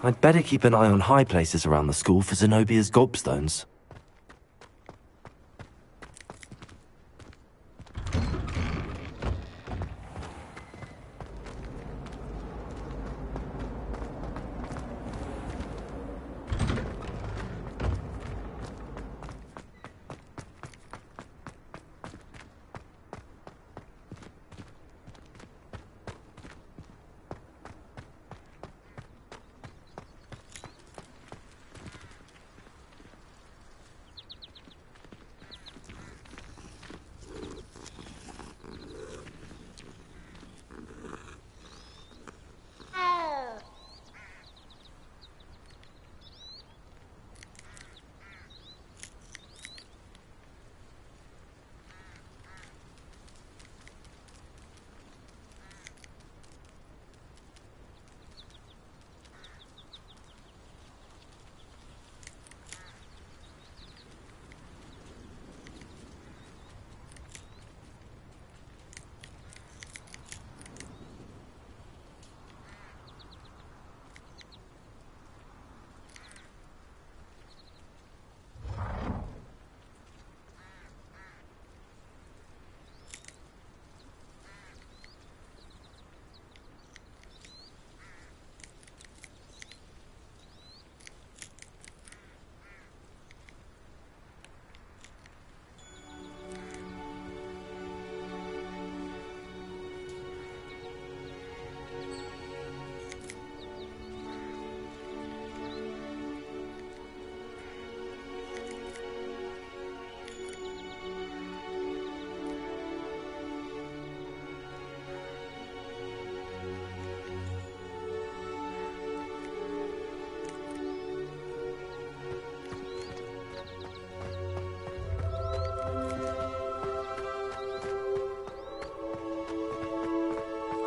I'd better keep an eye on high places around the school for Zenobia's gobstones.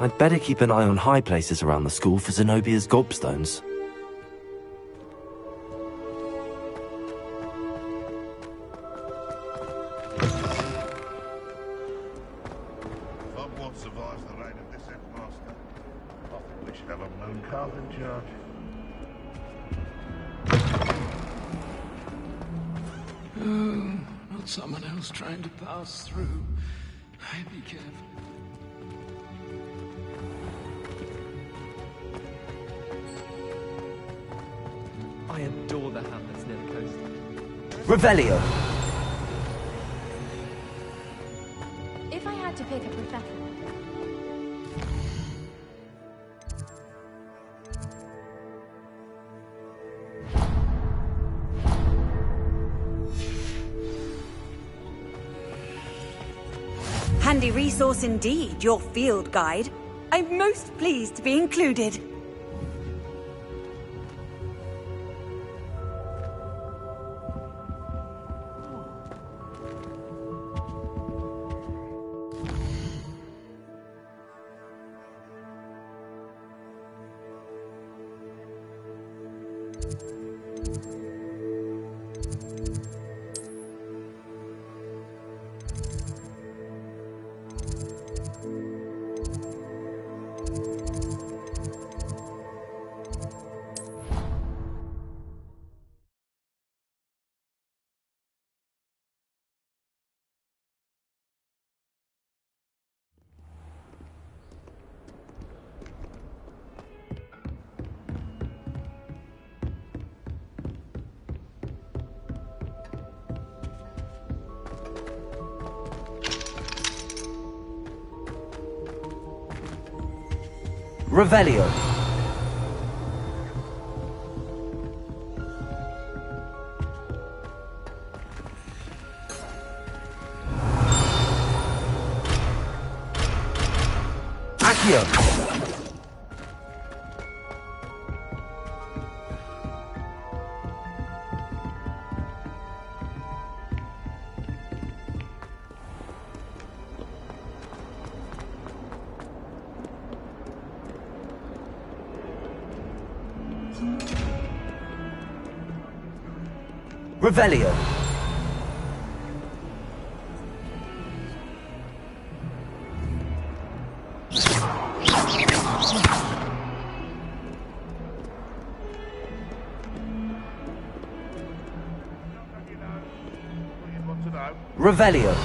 I'd better keep an eye on high places around the school for Zenobia's gobstones. Hogwarts survives the reign of this headmaster. I think we should have a moon carved in charge. Oh, not someone else trying to pass through. Be careful. I adore the hamlets near the coast. Revelio. If I had to pick a profession... Handy resource indeed, your field guide. I'm most pleased to be included. Revelio. Accio. Revelio. Revelio.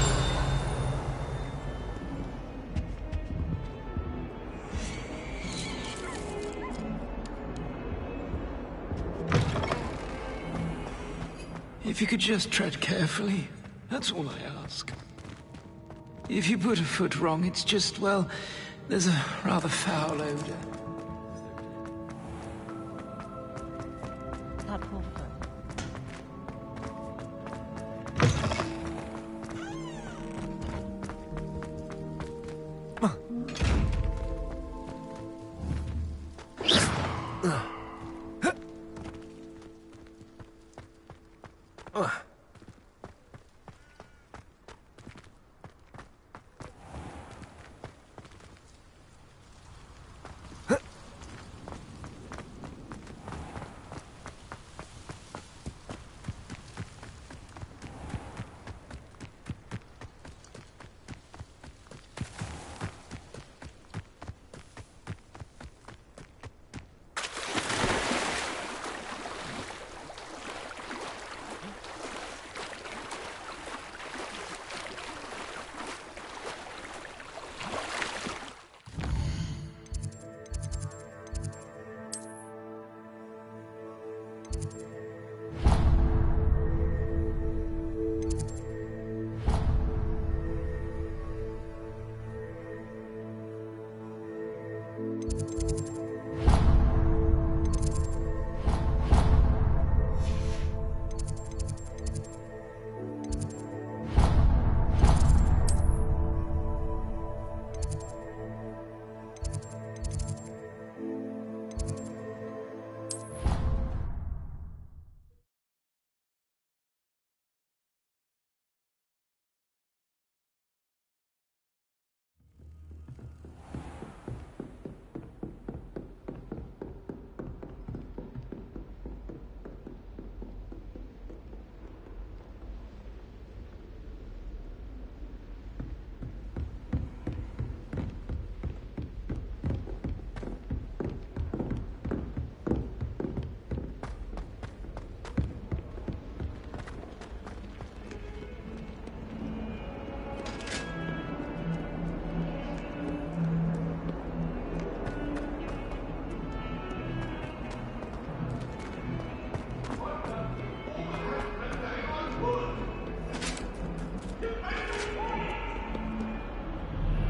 If you could just tread carefully, that's all I ask. If you put a foot wrong, it's just, well, there's a rather foul odor.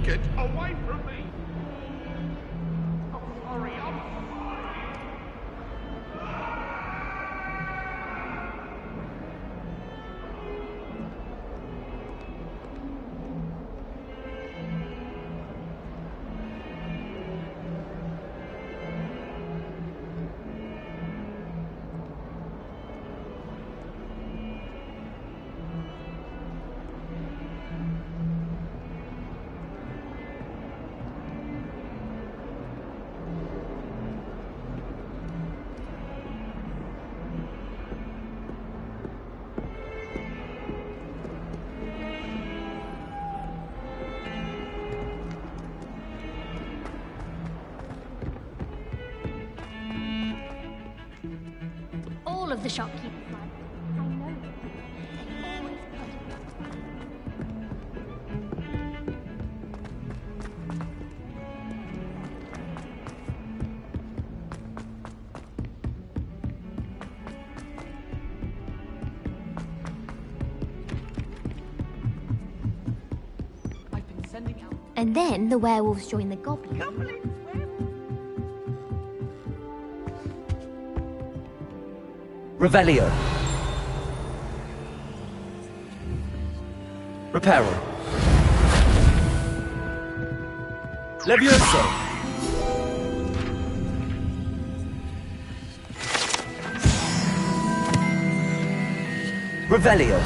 Get away from me! Oh, hurry up! All of the shopkeepers like this. I know them. They always put I've been sending out. And then the werewolves join the goblins. Revelio. Reparo. Levioso. Revelio.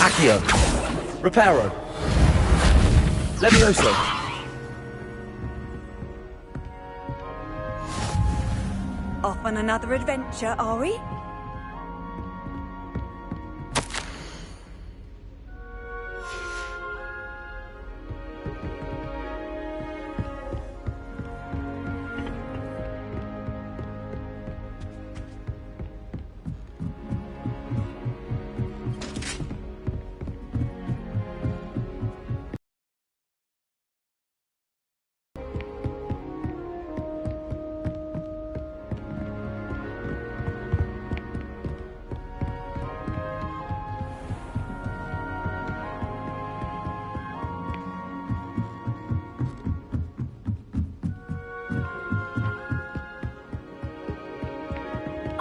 Accio. Reparo. Levioso! Off on another adventure, are we?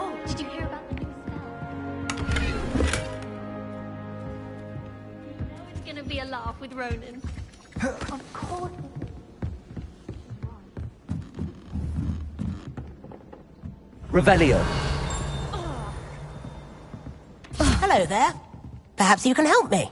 Oh, did you hear about the new spell? You know it's gonna be a laugh with Ronan. Of course. Revelio. Hello there. Perhaps you can help me.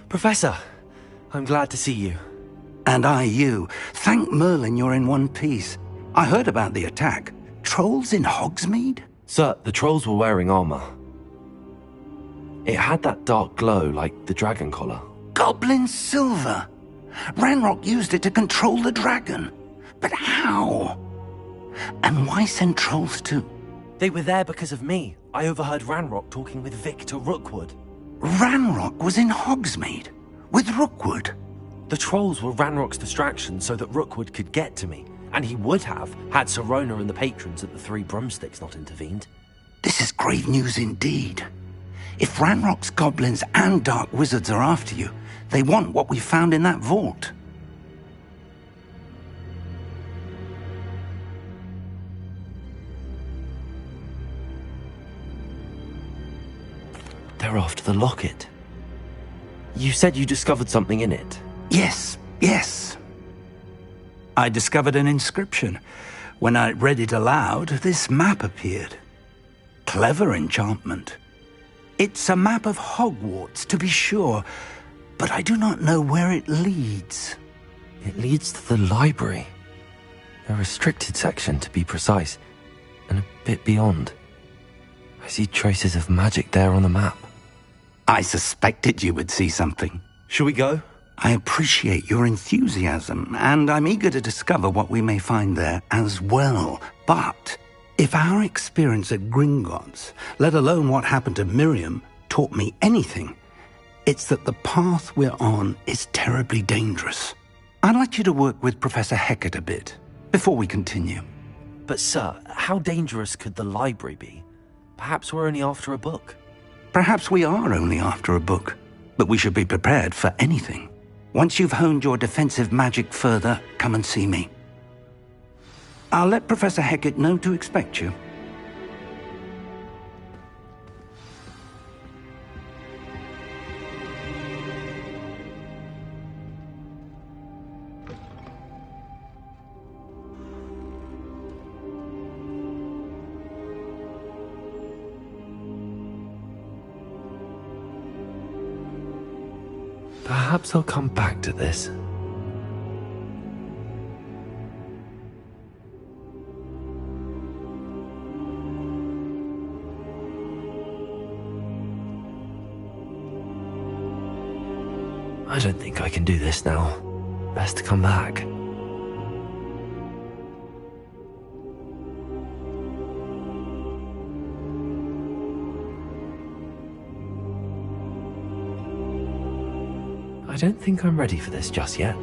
Professor, I'm glad to see you. And I you. Thank Merlin you're in one piece. I heard about the attack. Trolls in Hogsmeade? Sir, the trolls were wearing armor. It had that dark glow like the dragon collar. Goblin silver. Ranrock used it to control the dragon. But how? And why send trolls to... They were there because of me. I overheard Ranrock talking with Victor Rookwood. Ranrock was in Hogsmeade? With Rookwood? The trolls were Ranrock's distraction so that Rookwood could get to me. And he would have, had Sirona and the patrons at the Three Broomsticks not intervened. This is grave news indeed. If Ranrock's goblins and dark wizards are after you, they want what we found in that vault. They're after the locket. You said you discovered something in it. Yes. I discovered an inscription. When I read it aloud, this map appeared. Clever enchantment. It's a map of Hogwarts, to be sure, but I do not know where it leads. It leads to the library. A restricted section, to be precise, and a bit beyond. I see traces of magic there on the map. I suspected you would see something. Shall we go? I appreciate your enthusiasm, and I'm eager to discover what we may find there as well. But if our experience at Gringotts, let alone what happened to Miriam, taught me anything, it's that the path we're on is terribly dangerous. I'd like you to work with Professor Hecat a bit, before we continue. But sir, how dangerous could the library be? Perhaps we're only after a book. Perhaps we are only after a book, but we should be prepared for anything. Once you've honed your defensive magic further, come and see me. I'll let Professor Hecat know to expect you. Perhaps I'll come back to this. I don't think I can do this now. Best to come back. I don't think I'm ready for this just yet.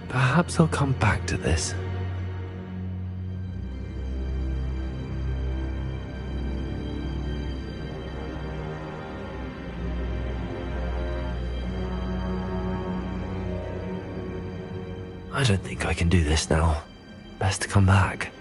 Perhaps I'll come back to this. I don't think I can do this now. Best to come back.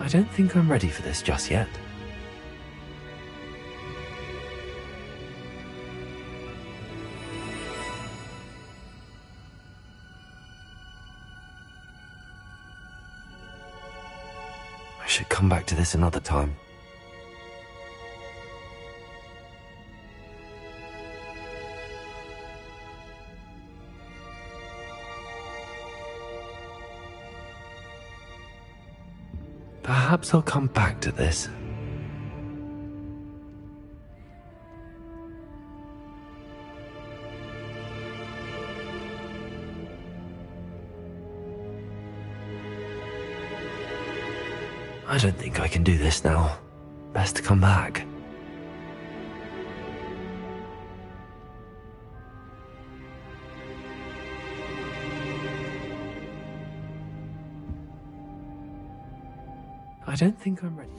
I don't think I'm ready for this just yet. I should come back to this another time. Perhaps I'll come back to this. I don't think I can do this now. Best to come back. I don't think I'm ready.